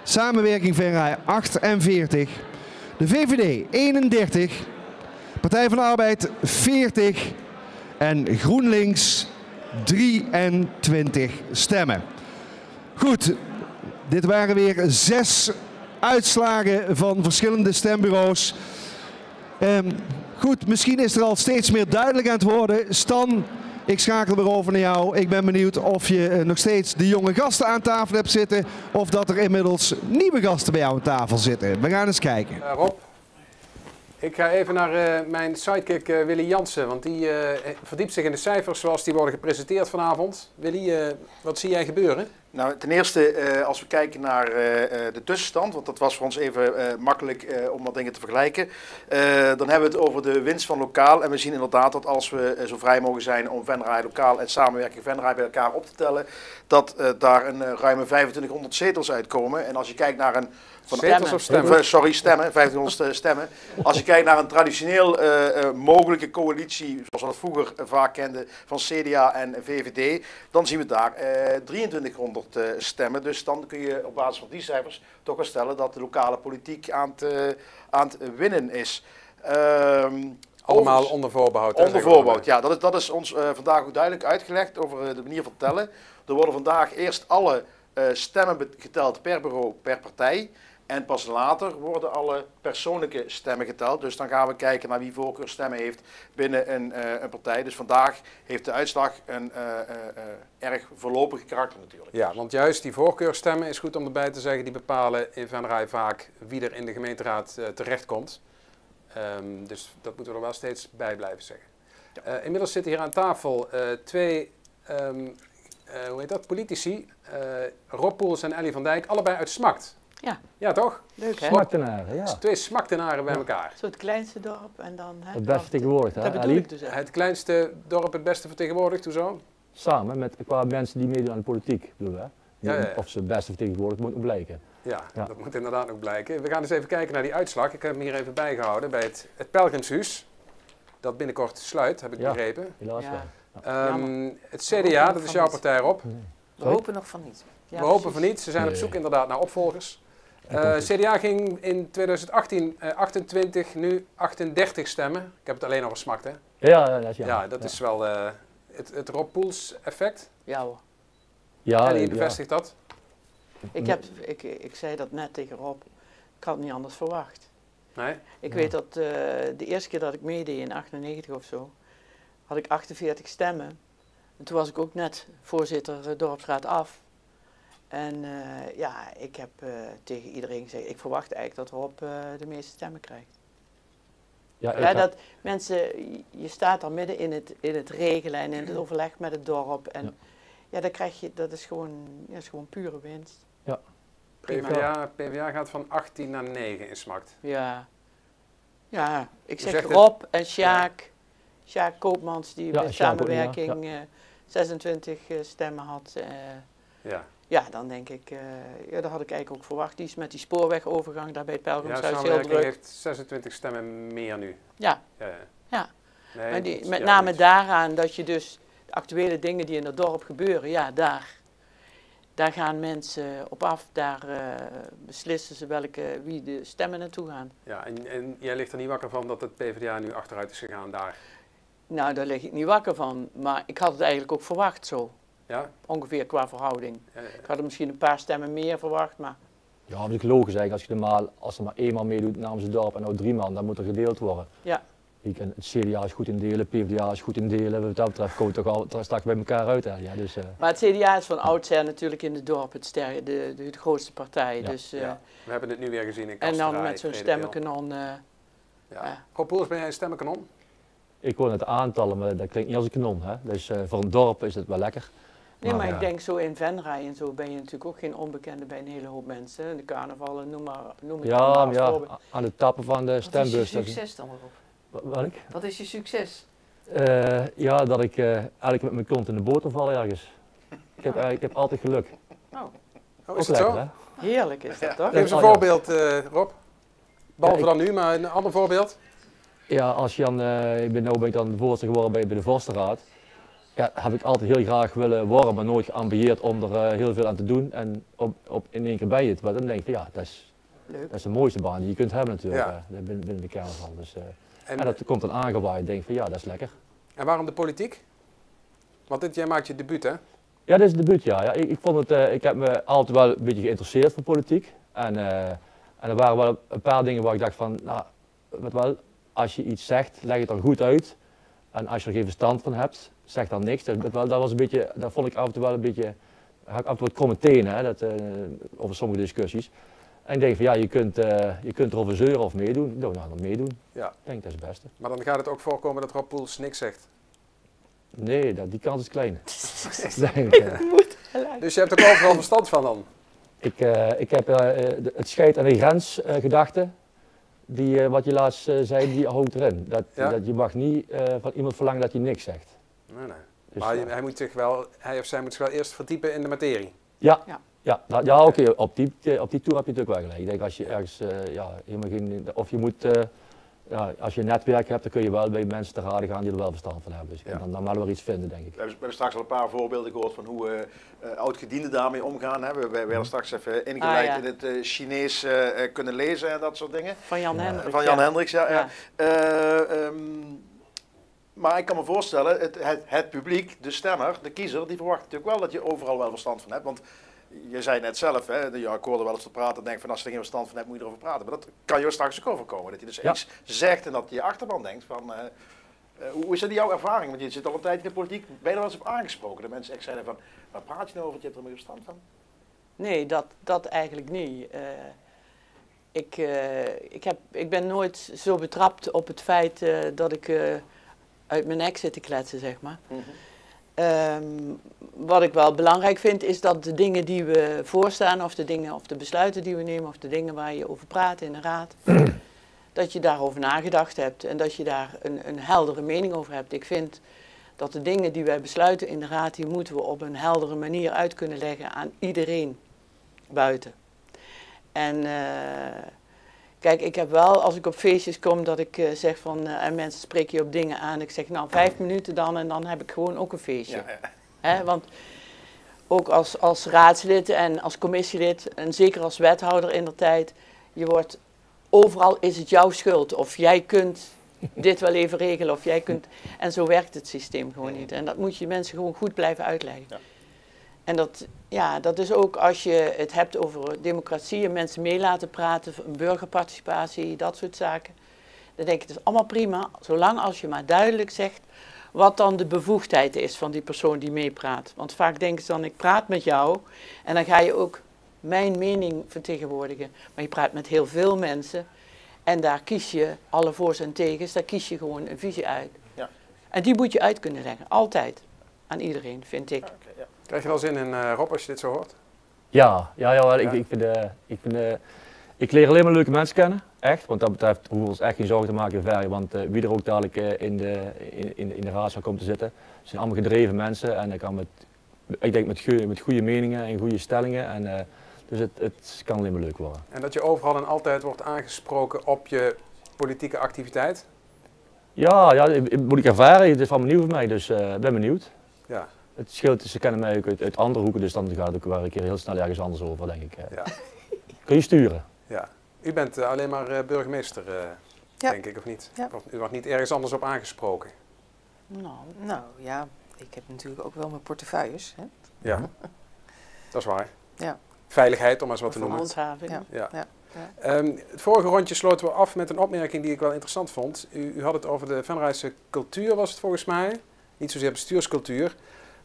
Samenwerking Venray 48. De VVD 31. Partij van de Arbeid 40. En GroenLinks 23 stemmen. Goed, dit waren weer 6 uitslagen van verschillende stembureaus. Goed, misschien is er al steeds meer duidelijk aan het worden. Stan, ik schakel weer over naar jou. Ik ben benieuwd of je nog steeds de jonge gasten aan tafel hebt zitten. Of dat er inmiddels nieuwe gasten bij jou aan tafel zitten. We gaan eens kijken. Rob, ik ga even naar mijn sidekick Willy Jansen. Want die verdiept zich in de cijfers zoals die worden gepresenteerd vanavond. Willy, wat zie jij gebeuren? Nou, ten eerste, als we kijken naar de tussenstand, want dat was voor ons even makkelijk om wat dingen te vergelijken. Dan hebben we het over de winst van Lokaal. En we zien inderdaad dat als we zo vrij mogen zijn om Venray Lokaal en samenwerking Venray bij elkaar op te tellen, dat daar een ruime 2500 zetels uitkomen. En als je kijkt naar een... Zetels of stemmen? Sorry, stemmen, 1500 stemmen. Als je kijkt naar een traditioneel mogelijke coalitie, zoals we dat vroeger vaak kenden, van CDA en VVD, dan zien we daar 2300 stemmen. Dus dan kun je op basis van die cijfers toch wel stellen dat de lokale politiek aan het winnen is. Allemaal onder voorbehoud. Onder voorbehoud, ja. Dat is ons vandaag ook duidelijk uitgelegd over de manier van tellen. Er worden vandaag eerst alle stemmen geteld per bureau, per partij. En pas later worden alle persoonlijke stemmen geteld. Dus dan gaan we kijken naar wie voorkeurstemmen heeft binnen een partij. Dus vandaag heeft de uitslag een erg voorlopig karakter natuurlijk. Ja, want juist die voorkeurstemmen, is goed om erbij te zeggen, die bepalen in Venray vaak wie er in de gemeenteraad terechtkomt. Dus dat moeten we er wel steeds bij blijven zeggen. Ja. Inmiddels zitten hier aan tafel twee hoe heet dat, politici, Rob Poels en Ellie van Dijk, allebei uit Smakt. Ja. Ja, toch? Leuk, hè? Smaktenaren, ja. Twee Smaktenaren bij elkaar. Zo het kleinste dorp en dan... Hè, het beste vertegenwoordigd, hè? Dat bedoel ik dus. Het kleinste dorp het beste vertegenwoordigd, hoezo? Samen met qua mensen die meedoen aan de politiek, bedoel hè? Ja. Of ze het beste vertegenwoordigd moet nog blijken. Ja, dat moet inderdaad nog blijken. We gaan eens even kijken naar die uitslag. Ik heb hem hier even bijgehouden bij het Pelgrimshuis. Dat binnenkort sluit, heb ik begrepen. Helaas het CDA, dat is jouw partij, Rob. We hopen nog van niet. Ja, we hopen van niet. Ze zijn op zoek inderdaad naar opvolgers. CDA ging in 2018 28, nu 38 stemmen. Ik heb het alleen over Smakt, hè? Ja, dat is wel het Rob Poels effect. Ja hoor. Ja, en die bevestigt dat. Ik zei dat net tegen Rob. Ik had het niet anders verwacht. Nee? Ik weet dat de eerste keer dat ik meedeed in 98 of zo, had ik 48 stemmen. En toen was ik ook net voorzitter dorpsraad af. En ik heb tegen iedereen gezegd, ik verwacht eigenlijk dat Rob de meeste stemmen krijgt. Dat mensen, je staat dan midden in het regelen en in het overleg met het dorp. En dan krijg je, dat is gewoon pure winst. Ja. PvdA gaat van 18 naar 9 in Smakt. Ja, ik zeg Rob en Sjaak. Sjaak Koopmans die bij samenwerking 26 stemmen had. Ja, dan denk ik, dat had ik eigenlijk ook verwacht. Die is met die spoorwegovergang daar bij het Pelgrimshuis heel druk. heeft 26 stemmen meer nu. Ja. Nee, maar met name daaraan dat je dus de actuele dingen die in het dorp gebeuren, daar gaan mensen op af. Daar beslissen ze wie de stemmen naartoe gaan. Ja, en jij ligt er niet wakker van dat het PvdA nu achteruit is gegaan daar? Nou, daar lig ik niet wakker van. Maar ik had het eigenlijk ook verwacht zo. Ja? Ongeveer qua verhouding. Ik had er misschien een paar stemmen meer verwacht, maar... Ja, dat is logisch eigenlijk. Als er maar 1 man meedoet namens het dorp en nou 3 man, dan moet er gedeeld worden. Ja. Het CDA is goed indelen, PvdA is goed indelen. Wat dat betreft komt toch al straks bij elkaar uit. Hè? Ja, dus, Maar het CDA is van oudsher natuurlijk in het dorp de grootste partij. Ja. Dus, We hebben het nu weer gezien in en Kasteraar. dan met zo'n stemmenkanon. Rob Poels, ben jij een stemmenkanon? Ik woon het aantallen, maar dat klinkt niet als een kanon. Hè? Dus voor een dorp is het wel lekker. Nee, maar ik denk zo in Venray en zo ben je natuurlijk ook geen onbekende bij een hele hoop mensen. De carnavallen, noem het ja, maar ja, aan het tappen van de stembus. Wat is je succes dan, Rob? Wat is je succes? Ja, dat ik eigenlijk met mijn kont in de boter val ergens. Ik heb altijd geluk. Oh, is het zo? Hè? Heerlijk is dat, toch? Geef eens een voorbeeld, Rob. Behalve dan nu, maar een ander voorbeeld. Ja, als je dan, ben ik dan voorzitter geworden bij de Vorstenraad. Ja, heb ik altijd heel graag willen worden, maar nooit geambieerd om er heel veel aan te doen en in één keer bij je te worden. Dan denk ik, ja, dat is de mooiste baan die je kunt hebben natuurlijk, binnen de carnaval. Dus, en dat komt dan aangewaaid, denk ik van ja, dat is lekker. En waarom de politiek? Want dit jaar maakt je debuut, hè? Ja, dit is het debuut, ja. Ik heb me altijd wel een beetje geïnteresseerd voor politiek. En er waren wel een paar dingen waar ik dacht van, nou, wat wel, als je iets zegt, leg het dan goed uit. En als je er geen verstand van hebt, zeg dan niks. Dat was een beetje, dat vond ik af en toe wel een beetje, had ik af en toe wat kromme tenen, hè, over sommige discussies. En ik denk van ja, je kunt erover zeuren of meedoen. Nou, dan meedoen. Ja. Ik denk dat is het beste. Maar dan gaat het ook voorkomen dat Rob Poels niks zegt. Nee, die kans is klein. Dus je hebt er overal verstand van dan? Ik heb het scheid- en de grensgedachte, wat je laatst zei, die houdt erin. Dat je mag niet van iemand verlangen dat hij niks zegt. Nee. Dus, maar hij of zij moet zich wel eerst verdiepen in de materie. Ja, oké, op die toer heb je natuurlijk wel gelijk. Ik denk als je ergens, helemaal geen, of je moet, als je een netwerk hebt, dan kun je wel bij mensen te raden gaan die er wel verstand van hebben. Dus dan maar wel iets vinden, denk ik. We hebben straks al een paar voorbeelden gehoord van hoe oud-gedienden daarmee omgaan. Hè. We werden straks even ingeleid in het Chinees kunnen lezen en dat soort dingen. Van Jan Hendricks. Van Jan Hendricks, ja. Maar ik kan me voorstellen, het publiek, de stemmer, de kiezer, die verwacht natuurlijk wel dat je overal wel verstand van hebt. Want je zei net zelf, hè, ja, ik hoorde wel eens te praten en denk van als je er geen verstand van hebt, moet je erover praten. Maar dat kan je straks ook overkomen. Dat je dus iets zegt en dat je achterban denkt van, hoe is dat jouw ervaring? Want je zit al een tijd in de politiek, ben je er wel eens op aangesproken? Dat mensen echt zeiden van, waar praat je nou over, je hebt er meer verstand van? Nee, dat eigenlijk niet. Ik ben nooit zo betrapt op het feit dat ik uit mijn nek zit te kletsen, zeg maar. Wat ik wel belangrijk vind is dat de dingen die we voorstaan of de besluiten die we nemen of de dingen waar je over praat in de raad, dat je daarover nagedacht hebt en dat je daar een heldere mening over hebt. Ik vind dat de dingen die wij besluiten in de raad, die moeten we op een heldere manier uit kunnen leggen aan iedereen buiten. En kijk, ik heb wel, als ik op feestjes kom, dat ik zeg van, en mensen spreken je op dingen aan. Ik zeg, nou, 5 minuten dan en dan heb ik gewoon ook een feestje. Ja. Want ook als raadslid en als commissielid, en zeker als wethouder in der tijd, je wordt, overal is het jouw schuld. Of jij kunt dit wel even regelen, of jij kunt, en zo werkt het systeem gewoon niet. En dat moet je mensen gewoon goed blijven uitleggen. Ja. En dat is ook als je het hebt over democratie en mensen mee laten praten, burgerparticipatie, dat soort zaken. Dan denk ik, het is allemaal prima, zolang als je maar duidelijk zegt wat dan de bevoegdheid is van die persoon die meepraat. Want vaak denken ze dan, ik praat met jou en dan ga je ook mijn mening vertegenwoordigen. Maar je praat met heel veel mensen en daar kies je alle voor's en tegens, daar kies je gewoon een visie uit. Ja. En die moet je uit kunnen leggen, altijd, aan iedereen, vind ik. Krijg je wel zin in, Rob, als je dit zo hoort? Ik leer alleen maar leuke mensen kennen, echt. Want dat betreft hoeven we ons echt geen zorgen te maken verder. Want wie er ook dadelijk in de raad zou komen te zitten, zijn allemaal gedreven mensen. En ik denk met goede meningen en goede stellingen. En, dus het kan alleen maar leuk worden. En dat je overal en altijd wordt aangesproken op je politieke activiteit? Ja, moet ik ervaren. Het is allemaal nieuw voor mij, dus ik ben benieuwd. Ja. Het scheelt, ze kennen mij ook uit andere hoeken, dus dan gaat het ook wel een keer heel snel ergens anders over, denk ik. Ja. Kun je sturen? Ja. U bent alleen maar burgemeester, denk ik, of niet? Ja. U wordt niet ergens anders op aangesproken? Nou ja, ik heb natuurlijk ook wel mijn portefeuilles. Hè? Ja, dat is waar. Ja. Veiligheid, om maar eens wat te noemen. Handhaving. Ja. Ja. Het vorige rondje sloten we af met een opmerking die ik wel interessant vond. U had het over de Venraayse cultuur, was het volgens mij. Niet zozeer bestuurscultuur.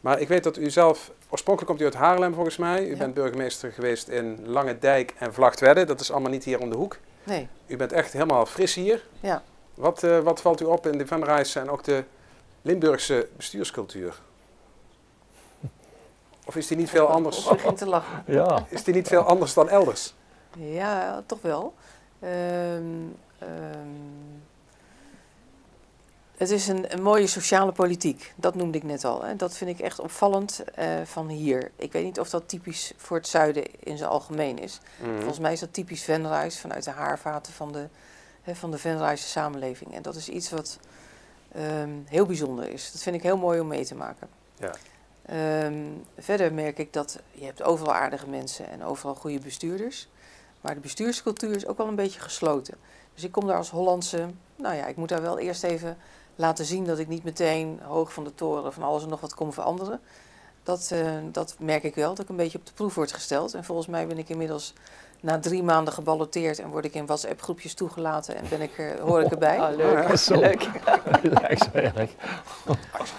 Maar ik weet dat u zelf, oorspronkelijk komt u uit Haarlem volgens mij. U bent burgemeester geweest in Langendijk en Vlagtwedde. Dat is allemaal niet hier om de hoek. Nee. U bent echt helemaal fris hier. Ja. Wat valt u op in de Venraayse en ook de Limburgse bestuurscultuur? Of is die niet veel anders? Ik begin te lachen. Ja. Is die niet veel anders dan elders? Ja, toch wel. Het is een mooie sociale politiek. Dat noemde ik net al. Hè. Dat vind ik echt opvallend van hier. Ik weet niet of dat typisch voor het zuiden in zijn algemeen is. Volgens mij is dat typisch Venraais vanuit de haarvaten van de Venraayse samenleving. En dat is iets wat heel bijzonder is. Dat vind ik heel mooi om mee te maken. Ja. Verder merk ik dat je hebt overal aardige mensen en overal goede bestuurders. Maar de bestuurscultuur is ook wel een beetje gesloten. Dus ik kom daar als Hollandse, nou ja, ik moet daar wel eerst even laten zien dat ik niet meteen hoog van de toren van alles en nog wat kom veranderen. Dat merk ik wel, dat ik een beetje op de proef word gesteld. En volgens mij ben ik inmiddels na 3 maanden geballoteerd en word ik in WhatsApp-groepjes toegelaten en hoor ik erbij. Ah, leuk. Leuk.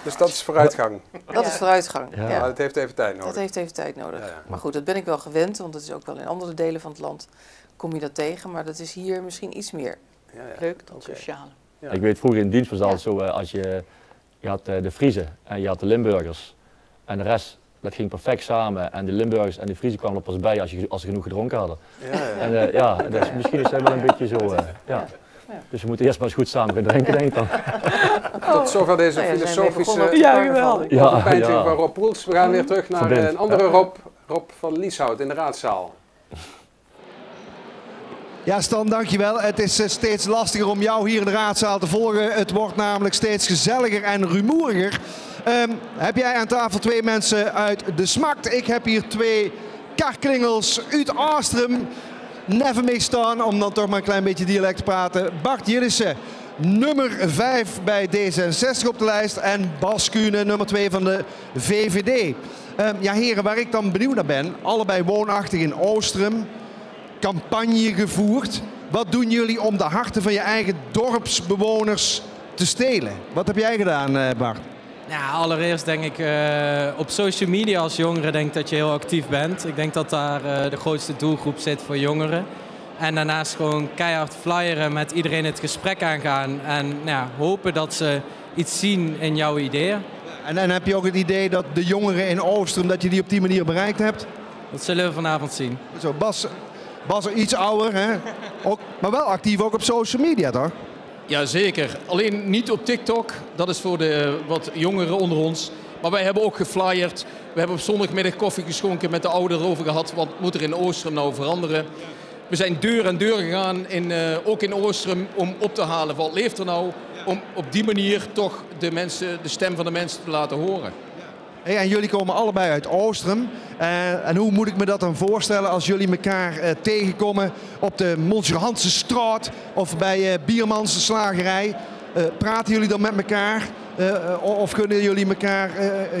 Dus dat is vooruitgang. Dat is vooruitgang, ja. Maar het heeft even tijd nodig. Dat heeft even tijd nodig. Ja. Maar goed, dat ben ik wel gewend, want dat is ook wel in andere delen van het land kom je dat tegen. Maar dat is hier misschien iets meer. Ja. Leuk, dat sociale. Ja. Ik weet, vroeger in dienst was het altijd zo, als je had de Friezen en je had de Limburgers. En de rest, dat ging perfect samen. En de Limburgers en de Friezen kwamen er pas bij als ze genoeg gedronken hadden. En dus misschien is dat wel een beetje zo. Ja. Dus we moeten eerst maar eens goed samen gaan drinken, denk ik dan. Tot zover deze filosofische ja. van Rob Poels. We gaan weer terug naar een andere Rob van Lieshout in de raadzaal. Ja, Stan, dankjewel. Het is steeds lastiger om jou hier in de raadzaal te volgen. Het wordt namelijk steeds gezelliger en rumoeriger. Heb jij aan tafel 2 mensen uit de Smakt? Ik heb hier 2 karklingels uit Aastrum. Never mee staan, om dan toch maar een klein beetje dialect te praten. Bart Jillissen, nummer 5 bij D66 op de lijst. En Bas Kuhne, nummer 2 van de VVD. Ja, heren, waar ik dan benieuwd naar ben. Allebei woonachtig in Oostrum. Campagne gevoerd. Wat doen jullie om de harten van je eigen dorpsbewoners te stelen? Wat heb jij gedaan, Bart? Nou, allereerst denk ik op social media als jongere denk ik dat je heel actief bent. Ik denk dat daar de grootste doelgroep zit voor jongeren. En daarnaast gewoon keihard flyeren, met iedereen het gesprek aangaan. En hopen dat ze iets zien in jouw ideeën. En heb je ook het idee dat de jongeren in Oostrum, dat je die op die manier bereikt hebt? Dat zullen we vanavond zien. Zo, Bas iets ouder, hè? Ook, maar wel actief ook op social media, toch? Jazeker, alleen niet op TikTok, dat is voor de wat jongeren onder ons. Maar wij hebben ook geflyerd, we hebben op zondagmiddag koffie geschonken, met de ouderen over gehad, wat moet er in Oostrum nou veranderen. We zijn deur aan deur gegaan, ook in Oostrum, om op te halen wat leeft er nou, om op die manier toch de stem van de mensen te laten horen. Hey, en jullie komen allebei uit Oostrum. En hoe moet ik me dat dan voorstellen als jullie elkaar tegenkomen op de Monsjohansenstraat of bij Biermans de slagerij? Praten jullie dan met elkaar of gunnen jullie elkaar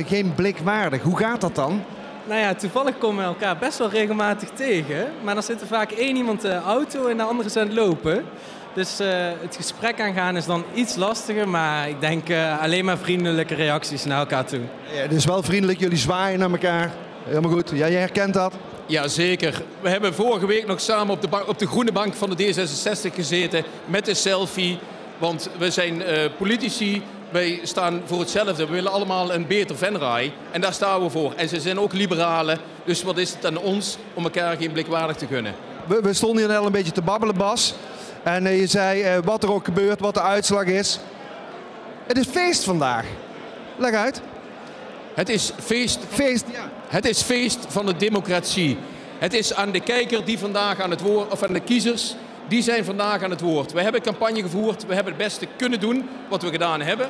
geen blik waardig? Hoe gaat dat dan? Nou ja, toevallig komen we elkaar best wel regelmatig tegen. Maar dan zit er vaak 1 iemand in de auto en de andere is aan het lopen. Dus het gesprek aangaan is dan iets lastiger, maar ik denk alleen maar vriendelijke reacties naar elkaar toe. Ja, dus wel vriendelijk, jullie zwaaien naar elkaar. Helemaal goed, ja, jij herkent dat? Jazeker. We hebben vorige week nog samen op de groene bank van de D66 gezeten met de selfie. Want we zijn politici, wij staan voor hetzelfde. We willen allemaal een beter Venray en daar staan we voor. En ze zijn ook liberalen, dus wat is het aan ons om elkaar geen blik waardig te gunnen? We stonden hier net al een beetje te babbelen, Bas. En je zei wat er ook gebeurt, wat de uitslag is. Het is feest vandaag. Leg uit. Het is feest. Ja. Het is feest van de democratie. Het is aan de kijker die vandaag aan het woord, of aan de kiezers, die zijn vandaag aan het woord. We hebben campagne gevoerd, we hebben het beste kunnen doen wat we gedaan hebben.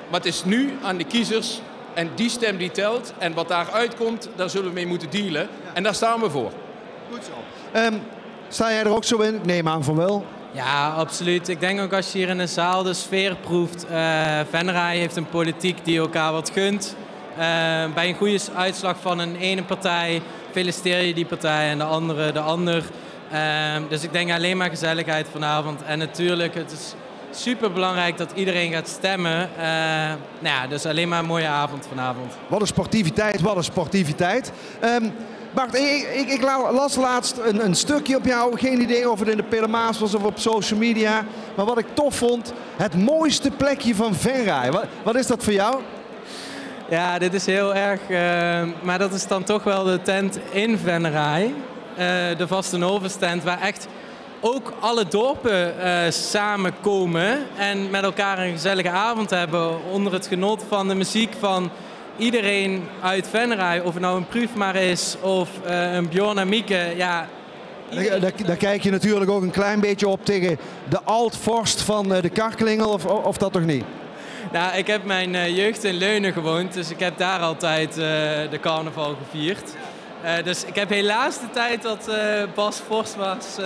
Maar het is nu aan de kiezers en die stem die telt. En wat daaruit komt, daar zullen we mee moeten dealen. En daar staan we voor. Goed zo. Sta jij er ook zo in? Ik neem aan van wel. Ja, absoluut. Ik denk ook als je hier in de zaal de sfeer proeft. Venray heeft een politiek die elkaar wat gunt. bij een goede uitslag van een ene partij feliciteer je die partij en de andere de ander. Dus ik denk alleen maar gezelligheid vanavond. En natuurlijk, het is super belangrijk dat iedereen gaat stemmen. Nou ja, dus alleen maar een mooie avond vanavond. Wat een sportiviteit, wat een sportiviteit. Bart, ik las laatst een stukje op jou. Geen idee of het in de Pelemaas was of op social media. Maar wat ik tof vond, het mooiste plekje van Venray. Wat is dat voor jou? Ja, dit is heel erg. Maar dat is dan toch wel de tent in Venray. De Vastenhoven-tent, waar echt ook alle dorpen samenkomen en met elkaar een gezellige avond hebben onder het genot van de muziek van iedereen uit Venray. Of het nou een Prüfmar is of een Bjorn en Mieke. Ja, daar kijk je natuurlijk ook een klein beetje op tegen de alt-vorst van de Karkelingel, of dat toch niet? Nou, ik heb mijn jeugd in Leunen gewoond, dus ik heb daar altijd de carnaval gevierd. Dus ik heb helaas de tijd dat Bas vorst was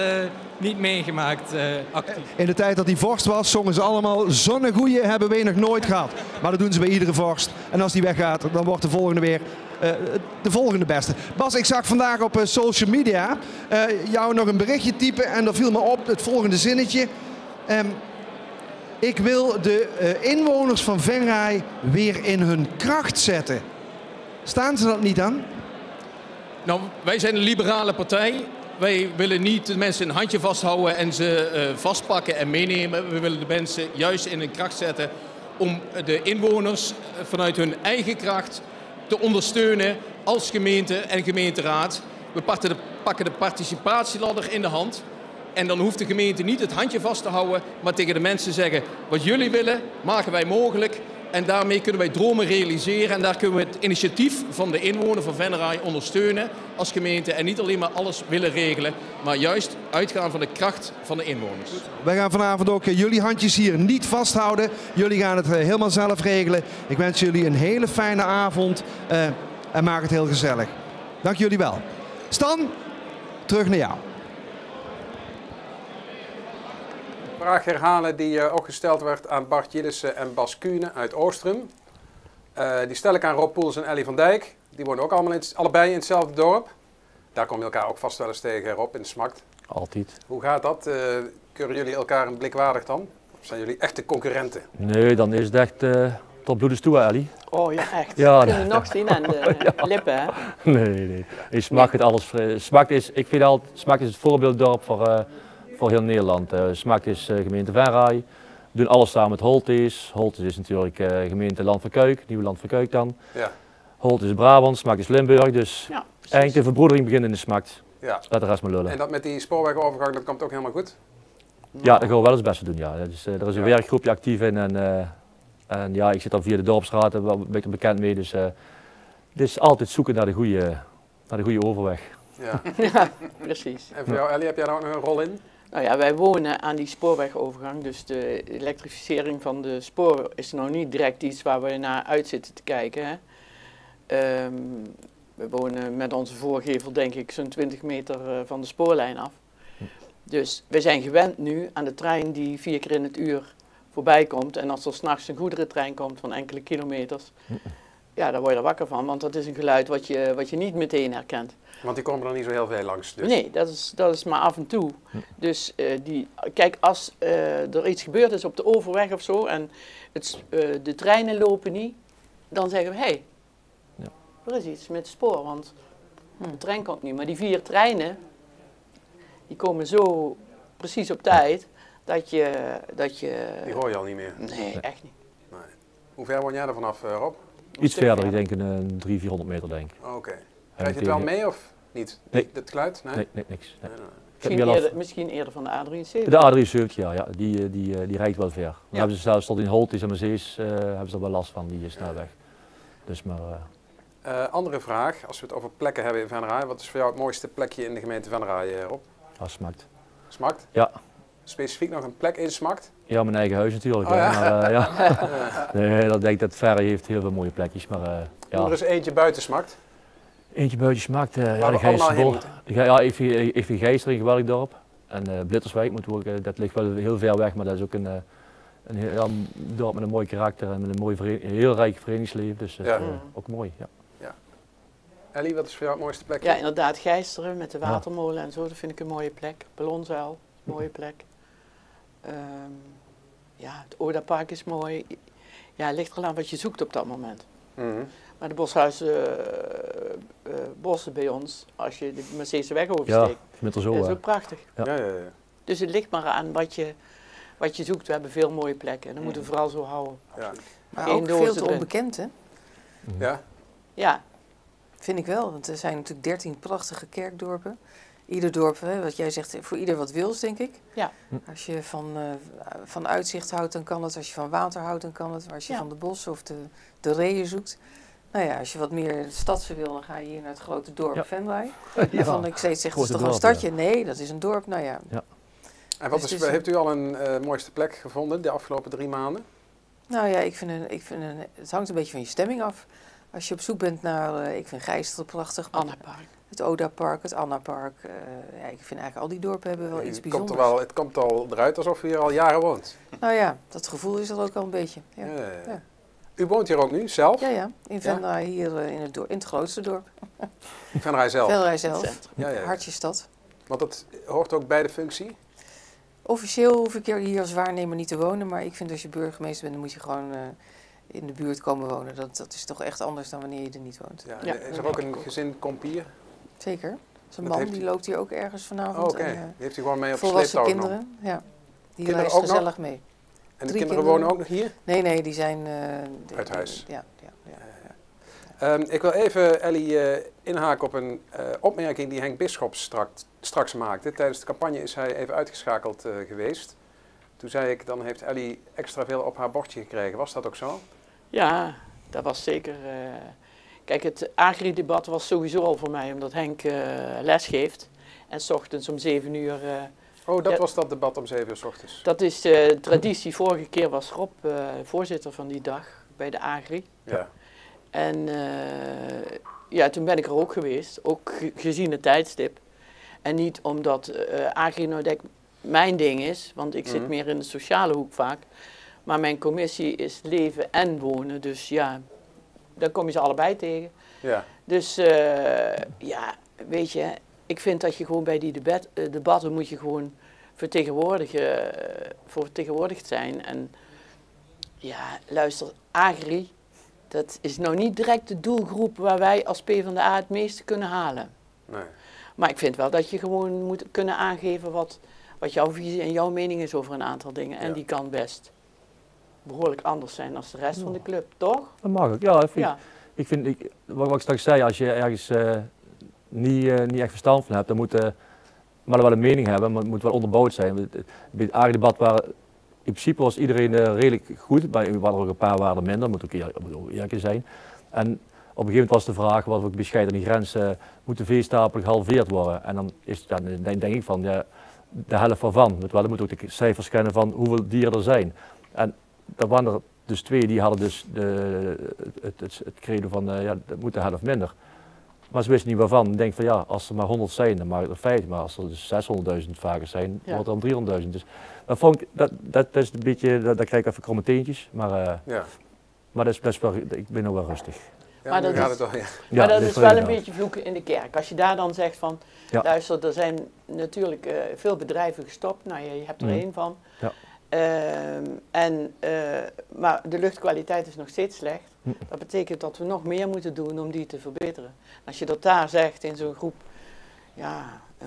niet meegemaakt actief. In de tijd dat hij vorst was, zongen ze allemaal zonnegoeie hebben we nog nooit gehad. Maar dat doen ze bij iedere vorst. En als die weggaat, dan wordt de volgende weer de volgende beste. Bas, ik zag vandaag op social media jou nog een berichtje typen en daar viel me op het volgende zinnetje. Ik wil de inwoners van Venray weer in hun kracht zetten. Staan ze dat niet aan? Nou, wij zijn een liberale partij. Wij willen niet de mensen een handje vasthouden en ze vastpakken en meenemen. We willen de mensen juist in hun kracht zetten om de inwoners vanuit hun eigen kracht te ondersteunen als gemeente en gemeenteraad. We pakken de participatieladder in de hand. En dan hoeft de gemeente niet het handje vast te houden, maar tegen de mensen zeggen: wat jullie willen, maken wij mogelijk. En daarmee kunnen wij dromen realiseren. En daar kunnen we het initiatief van de inwoner van Venray ondersteunen als gemeente. En niet alleen maar alles willen regelen, maar juist uitgaan van de kracht van de inwoners. Wij gaan vanavond ook jullie handjes hier niet vasthouden. Jullie gaan het helemaal zelf regelen. Ik wens jullie een hele fijne avond en maak het heel gezellig. Dank jullie wel. Stan, terug naar jou. Vraag herhalen die ook gesteld werd aan Bart Jillissen en Bas Kuhne uit Oostrum. Die stel ik aan Rob Poels en Ellie van Dijk. Die wonen ook allebei in hetzelfde dorp. Daar kom je elkaar ook vast wel eens tegen, Rob, in de Smakt. Altijd. Hoe gaat dat? Keuren jullie elkaar een blik waardig dan? Of zijn jullie echte concurrenten? Nee, dan is het echt tot bloedens toe, Ellie. Oh ja, echt. Ja, kunnen we nog zien aan de lippen, hè? Nee. In Smakt het alles. Smakt is, ik vind altijd, Smakt is het voorbeelddorp voor heel Nederland. Smakt is gemeente Venray. We doen alles samen met Holtes. Holtes is natuurlijk gemeente Land van Kuik, Nieuwe Land van Kuik dan. Ja. Holtes is Brabant, Smakt is Limburg. Dus ja, eigenlijk de verbroedering begint in de Smakt. Ja. Laat de rest maar lullen. En dat met die spoorwegovergang, dat komt ook helemaal goed? Ja, daar gaan we wel eens het beste doen. Ja. Dus, er is een werkgroepje actief in en ja, ik zit dan via de dorpsraad, daar ben ik er bekend mee. Dus het is altijd zoeken naar de goede overweg. Ja, ja, precies. En voor jou, Ellie, heb jij daar ook nog een rol in? Nou ja, wij wonen aan die spoorwegovergang, dus de elektrificering van de sporen is nou niet direct iets waar we naar uit zitten te kijken. Hè. We wonen met onze voorgevel denk ik zo'n 20 meter van de spoorlijn af. Dus we zijn gewend nu aan de trein die 4 keer in het uur voorbij komt. En als er 's nachts een goederentrein komt van enkele kilometers, ja, daar word je er wakker van, want dat is een geluid wat je niet meteen herkent. Want die komen er niet zo heel veel langs. Dus. Nee, dat is maar af en toe. Dus kijk, als er iets gebeurd is op de overweg of zo en de treinen lopen niet, dan zeggen we, hé, er is iets met het spoor, want de trein komt niet. Maar die 4 treinen, die komen zo precies op tijd dat je... Die hoor je al niet meer? Nee, echt niet. Nee. Hoe ver woon jij er vanaf, Rob? Iets verder, ik denk een 300-400 meter denk ik. Oké. Krijg je het wel mee of niet? Nee. Het geluid? Nee, niks. Nee. Misschien eerder van de A73? De A73, ja, die rijdt wel ver. Dan hebben ze zelfs tot in Holtes en Mazees hebben ze er wel last van, die snelweg. Dus maar... andere vraag, als we het over plekken hebben in Venray, wat is voor jou het mooiste plekje in de gemeente Venray, Rob? Smakt. Smakt? Ja. Specifiek nog een plek in Smakt? Ja, mijn eigen huis natuurlijk. Oh, ja? Maar, ja. Nee, dat denk ik dat Venray heeft heel veel mooie plekjes. Maar, ja. Er is eentje buiten Smakt? Eentje buiten Smakt, ja, de Gijsbol. Ja, even Gijster, een geweldig dorp. En Blitterswijk, dat ligt wel heel ver weg, maar dat is ook een een dorp met een mooi karakter en met een mooi heel rijk verenigingsleven. Dus ook mooi. Ja. Ja. Ellie, wat is voor jou het mooiste plekje? Ja, inderdaad, Gijsteren met de watermolen en zo, dat vind ik een mooie plek. Ballonzuil, mooie plek. Ja, het Odapark is mooi. Ja, het ligt er aan wat je zoekt op dat moment. Maar de bossen bij ons, als je de Mercedesweg oversteekt, dat is ook prachtig. Ja. Dus het ligt maar aan wat je zoekt. We hebben veel mooie plekken en dat moeten we vooral zo houden. Ja. Maar ook veel te onbekend, hè? Ja? Ja. Vind ik wel, want er zijn natuurlijk 13 prachtige kerkdorpen. Ieder dorp, hè, wat jij zegt, voor ieder wat wils, denk ik. Ja. Als je van uitzicht houdt, dan kan het. Als je van water houdt, dan kan het. Maar als je van de bossen of de reeën zoekt. Nou ja, als je wat meer stadse wil, dan ga je hier naar het grote dorp Venray. Waarvan ik steeds zeg, dat is toch een stadje? Nee, dat is een dorp. Nou ja. En wat heeft u al een mooiste plek gevonden de afgelopen 3 maanden? Nou ja, het hangt een beetje van je stemming af. Als je op zoek bent naar, ik vind Gijsteren prachtig. Annapark. Het Odapark, het Annapark. Ja, ik vind eigenlijk al die dorpen hebben wel iets bijzonders. Het komt al eruit alsof u hier al jaren woont. Nou ja, dat gevoel is er ook al een beetje. Ja. Ja. U woont hier ook nu, zelf? Ja, in Venray, hier in het grootste dorp. Venray zelf? Venray zelf, ja. hartjestad. Want dat hoort ook bij de functie? Officieel hoef ik hier als waarnemer niet te wonen, maar ik vind als je burgemeester bent, dan moet je gewoon in de buurt komen wonen. Dat is toch echt anders dan wanneer je er niet woont. Ja, is er ook een gezin Kompier? Zeker. Zijn man die loopt hier ook ergens vanavond. Oké, die heeft u gewoon mee op volwassen sleeptouw kinderen, ja. Die reist gezellig mee. En de kinderen wonen ook nog hier? Nee, die zijn... uit huis? Ja. Ik wil even, Ellie, inhaken op een opmerking die Henk Bisschop straks maakte. Tijdens de campagne is hij even uitgeschakeld geweest. Toen zei ik, dan heeft Ellie extra veel op haar bordje gekregen. Was dat ook zo? Ja, dat was zeker... Kijk, het agri-debat was sowieso al voor mij, omdat Henk les geeft. En 's ochtends om 7 uur... was dat debat om 7 uur 's ochtends? Dat is traditie. Vorige keer was Rob voorzitter van die dag bij de agri. Ja. En toen ben ik er ook geweest, ook gezien het tijdstip. En niet omdat agri nou denk mijn ding is, want ik zit meer in de sociale hoek vaak. Maar mijn commissie is leven en wonen, dus ja, dan kom je ze allebei tegen. Ja. Dus weet je, ik vind dat je gewoon bij die debatten moet je gewoon vertegenwoordigd zijn. En ja, luister, agri, dat is nou niet direct de doelgroep waar wij als PvdA het meeste kunnen halen. Nee. Maar ik vind wel dat je gewoon moet kunnen aangeven wat jouw visie en jouw mening is over een aantal dingen. En die kan best behoorlijk anders zijn dan de rest van de club, toch? Dat mag ook, ja. Ik vind, wat ik straks zei, als je ergens niet echt verstand van hebt, dan moet maar wel een mening hebben, maar het moet wel onderbouwd zijn. Bij het agri-debat in principe was iedereen redelijk goed, maar er waren ook een paar waarden minder, moet ook eerlijk zijn. En op een gegeven moment was de vraag, wat we bescheiden aan die grens, moet de veestapel gehalveerd worden? En dan denk ik van, ja, de helft ervan. Dan moet ook de cijfers kennen van hoeveel dieren er zijn. En daar waren er dus 2 die hadden dus het credo van, dat moet de helft minder. Maar ze wisten niet waarvan. Ik denk van ja, als er maar 100 zijn, dan mag het er 50. Maar als er dus 600.000 varkens zijn, wordt er dan 300.000. Dus dat is een beetje, daar krijg ik even kromme teentjes. Maar dat is best wel, ik ben nog wel rustig. Ja, maar dat is wel een beetje vloeken in de kerk. Als je daar dan zegt van, luister, er zijn natuurlijk veel bedrijven gestopt. Nou, je hebt er 1 van. Ja. Maar de luchtkwaliteit is nog steeds slecht. Dat betekent dat we nog meer moeten doen om die te verbeteren. Als je dat daar zegt in zo'n groep,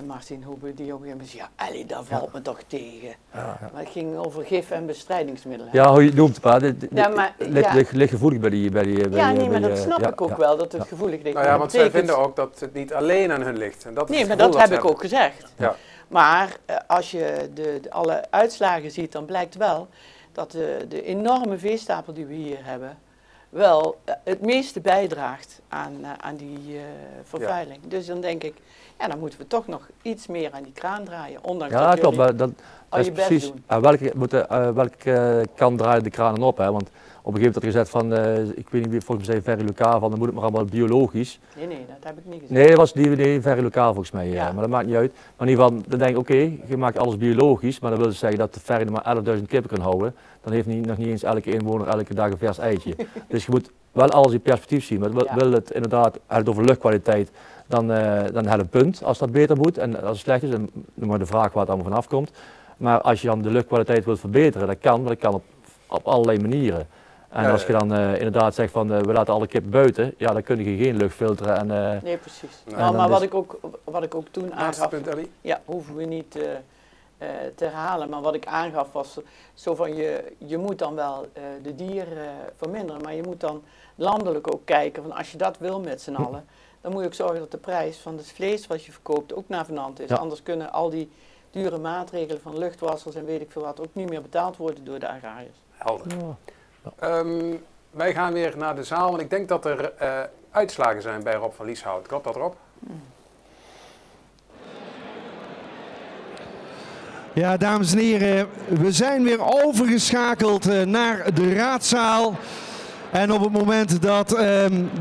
Martin Hoebe die op een gegeven moment zegt, Ellie, dat valt me toch tegen. Maar het ging over gif en bestrijdingsmiddelen. Ja, hoe je het noemt, maar ligt gevoelig bij die... maar dat snap ik ook wel, dat het gevoelig ligt. Nou ja, want zij vinden ook dat het niet alleen aan hun ligt. En dat is maar dat heb ik ook gezegd. Ja. Maar als je alle uitslagen ziet, dan blijkt wel dat de enorme veestapel die we hier hebben, wel het meeste bijdraagt aan die vervuiling. Ja. Dus dan denk ik, ja, dan moeten we toch nog iets meer aan die kraan draaien. Ondanks ja, dat klopt. jullie Dat al is je best precies. doen. Welke kant draaien de kranen op? Hè? Want op een gegeven moment had gezegd van, ik weet niet wie, volgens mij zei Ferry Lokaal van, dan moet het maar allemaal biologisch. Nee, dat heb ik niet gezegd. Nee, dat was die Ferry Lokaal volgens mij, ja. Maar dat maakt niet uit. Maar in ieder geval, dan denk ik, oké, je maakt alles biologisch, maar dat wil dus zeggen dat de Ferry er maar 11.000 kippen kan houden. Dan heeft nog niet eens elke inwoner elke dag een vers eitje. Dus je moet wel alles in perspectief zien. Maar wil het inderdaad over luchtkwaliteit, dan heb je een punt als dat beter moet. En als het slecht is, dan maar de vraag waar het allemaal vanaf komt. Maar als je dan de luchtkwaliteit wilt verbeteren, dat kan, maar dat kan op allerlei manieren. En als je dan inderdaad zegt van we laten alle kippen buiten, ja, dan kun je geen lucht filteren. Nee, precies. Maar wat ik ook toen aangaf, ja, hoeven we niet te herhalen. Maar wat ik aangaf was zo van je moet dan wel de dieren verminderen, maar je moet dan landelijk ook kijken van als je dat wil met z'n allen, dan moet je ook zorgen dat de prijs van het vlees wat je verkoopt ook navenant is. Ja. Anders kunnen al die dure maatregelen van luchtwassers en weet ik veel wat ook niet meer betaald worden door de agrariërs. Helder. Ja. Wij gaan weer naar de zaal, want ik denk dat er uitslagen zijn bij Rob van Lieshout. Klopt dat, Rob? Ja, dames en heren, we zijn weer overgeschakeld naar de raadzaal. En op het moment dat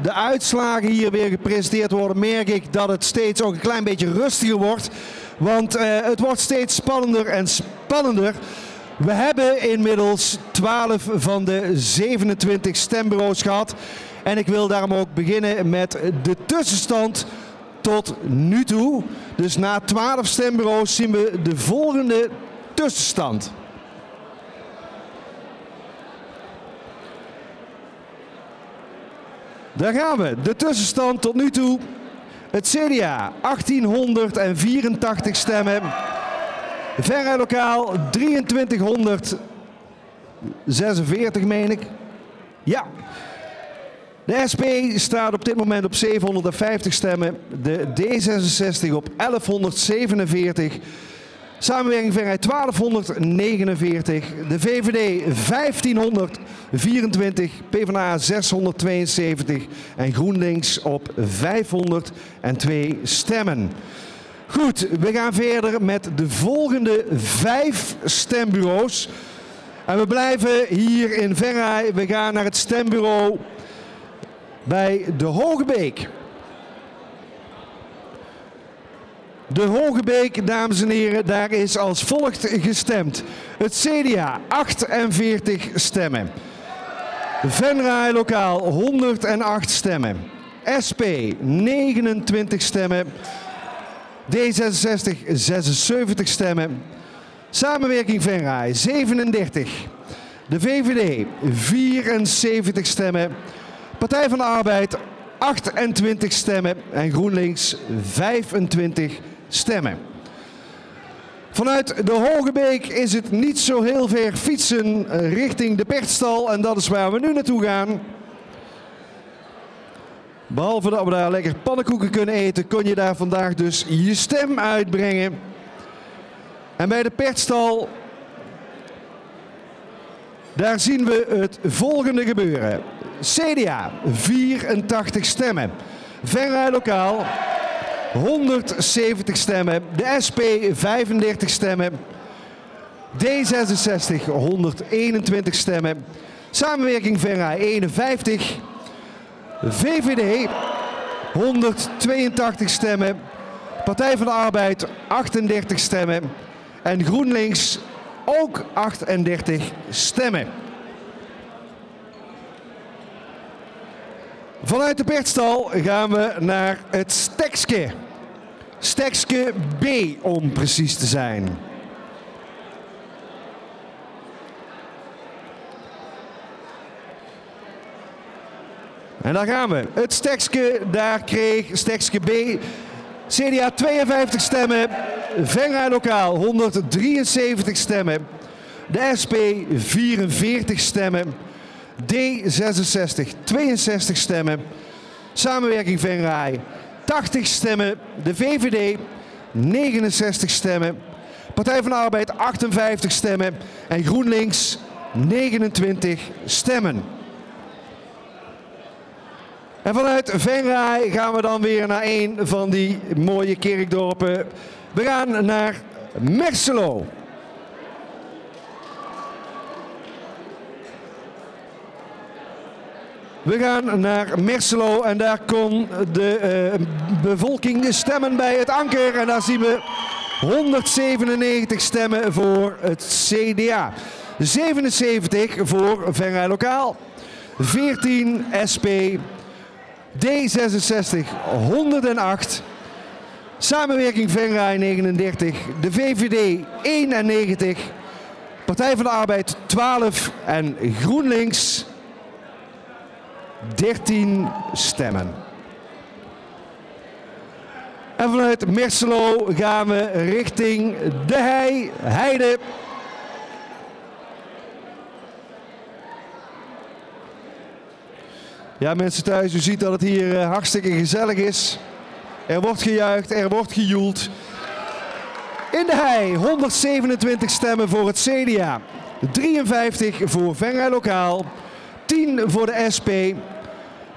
de uitslagen hier weer gepresenteerd worden, merk ik dat het steeds ook een klein beetje rustiger wordt. Want het wordt steeds spannender en spannender. We hebben inmiddels 12 van de 27 stembureaus gehad. En ik wil daarom ook beginnen met de tussenstand tot nu toe. Dus na 12 stembureaus zien we de volgende tussenstand. Daar gaan we. De tussenstand tot nu toe. Het CDA 1884 stemmen. Venray Lokaal 2346 meen ik. Ja. De SP staat op dit moment op 750 stemmen. De D66 op 1147. Samenwerking Venray 1249. De VVD 1524. PvdA 672. En GroenLinks op 502 stemmen. Goed, we gaan verder met de volgende 5 stembureaus. En we blijven hier in Venray. We gaan naar het stembureau bij de Hogebeek. De Hogebeek, dames en heren, daar is als volgt gestemd. Het CDA 48 stemmen. Venray Lokaal 108 stemmen. SP 29 stemmen. D66 76 stemmen. Samenwerking Venray 37. De VVD 74 stemmen. Partij van de Arbeid 28 stemmen. En GroenLinks 25 stemmen. Vanuit de Hogebeek is het niet zo heel ver fietsen richting de Pertstal. En dat is waar we nu naartoe gaan. Behalve dat we daar lekker pannenkoeken kunnen eten, kon je daar vandaag dus je stem uitbrengen. En bij de Pertstal, daar zien we het volgende gebeuren. CDA 84 stemmen. Venray Lokaal 170 stemmen. De SP 35 stemmen. D66 121 stemmen. Samenwerking Venray 51. VVD 182 stemmen. Partij van de Arbeid 38 stemmen. En GroenLinks ook 38 stemmen. Vanuit de Pertstal gaan we naar het Stekske. Stekske B om precies te zijn. En daar gaan we. Het Stekske, daar kreeg Stekske B CDA 52 stemmen. Venray Lokaal 173 stemmen. De SP 44 stemmen. D66 62 stemmen. Samenwerking Venray 80 stemmen. De VVD 69 stemmen. Partij van de Arbeid 58 stemmen. En GroenLinks 29 stemmen. En vanuit Venray gaan we dan weer naar een van die mooie kerkdorpen. We gaan naar Merselo. We gaan naar Merselo en daar kon de bevolking stemmen bij het anker. En daar zien we 197 stemmen voor het CDA. 77 voor Venray Lokaal. 14 SP. D66 108. Samenwerking Venray 39. De VVD 91. Partij van de Arbeid 12 en GroenLinks 13 stemmen. En vanuit Merselo gaan we richting de Heide. Ja, mensen thuis, u ziet dat het hier hartstikke gezellig is. Er wordt gejuicht, er wordt gejoeld. In de Hei 127 stemmen voor het CDA. 53 voor Venray Lokaal. 10 voor de SP.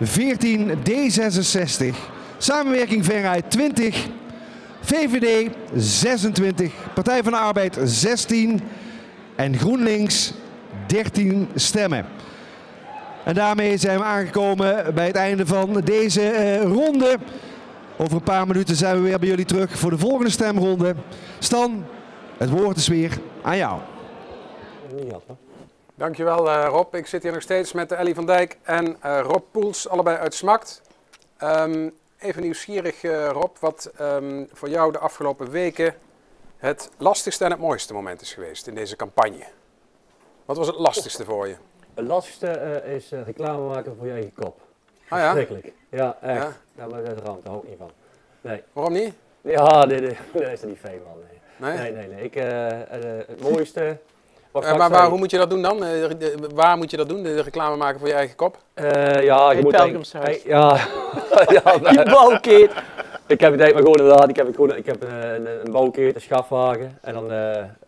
14 D66. Samenwerking Venray 20. VVD 26. Partij van de Arbeid 16. En GroenLinks 13 stemmen. En daarmee zijn we aangekomen bij het einde van deze ronde. Over een paar minuten zijn we weer bij jullie terug voor de volgende stemronde. Stan, het woord is weer aan jou. Dankjewel Rob. Ik zit hier nog steeds met Ellie van Dijk en Rob Poels, allebei uit Smakt. Even nieuwsgierig Rob, wat voor jou de afgelopen weken het lastigste en het mooiste moment is geweest in deze campagne. Wat was het lastigste voor je? Het lastigste is reclame maken voor je eigen kop. Ah ja? Verschrikkelijk. Ja, echt. Ja? Daar ben ik uit de rand, daar hou ik niet van. Nee. Waarom niet? Ja, nee, dat is er niet veel man. Nee? Nee. Het mooiste... Maar hoe moet je dat doen dan? Waar moet je dat doen? De reclame maken voor je eigen kop? Ja, je moet dan... Ja. Je bouwkeet. Ik heb het eigenlijk maar gewoon inderdaad. Ik heb een bouwkeet, een schafwagen. En dan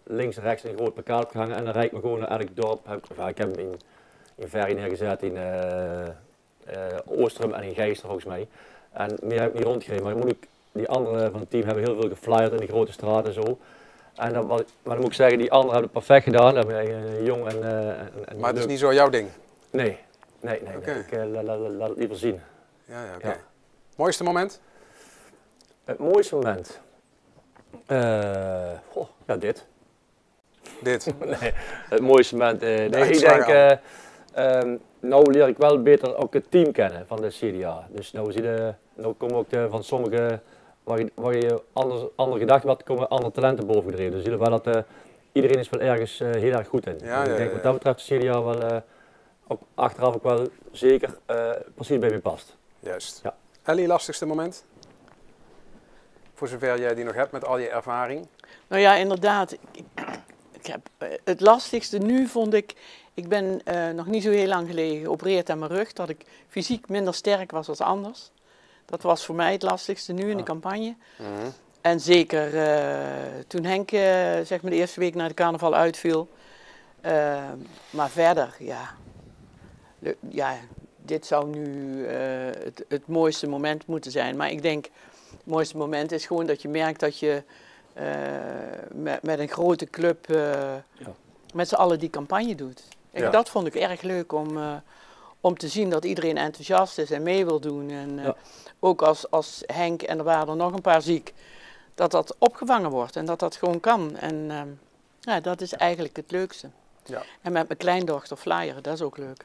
links en rechts een groot plakkaat opgehangen. En dan rijd ik me gewoon naar elk dorp. Ik heb hem in Verrie neergezet, in Oostrum en in Geester volgens mij. En meer heb ik niet rondgereden. Maar dan moet ik, die anderen van het team hebben heel veel geflyerd in de grote straten en zo. En maar dan moet ik zeggen, die anderen hebben het perfect gedaan. Dan ben jong en maar het is niet zo jouw ding? Nee. Okay. Ik laat het liever zien. Ja, oké. Mooiste moment? Het mooiste moment? Ja, dit. Dit? Nee, het mooiste moment. Ik denk, nou leer ik wel beter ook het team kennen van de CDA. Dus nou komen ook van sommige, waar je andere gedachten had, komen andere talenten bovengedreven. Dus zie je wel dat iedereen is wel ergens heel erg goed in. Ja, ik denk wat dat betreft de CDA wel ook achteraf ook wel zeker precies bij me past. Juist. Ja. Ellie, lastigste moment? Voor zover jij die nog hebt met al je ervaring. Nou ja, inderdaad. Ik heb, het lastigste nu vond ik ben nog niet zo heel lang geleden geopereerd aan mijn rug, dat ik fysiek minder sterk was als anders. Dat was voor mij het lastigste nu in de campagne. Mm-hmm. En zeker toen Henk zeg maar de eerste week na de carnaval uitviel. Maar verder, dit zou nu het mooiste moment moeten zijn. Maar ik denk, het mooiste moment is gewoon dat je merkt dat je met een grote club met z'n allen die campagne doet. Dat vond ik erg leuk om te zien dat iedereen enthousiast is en mee wil doen. En ook als Henk, en er waren er nog een paar ziek, dat opgevangen wordt en dat gewoon kan. En dat is eigenlijk het leukste. Ja. En met mijn kleindochter flyeren, dat is ook leuk.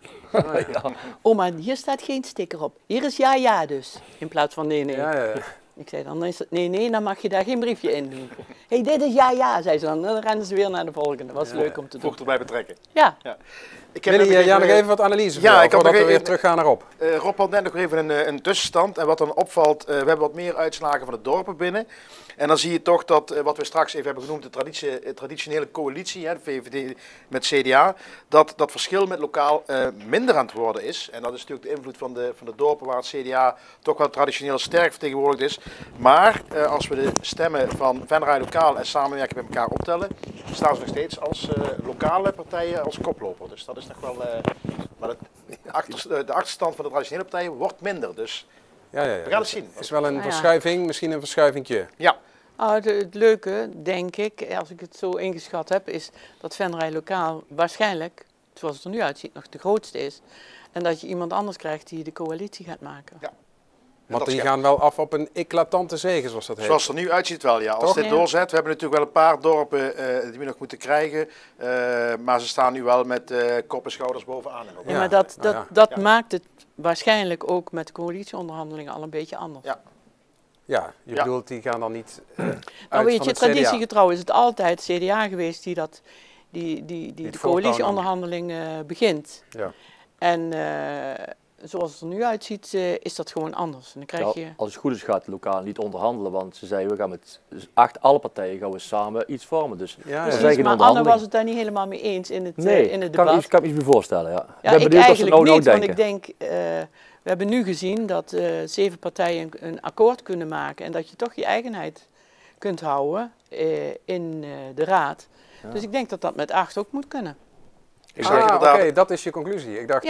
Oma, hier staat geen sticker op. Hier is ja dus, in plaats van nee. Ja. Ik zei dan is het nee, dan mag je daar geen briefje in doen. Hé, dit is ja, zei ze dan. Dan rennen ze weer naar de volgende. Dat was leuk om te doen. Voeg erbij betrekken. Ja. Ik heb nog even wat analyse voor jou, voordat we weer teruggaan naar Rob. Rob had net nog even een tussenstand. En wat dan opvalt, we hebben wat meer uitslagen van de dorpen binnen. En dan zie je toch dat, wat we straks even hebben genoemd, de traditionele coalitie, de VVD met CDA, dat dat verschil met lokaal minder aan het worden is. En dat is natuurlijk de invloed van de dorpen waar het CDA toch wel traditioneel sterk vertegenwoordigd is. Maar als we de stemmen van Venray Lokaal en Samenwerking met elkaar optellen, staan ze nog steeds als lokale partijen als koploper. Dus dat is nog wel Maar de achterstand van de traditionele partijen wordt minder. Dus ja. we gaan het zien. Het is wel een verschuiving, misschien een verschuivingje. Ja. Het leuke, denk ik, als ik het zo ingeschat heb, is dat Venray lokaal waarschijnlijk, zoals het er nu uitziet, nog de grootste is. En dat je iemand anders krijgt die de coalitie gaat maken. Ja. Want die gaan wel af op een eclatante zege, zoals dat heet. Zoals het er nu uitziet wel, ja. Als dit doorzet, we hebben natuurlijk wel een paar dorpen die we nog moeten krijgen. Maar ze staan nu wel met kop en schouders bovenaan. Ja, maar dat maakt het waarschijnlijk ook met de coalitieonderhandelingen al een beetje anders. Ja, je bedoelt, die gaan dan niet nou weet je, traditiegetrouw is het altijd CDA geweest die de coalitieonderhandeling begint. Ja. En zoals het er nu uitziet, is dat gewoon anders. En dan krijg je... Als het goed is gaat het lokaal niet onderhandelen, want ze zeiden we gaan met alle partijen gaan we samen iets vormen. Dus maar Anne was het daar niet helemaal mee eens in het, in het debat. Kan ik me iets voorstellen, ja. Ja, ik eigenlijk niet, want ik denk, we hebben nu gezien dat 7 partijen een akkoord kunnen maken en dat je toch je eigenheid kunt houden in de raad. Ja. Dus ik denk dat dat met 8 ook moet kunnen. Oké, dat is je conclusie. Ik dacht,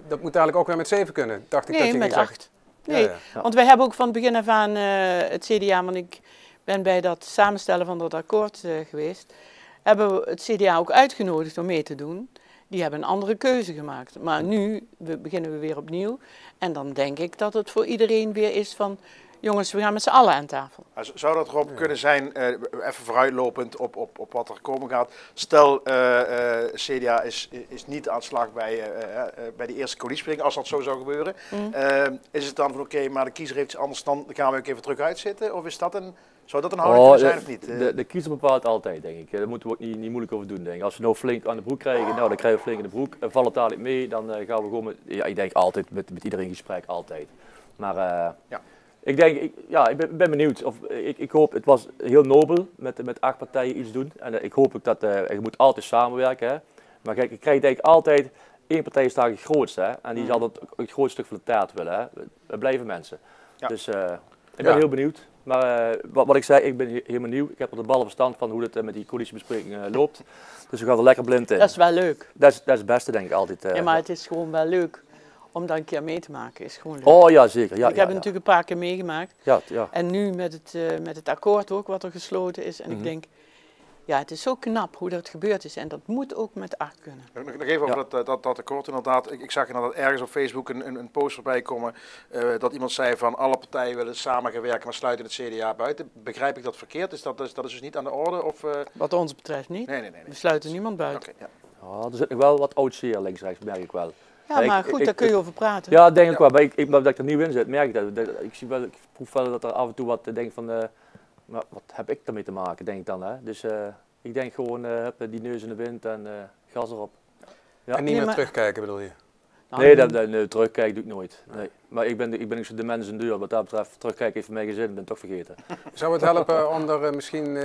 dat moet eigenlijk ook weer met 7 kunnen. Dacht ik dat je met gezegd. 8. Nee, want wij hebben ook van het begin af aan het CDA, want ik ben bij dat samenstellen van dat akkoord geweest, hebben we het CDA ook uitgenodigd om mee te doen. Die hebben een andere keuze gemaakt. Maar nu beginnen we weer opnieuw. En dan denk ik dat het voor iedereen weer is van... Jongens, we gaan met z'n allen aan tafel. Zou dat erop kunnen zijn, even vooruitlopend op wat er komen gaat. Stel, CDA is niet aan de slag bij de eerste coalitiebespreking, als dat zo zou gebeuren. Is het dan van oké, maar de kiezer heeft iets anders, dan gaan we ook even terug uitzitten? Of is dat zou dat een houding kunnen zijn of niet? De kiezer bepaalt altijd, denk ik. Daar moeten we ook niet moeilijk over doen, denk ik. Als we nou flink aan de broek krijgen, nou, dan krijgen we flink in de broek. Valt het dadelijk mee, dan gaan we gewoon met... Ja, ik denk altijd met iedereen in gesprek, altijd. Maar... Ik denk, ik ben benieuwd. Ik hoop, het was heel nobel met 8 partijen iets doen. En ik hoop ook dat, je moet altijd samenwerken. Hè. Maar kijk, je krijgt eigenlijk altijd, 1 partij is daar het grootste. Hè. En die zal het grootste stuk van de taart willen. Hè. We blijven mensen. Ja. Dus ik ben heel benieuwd. Maar wat ik zei, ik ben heel benieuwd. Ik heb er de ballen verstand van hoe het met die coalitiebespreking loopt. Dus we gaan er lekker blind in. Dat is wel leuk. Dat is het beste, denk ik altijd. Ja, maar het is gewoon wel leuk. Om daar een keer mee te maken is gewoon leuk. Oh ja, zeker. Ja, ik heb het natuurlijk een paar keer meegemaakt. Ja. En nu met het akkoord ook, wat er gesloten is. En ik denk, ja, het is zo knap hoe dat gebeurd is. En dat moet ook met 8 kunnen. Nog even over dat akkoord inderdaad. Ik zag inderdaad ergens op Facebook een post voorbij komen. Dat iemand zei van alle partijen willen samen gaan werken, maar sluiten het CDA buiten. Begrijp ik dat verkeerd? Dat is dus niet aan de orde? Of, Wat ons betreft niet. Nee. We sluiten niemand buiten. Okay, er zit nog wel wat oud zeer links-rechts, merk ik wel. Ja, maar goed, daar kun je over praten. Ja, denk ik wel. Maar dat ik er nieuw in zit, merk ik dat. Ik proef wel dat er af en toe wat denk van, wat heb ik daarmee te maken, denk ik dan. Hè? Dus ik denk gewoon, die neus in de wind en gas erop. Ja. En niet meer terugkijken bedoel je? Nee, terugkijken doe ik nooit. Nee. Maar ik ben de mensen duur. Wat dat betreft, terugkijken heeft voor mij geen zin, ik ben het toch vergeten. Zou het helpen om er misschien...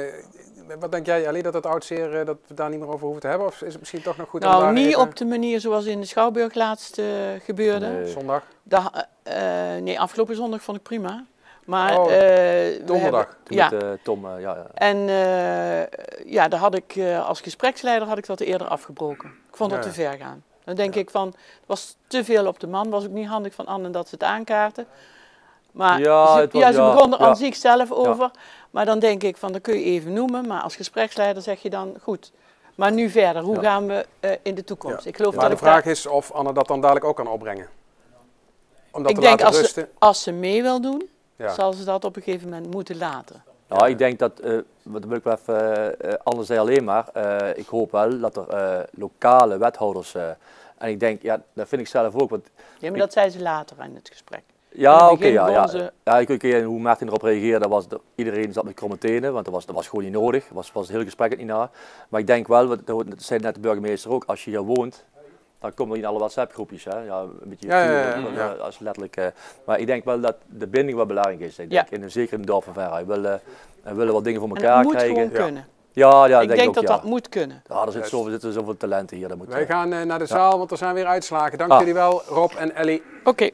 wat denk jij, Ali, dat het oudzeer, dat we daar niet meer over hoeven te hebben? Of is het misschien toch nog goed om daar niet even... op de manier zoals in de Schouwburg laatst gebeurde. Nee. Zondag? Nee, afgelopen zondag vond ik prima. Maar, donderdag. Met Tom, En daar had ik als gespreksleider dat eerder afgebroken. Ik vond dat te ver gaan. Dan denk ik van, het was te veel op de man. Was ook niet handig van Anne dat ze het aankaarten. Maar ze begon er aan zichzelf over. Maar dan denk ik van, dat kun je even noemen. Maar als gespreksleider zeg je dan, goed. Maar nu verder, hoe gaan we in de toekomst? Ik geloof maar de vraag is of Anne dat dan dadelijk ook kan opbrengen. Om dat ik te denk laten rusten. Als ze mee wil doen, zal ze dat op een gegeven moment moeten laten. Ja, ik denk dat, wat wil ik wel even, Anne zei alleen maar, ik hoop wel dat er lokale wethouders, en ik denk, ja, dat vind ik zelf ook. Want maar dat zei ze later in het gesprek. Ja, oké, hoe Martin erop reageerde, iedereen zat met kromme tenen, want dat was gewoon niet nodig, was heel gesprek niet naar. Maar ik denk wel, dat zei net de burgemeester ook, als je hier woont, dan komen er in alle WhatsApp-groepjes, hè? Ja, een beetje als letterlijk. Maar ik denk wel dat de binding wel belangrijk is. Ik denk, zeker in het dorp van Venray. We willen wat dingen voor elkaar krijgen. Het moet gewoon kunnen. Ja, ik denk dat dat moet kunnen. Ja, er zitten zoveel talenten hier. Wij gaan naar de zaal, want er zijn weer uitslagen. Dank jullie wel, Rob en Ellie. Oké.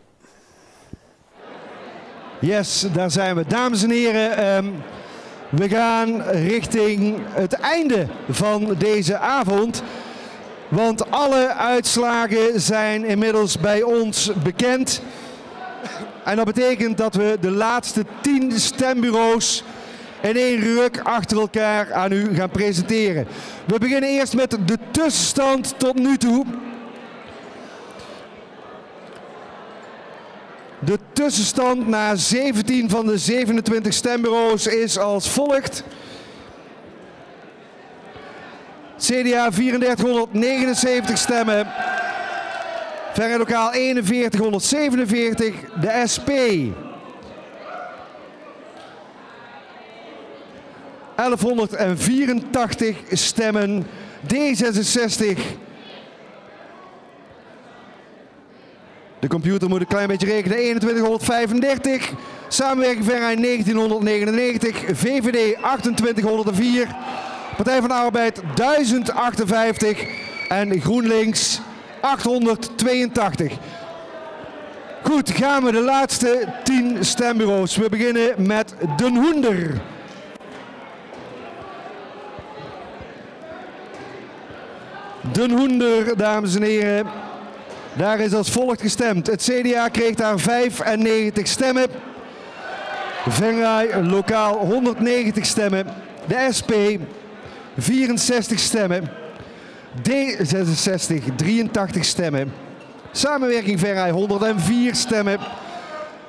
Yes, daar zijn we. Dames en heren, we gaan richting het einde van deze avond. Want alle uitslagen zijn inmiddels bij ons bekend. En dat betekent dat we de laatste 10 stembureaus in één ruk achter elkaar aan u gaan presenteren. We beginnen eerst met de tussenstand tot nu toe. De tussenstand na 17 van de 27 stembureaus is als volgt. CDA 3479 stemmen. Venray Lokaal 4147. De SP 1184 stemmen. D66. De computer moet een klein beetje rekenen. 2135. Samenwerking Venray 1999. VVD 2804. Partij van de Arbeid 1058. En GroenLinks 882. Goed, gaan we de laatste 10 stembureaus. We beginnen met Den Hoender. Den Hoender, dames en heren. Daar is als volgt gestemd. Het CDA kreeg daar 95 stemmen. Venray Lokaal 190 stemmen. De SP 64 stemmen. D66 83 stemmen. Samenwerking Venray 104 stemmen.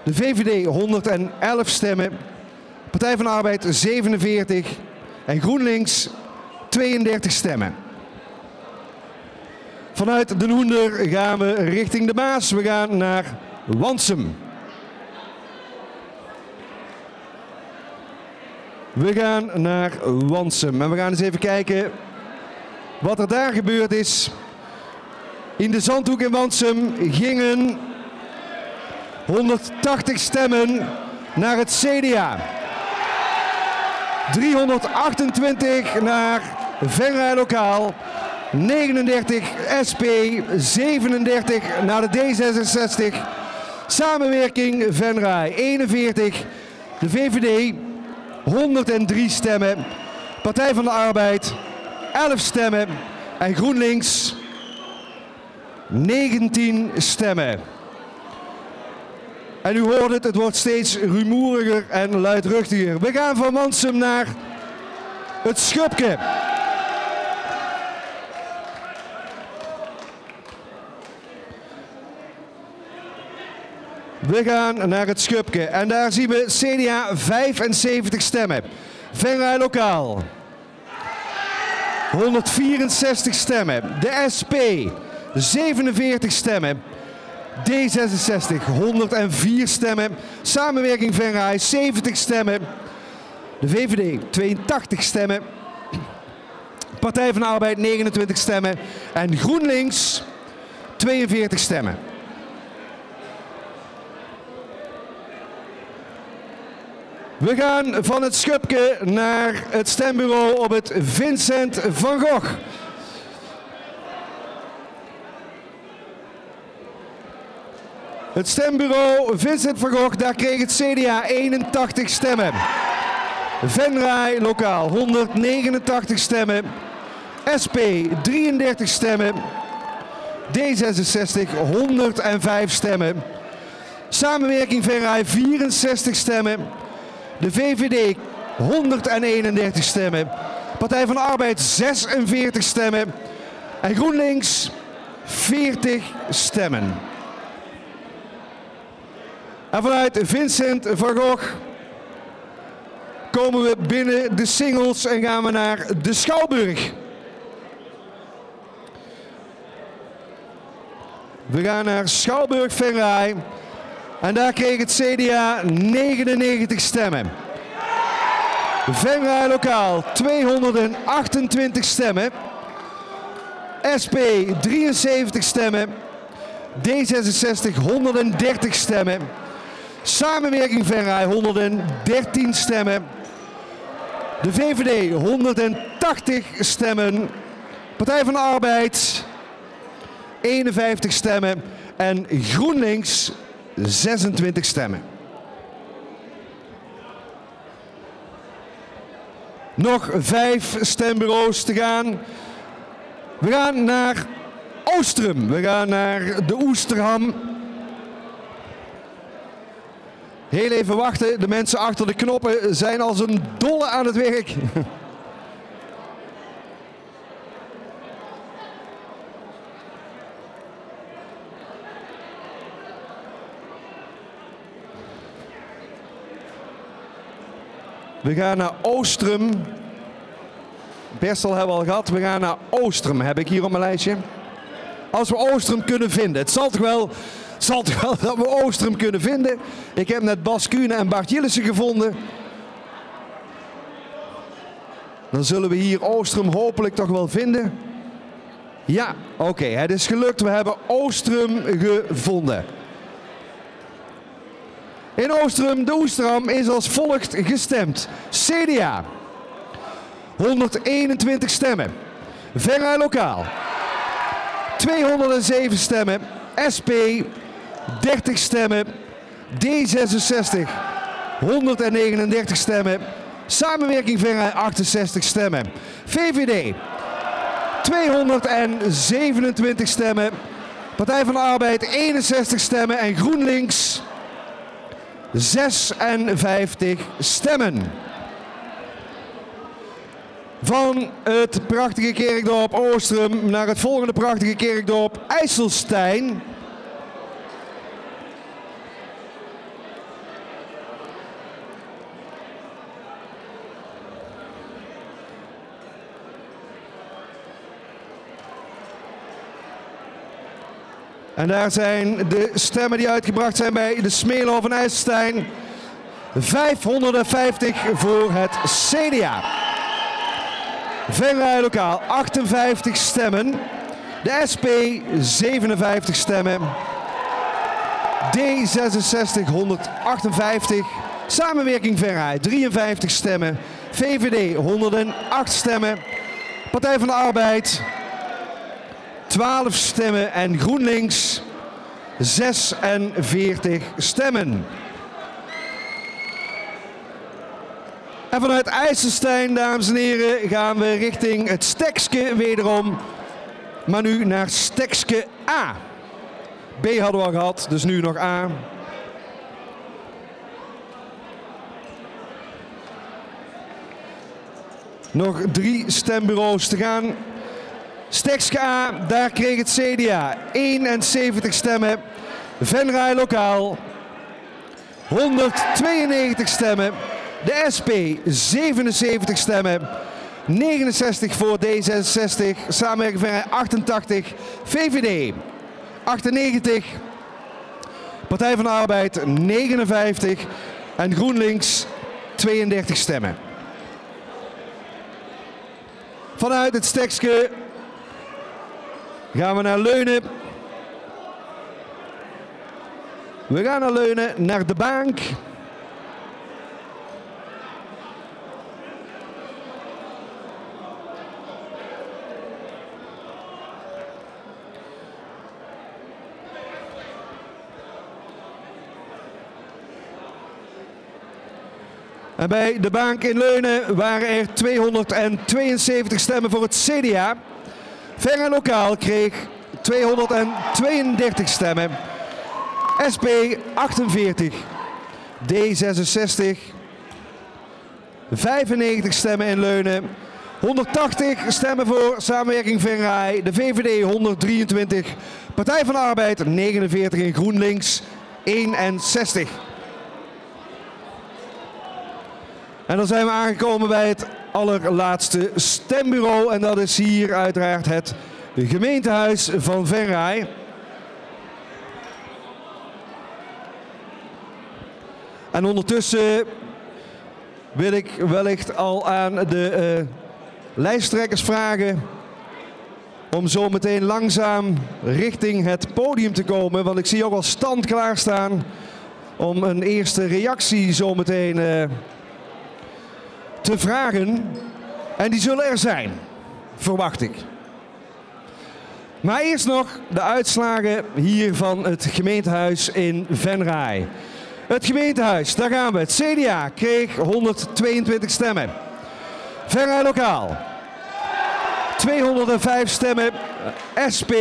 De VVD 111 stemmen. Partij van de Arbeid 47. En GroenLinks 32 stemmen. Vanuit Den Hoender gaan we richting de Maas. We gaan naar Wansum. We gaan naar Wansum en we gaan eens even kijken wat er daar gebeurd is. In de Zandhoek in Wansum gingen 180 stemmen naar het CDA. 328 naar Venray Lokaal. 39 SP, 37 naar de D66. Samenwerking Venray 41. De VVD 103 stemmen. Partij van de Arbeid 11 stemmen. En GroenLinks 19 stemmen. En u hoort het, het wordt steeds rumoeriger en luidruchtiger. We gaan van Wansum naar het Schubke. We gaan naar het Schubke en daar zien we CDA 75 stemmen. Venray Lokaal 164 stemmen. De SP 47 stemmen. D66 104 stemmen. Samenwerking Venray 70 stemmen. De VVD 82 stemmen. Partij van de Arbeid 29 stemmen. En GroenLinks 42 stemmen. We gaan van het Schubke naar het stembureau op het Vincent van Gogh. Het stembureau Vincent van Gogh, daar kreeg het CDA 81 stemmen. Venray Lokaal 189 stemmen. SP 33 stemmen. D66 105 stemmen. Samenwerking Venray 64 stemmen. De VVD 131 stemmen. Partij van de Arbeid 46 stemmen. En GroenLinks 40 stemmen. En vanuit Vincent van Gogh komen we binnen de singles en gaan we naar de Schouwburg. We gaan naar Schouwburg Venray. En daar kreeg het CDA 99 stemmen. Venray Lokaal 228 stemmen. SP 73 stemmen. D66 130 stemmen. Samenwerking Venray 113 stemmen. De VVD 180 stemmen. Partij van de Arbeid 51 stemmen. En GroenLinks 26 stemmen. Nog 5 stembureaus te gaan. We gaan naar Oostrum. We gaan naar de Oesterham. Heel even wachten. De mensen achter de knoppen zijn als een dolle aan het werk. We gaan naar Oostrum. Bersel hebben we al gehad. We gaan naar Oostrum, heb ik hier op mijn lijstje. Als we Oostrum kunnen vinden. Het zal toch wel dat we Oostrum kunnen vinden. Ik heb net Bas Kuhne en Bart Jillissen gevonden. Dan zullen we hier Oostrum hopelijk toch wel vinden. Ja, oké, het is gelukt. We hebben Oostrum gevonden. In Oostrum, de Oesterham, is als volgt gestemd. CDA, 121 stemmen. Venray Lokaal, 207 stemmen. SP, 30 stemmen. D66, 139 stemmen. Samenwerking Venray, 68 stemmen. VVD, 227 stemmen. Partij van de Arbeid, 61 stemmen. En GroenLinks, 56 stemmen. Van het prachtige kerkdorp Oostrum naar het volgende prachtige kerkdorp IJsselstein. En daar zijn de stemmen die uitgebracht zijn bij de Smeerhof en IJsselstein. 550 voor het CDA. Venray Lokaal, 58 stemmen. De SP, 57 stemmen. D66, 158. Samenwerking Venray, 53 stemmen. VVD, 108 stemmen. Partij van de Arbeid, 12 stemmen. En GroenLinks, 46 stemmen. En vanuit IJsselstein, dames en heren, gaan we richting het Stekske wederom. Maar nu naar Stekske A. B hadden we al gehad, dus nu nog A. Nog 3 stembureaus te gaan. Stekske A, daar kreeg het CDA 71 stemmen. Venray Lokaal, 192 stemmen. De SP 77 stemmen, 69 voor D66, samenwerking Venray 88, VVD 98, Partij van de Arbeid 59 en GroenLinks 32 stemmen. Vanuit het Stekske gaan we naar Leunen. We gaan naar Leunen, naar de Bank. En bij de Bank in Leunen waren er 272 stemmen voor het CDA. Venray Lokaal kreeg 232 stemmen. SP 48. D66 95 stemmen in Leunen. 180 stemmen voor samenwerking Venray. De VVD 123. Partij van de Arbeid 49 en GroenLinks 61. En dan zijn we aangekomen bij het allerlaatste stembureau. En dat is hier uiteraard het gemeentehuis van Venray. En ondertussen wil ik wellicht al aan de lijsttrekkers vragen om zo meteen langzaam richting het podium te komen. Want ik zie ook al stand klaarstaan om een eerste reactie zo meteen te vragen. En die zullen er zijn, verwacht ik. Maar eerst nog de uitslagen hier van het gemeentehuis in Venray. Het gemeentehuis, daar gaan we. Het CDA kreeg 122 stemmen. Venray Lokaal 205 stemmen. SP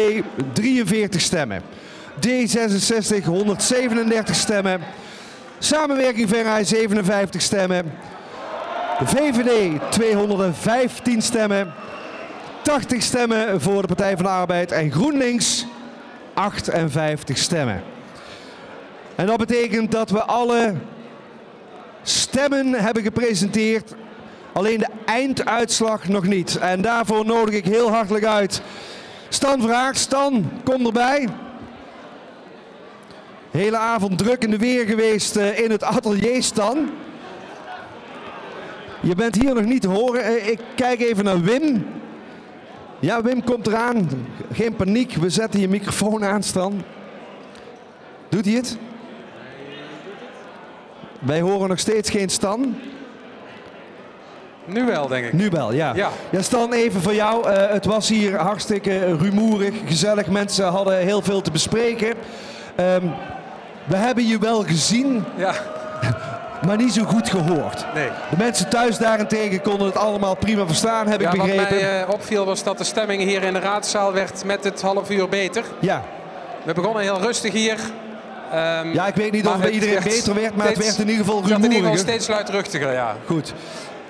43 stemmen. D66 137 stemmen. Samenwerking Venray 57 stemmen. VVD 215 stemmen. 80 stemmen voor de Partij van de Arbeid en GroenLinks 58 stemmen. En dat betekent dat we alle stemmen hebben gepresenteerd, alleen de einduitslag nog niet. En daarvoor nodig ik heel hartelijk uit Stan Vraag. Stan, kom erbij. Hele avond druk in de weer geweest in het atelier, Stan. Je bent hier nog niet te horen. Ik kijk even naar Wim. Ja, Wim komt eraan. Geen paniek, we zetten je microfoon aan, Stan. Doet hij het? Wij horen nog steeds geen Stan. Nu wel, denk ik. Nu wel, ja. Ja, Stan, even voor jou. Het was hier hartstikke rumoerig, gezellig. Mensen hadden heel veel te bespreken. We hebben je wel gezien, ja. maar niet zo goed gehoord. Nee. De mensen thuis daarentegen konden het allemaal prima verstaan, heb ik begrepen. Wat mij opviel was dat de stemming hier in de raadzaal werd met het half uur beter. Ja. We begonnen heel rustig hier. Ja, ik weet niet of bij iedereen beter werd, maar het werd in ieder geval rumoeriger. Het werd in ieder geval steeds luidruchtiger, ja. Goed.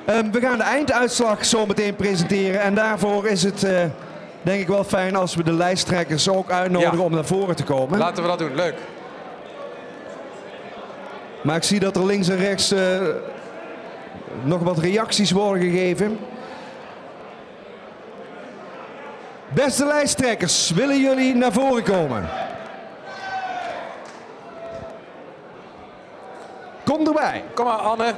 We gaan de einduitslag zo meteen presenteren en daarvoor is het denk ik wel fijn als we de lijsttrekkers ook uitnodigen om naar voren te komen. Laten we dat doen, leuk. Maar ik zie dat er links en rechts nog wat reacties worden gegeven. Beste lijsttrekkers, willen jullie naar voren komen? Kom erbij. Kom maar, Anne.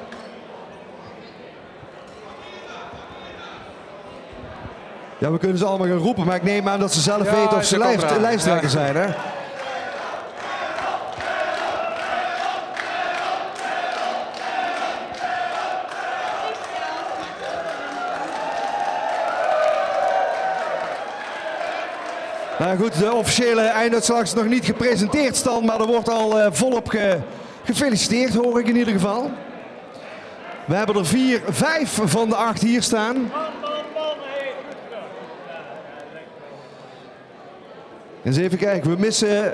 Ja, we kunnen ze allemaal gaan roepen, maar ik neem aan dat ze zelf weten of ze lijsttrekker zijn, hè? Nou goed, de officiële einduitslag is nog niet gepresenteerd, Stan, maar er wordt al volop gefeliciteerd, hoor ik in ieder geval. We hebben er 5 van de 8 hier staan. Eens even kijken, we missen...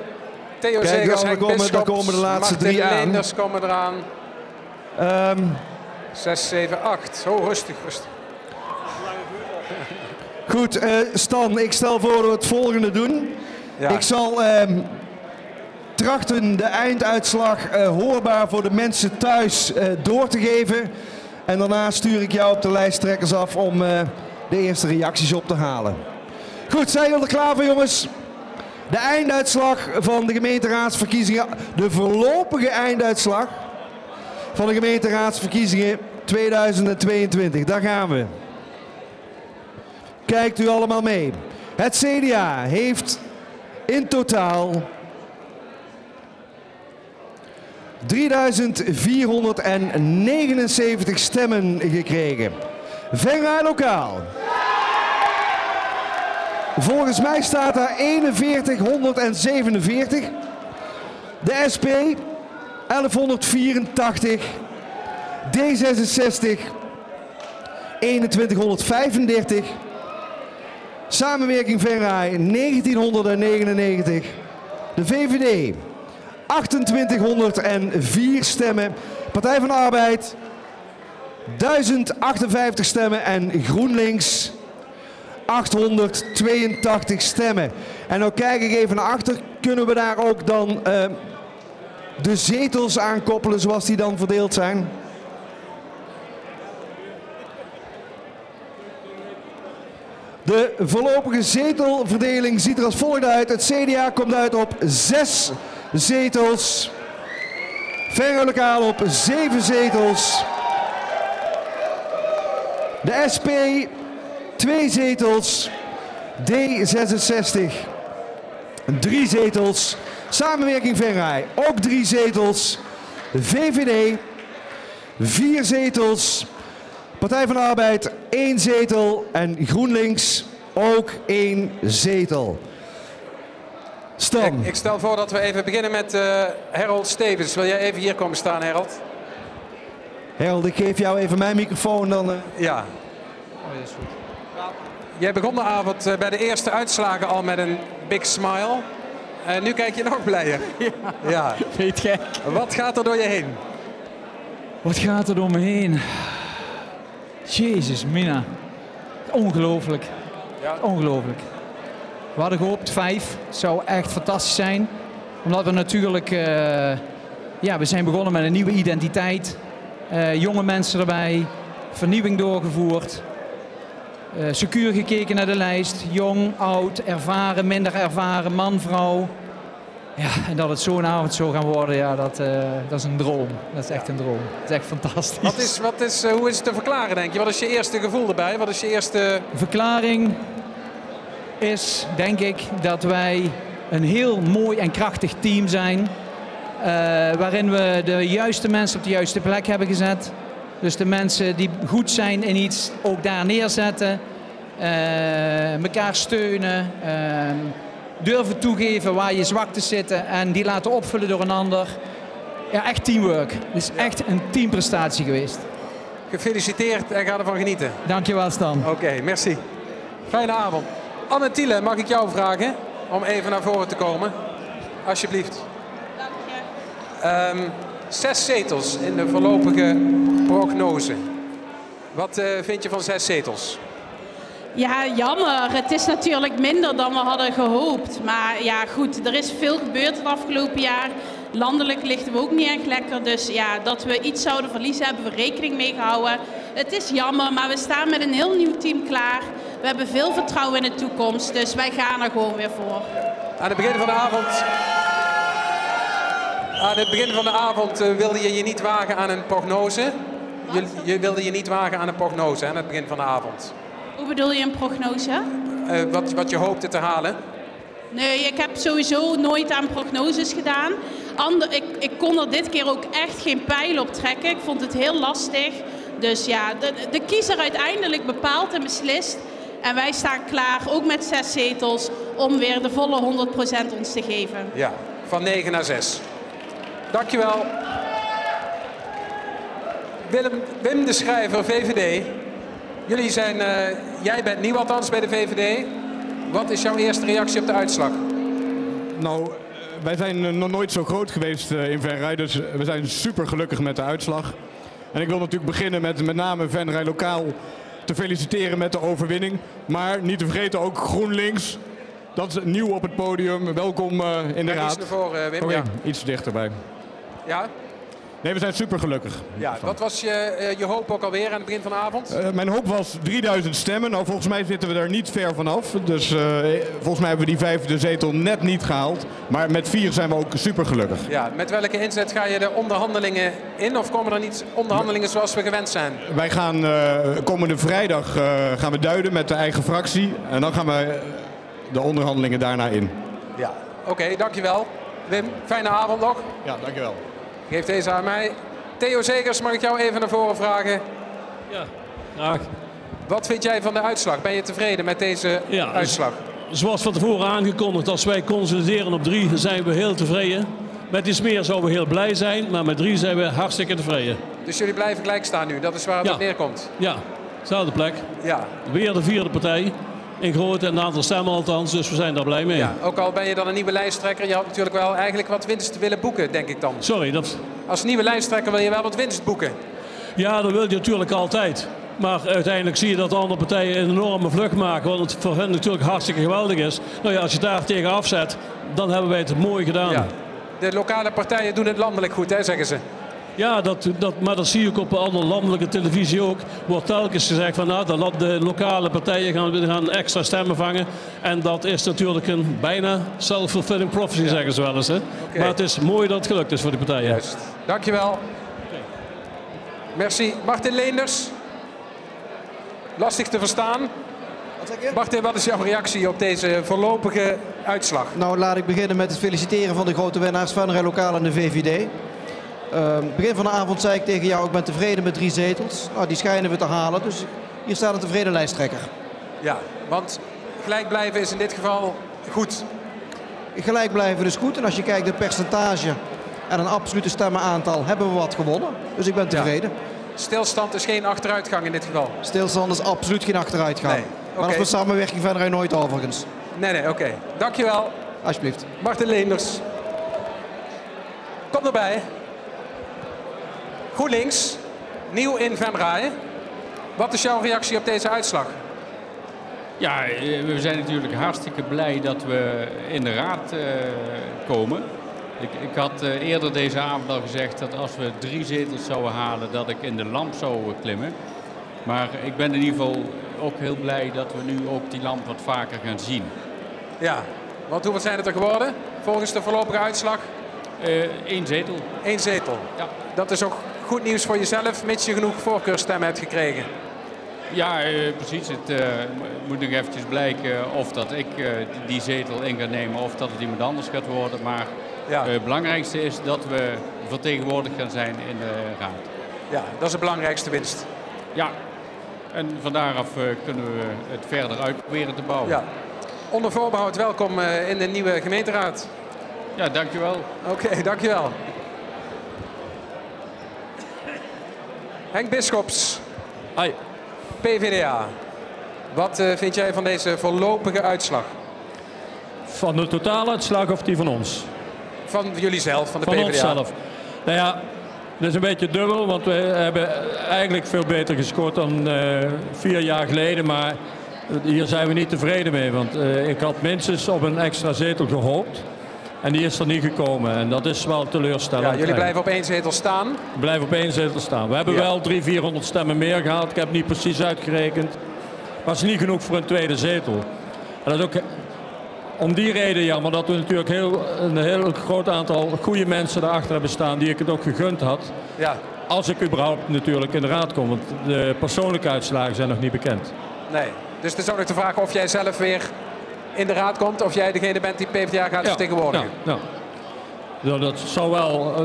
Theo Kijk, Zegers, Henk daar komen de laatste 3 aan. Martin Leenders komen eraan. 6, 7, 8. Oh, rustig, rustig. Goed, Stan, ik stel voor dat we het volgende doen. Ja. Ik zal trachten de einduitslag hoorbaar voor de mensen thuis door te geven. En daarna stuur ik jou op de lijsttrekkers af om de eerste reacties op te halen. Goed, zijn jullie er klaar voor, jongens? De einduitslag van de gemeenteraadsverkiezingen, de voorlopige einduitslag van de gemeenteraadsverkiezingen 2022. Daar gaan we. Kijkt u allemaal mee. Het CDA heeft in totaal 3.479 stemmen gekregen. Venray Lokaal. Volgens mij staat daar 4147. De SP 1184. D66 2135. Samenwerking Venray 1999. De VVD 2804 stemmen. Partij van de Arbeid 1058 stemmen en GroenLinks 882 stemmen. En nou kijk ik even naar achter. Kunnen we daar ook dan de zetels aan koppelen zoals die dan verdeeld zijn? De voorlopige zetelverdeling ziet er als volgt uit. Het CDA komt uit op 6 zetels. Venray Lokaal op 7 zetels. De SP 2 zetels. D66 3 zetels. Samenwerking Venray ook 3 zetels. VVD 4 zetels. Partij van de Arbeid 1 zetel en GroenLinks ook 1 zetel. Stan. Ik stel voor dat we even beginnen met Harold Stevens. Wil jij even hier komen staan, Harold? Harold, ik geef jou even mijn microfoon dan. Ja. Oh, dat is goed. Jij begon de avond bij de eerste uitslagen al met een big smile. En nu kijk je nog blijer. Ja. Weet gek. Wat gaat er door je heen? Wat gaat er door me heen? Jezus, Mina. Ongelooflijk. Ja. Ongelooflijk. We hadden gehoopt 5. Het zou echt fantastisch zijn. Omdat we natuurlijk... we zijn begonnen met een nieuwe identiteit. Jonge mensen erbij. Vernieuwing doorgevoerd. Secuur gekeken naar de lijst. Jong, oud, ervaren, minder ervaren, man, vrouw. Ja, en dat het zo'n avond zo gaan worden, ja, dat is een droom. Dat is echt een droom. Dat is echt fantastisch. Hoe is het te verklaren, denk je? Wat is je eerste gevoel erbij? Wat is je eerste... Verklaring is, denk ik, dat wij een heel mooi en krachtig team zijn. Waarin we de juiste mensen op de juiste plek hebben gezet. Dus de mensen die goed zijn in iets ook daar neerzetten. Elkaar steunen. Durven toegeven waar je zwaktes zitten en die laten opvullen door een ander. Ja, echt teamwork. Het is echt een teamprestatie geweest. Gefeliciteerd en ga ervan genieten. Dankjewel, Stan. Oké, merci. Fijne avond. Anne Thiele, mag ik jou vragen om even naar voren te komen? Alsjeblieft. Dank je. 6 zetels in de voorlopige prognose. Wat vind je van 6 zetels? Ja, jammer. Het is natuurlijk minder dan we hadden gehoopt. Maar ja, goed, er is veel gebeurd het afgelopen jaar. Landelijk lichten we ook niet echt lekker. Dus ja, dat we iets zouden verliezen, hebben we rekening mee gehouden. Het is jammer, maar we staan met een heel nieuw team klaar. We hebben veel vertrouwen in de toekomst. Dus wij gaan er gewoon weer voor. Aan het begin van de avond wilde je je niet wagen aan een prognose. Je wilde je niet wagen aan een prognose aan het begin van de avond. Hoe bedoel je een prognose? Wat je hoopte te halen? Nee, ik heb sowieso nooit aan prognoses gedaan. Ik kon er dit keer ook echt geen pijl op trekken. Ik vond het heel lastig. Dus ja, de kiezer uiteindelijk bepaalt en beslist. En wij staan klaar, ook met 6 zetels, om weer de volle 100% ons te geven. Ja, van 9 naar 6. Dankjewel. Wim de Schrijver, VVD. Jij bent nieuw althans bij de VVD. Wat is jouw eerste reactie op de uitslag? Nou, wij zijn nog nooit zo groot geweest in Venray, dus we zijn super gelukkig met de uitslag. En ik wil natuurlijk beginnen met name Venray Lokaal te feliciteren met de overwinning. Maar niet te vergeten ook GroenLinks. Dat is nieuw op het podium. Welkom in de raad. Iets naar voren, Wim. Okay, Ja. Iets dichterbij. Ja? Nee, we zijn super gelukkig. Ja, wat was je hoop ook alweer aan het begin van de avond? Mijn hoop was 3000 stemmen. Nou, volgens mij zitten we daar niet ver vanaf. Dus volgens mij hebben we die 5e zetel net niet gehaald. Maar met 4 zijn we ook super gelukkig. Ja, met welke inzet ga je de onderhandelingen in? Of komen er niet onderhandelingen zoals we gewend zijn? Wij gaan komende vrijdag gaan we duiden met de eigen fractie. En dan gaan we de onderhandelingen daarna in. Ja, oké, dankjewel. Wim, fijne avond nog. Ja, dankjewel. Geef deze aan mij. Theo Zegers, mag ik jou even naar voren vragen? Ja, graag. Wat vind jij van de uitslag? Ben je tevreden met deze uitslag? Zoals van tevoren aangekondigd, als wij consolideren op 3 zijn we heel tevreden. Met iets meer zouden we heel blij zijn, maar met 3 zijn we hartstikke tevreden. Dus jullie blijven gelijk staan nu, dat is waar het op neerkomt? Ja, dezelfde plek. Ja. Weer de 4e partij. In grootte en een aantal stemmen althans, dus we zijn daar blij mee. Ja, ook al ben je dan een nieuwe lijsttrekker, je had natuurlijk wel eigenlijk wat winst willen boeken, denk ik dan. Sorry, dat... Als nieuwe lijsttrekker wil je wel wat winst boeken. Ja, dat wil je natuurlijk altijd. Maar uiteindelijk zie je dat de andere partijen een enorme vlucht maken, wat het voor hen natuurlijk hartstikke geweldig is. Nou ja, als je daar tegen afzet, dan hebben wij het mooi gedaan. Ja. De lokale partijen doen het landelijk goed, hè, zeggen ze. Ja, maar dat zie ik op andere landelijke televisie ook. Wordt telkens gezegd van nou, de lokale partijen gaan extra stemmen vangen. En dat is natuurlijk een bijna self-fulfilling prophecy, zeggen ze wel eens. Hè? Okay. Maar het is mooi dat het gelukt is voor die partijen. Juist. Dankjewel. Okay. Merci. Martin Leenders. Lastig te verstaan. Wat zeg je? Martin, wat is jouw reactie op deze voorlopige uitslag? Nou, laat ik beginnen met het feliciteren van de grote winnaars Venray Lokaal en de VVD. Begin van de avond zei ik tegen jou, ik ben tevreden met 3 zetels. Nou, die schijnen we te halen, dus hier staat een tevreden lijsttrekker. Ja, want gelijk blijven is in dit geval goed. Gelijk blijven is goed en als je kijkt het percentage en een absolute stemmenaantal hebben we wat gewonnen. Dus ik ben tevreden. Ja. Stilstand is geen achteruitgang in dit geval? Stilstand is absoluut geen achteruitgang. Nee. Maar dat is met samenwerking Venray nooit overigens. Nee, oké. Dankjewel. Alsjeblieft. Martin Leenders. Kom erbij. GroenLinks, nieuw in Venray. Wat is jouw reactie op deze uitslag? Ja, we zijn natuurlijk hartstikke blij dat we in de raad komen. Ik had eerder deze avond al gezegd dat als we 3 zetels zouden halen, dat ik in de lamp zou klimmen. Maar ik ben in ieder geval ook heel blij dat we nu ook die lamp wat vaker gaan zien. Ja, want hoeveel zijn het er geworden volgens de voorlopige uitslag? 1 zetel. 1 zetel. Ja. Dat is ook goed nieuws voor jezelf, mits je genoeg voorkeurstemmen hebt gekregen. Ja, precies. Het moet nog eventjes blijken of dat ik die zetel in ga nemen of dat het iemand anders gaat worden. Maar het belangrijkste is dat we vertegenwoordigd gaan zijn in de raad. Ja, dat is de belangrijkste winst. Ja, en van daaraf kunnen we het verder uitproberen te bouwen. Ja. Onder voorbehoud welkom in de nieuwe gemeenteraad. Ja, dankjewel. Oké, dankjewel. Henk Bisschops. Hoi. PvdA. Wat vind jij van deze voorlopige uitslag? Van de totaaluitslag of die van ons? Van jullie zelf, van de PvdA. Van onszelf. Nou ja, dat is een beetje dubbel, want we hebben eigenlijk veel beter gescoord dan 4 jaar geleden. Maar hier zijn we niet tevreden mee, want ik had minstens op een extra zetel gehoopt. En die is er niet gekomen en dat is wel teleurstellend. Ja, jullie blijven op 1 zetel staan? We blijven op 1 zetel staan. We hebben wel 300-400 stemmen meer gehaald. Ik heb niet precies uitgerekend. Maar het is niet genoeg voor een tweede zetel. En dat is ook om die reden jammer dat we natuurlijk een heel groot aantal goede mensen daarachter hebben staan die ik het ook gegund had. Ja. Als ik überhaupt natuurlijk in de raad kom, want de persoonlijke uitslagen zijn nog niet bekend. Nee, dus het is ook nog de vraag of jij zelf weer in de raad komt, of jij degene bent die PvdA gaat vertegenwoordigen. Ja, dat zou wel.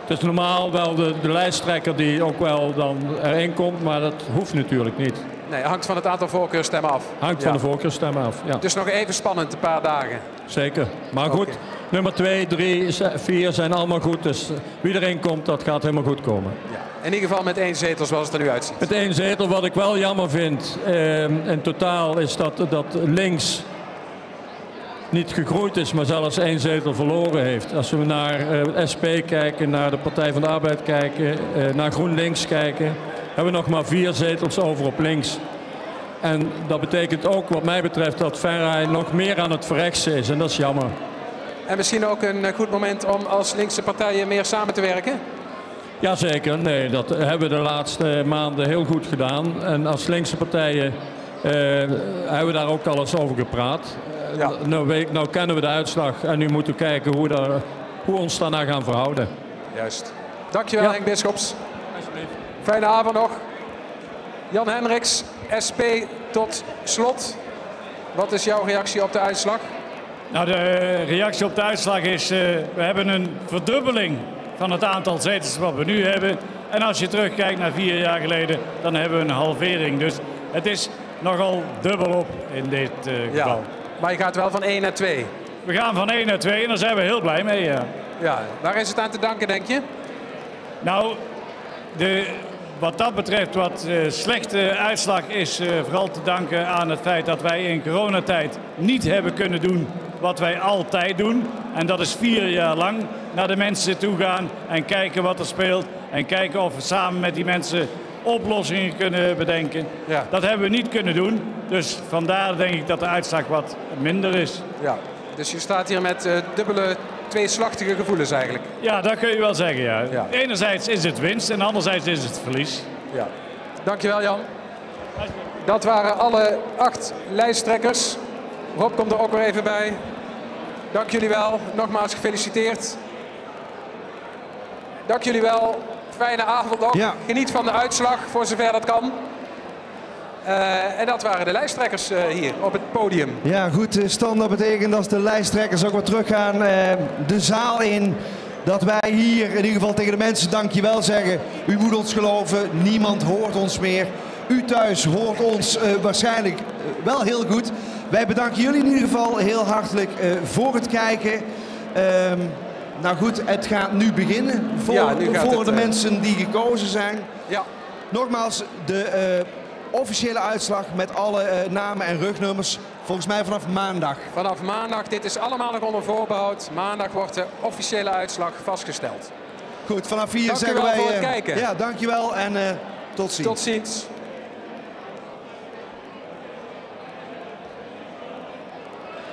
Het is normaal wel de lijsttrekker die ook wel dan erin komt, maar dat hoeft natuurlijk niet. Nee, hangt van het aantal voorkeurstemmen af. Hangt van de voorkeurstemmen af, ja. Dus nog even spannend, een paar dagen. Zeker. Maar goed, nummer 2, 3, 4 zijn allemaal goed. Dus wie erin komt, dat gaat helemaal goed komen. Ja. In ieder geval met 1 zetel zoals het er nu uitziet. Met 1 zetel, wat ik wel jammer vind in totaal, is dat links niet gegroeid is, maar zelfs 1 zetel verloren heeft. Als we naar SP kijken, naar de Partij van de Arbeid kijken, naar GroenLinks kijken, hebben we nog maar 4 zetels over op links. En dat betekent ook wat mij betreft dat Venray nog meer aan het verrechtsen is en dat is jammer. En misschien ook een goed moment om als linkse partijen meer samen te werken? Jazeker, nee, dat hebben we de laatste maanden heel goed gedaan. En als linkse partijen hebben we daar ook al eens over gepraat. Nou kennen we de uitslag en nu moeten we kijken hoe we ons daarna gaan verhouden. Juist. Dankjewel Henk Bisschops. Fijne avond nog. Jan Hendricks, SP tot slot. Wat is jouw reactie op de uitslag? Nou, de reactie op de uitslag is, we hebben een verdubbeling van het aantal zetels wat we nu hebben. En als je terugkijkt naar 4 jaar geleden, dan hebben we een halvering. Dus het is nogal dubbelop in dit geval. Maar je gaat wel van 1 naar 2. We gaan van 1 naar 2 en daar zijn we heel blij mee. Ja, waar is het aan te danken, denk je? Nou, wat dat betreft, wat slechte uitslag is vooral te danken aan het feit dat wij in coronatijd niet hebben kunnen doen wat wij altijd doen. En dat is 4 jaar lang naar de mensen toe gaan en kijken wat er speelt. En kijken of we samen met die mensen oplossingen kunnen bedenken. Ja. Dat hebben we niet kunnen doen. Dus vandaar denk ik dat de uitslag wat minder is. Ja, dus je staat hier met dubbele, tweeslachtige gevoelens eigenlijk. Ja, dat kun je wel zeggen, ja. Enerzijds is het winst en anderzijds is het verlies. Ja. Dankjewel Jan. Dat waren alle 8 lijsttrekkers. Rob komt er ook weer even bij. Dank jullie wel. Nogmaals gefeliciteerd. Dank jullie wel. Fijne avond nog. Ja. Geniet van de uitslag voor zover dat kan. En dat waren de lijsttrekkers hier op het podium. Ja goed, Stan, dat betekent dat de lijsttrekkers ook weer teruggaan de zaal in. Dat wij hier in ieder geval tegen de mensen dankjewel zeggen. U moet ons geloven, niemand hoort ons meer. U thuis hoort ons waarschijnlijk wel heel goed. Wij bedanken jullie in ieder geval heel hartelijk voor het kijken. Nou goed, het gaat nu beginnen voor de mensen die gekozen zijn. Ja. Nogmaals, de officiële uitslag met alle namen en rugnummers. Volgens mij vanaf maandag. Vanaf maandag, dit is allemaal nog onder voorbehoud. Maandag wordt de officiële uitslag vastgesteld. Goed, vanaf 4 zeggen wij... Dank u wel voor het kijken. Ja, dankjewel en tot ziens. Tot ziens.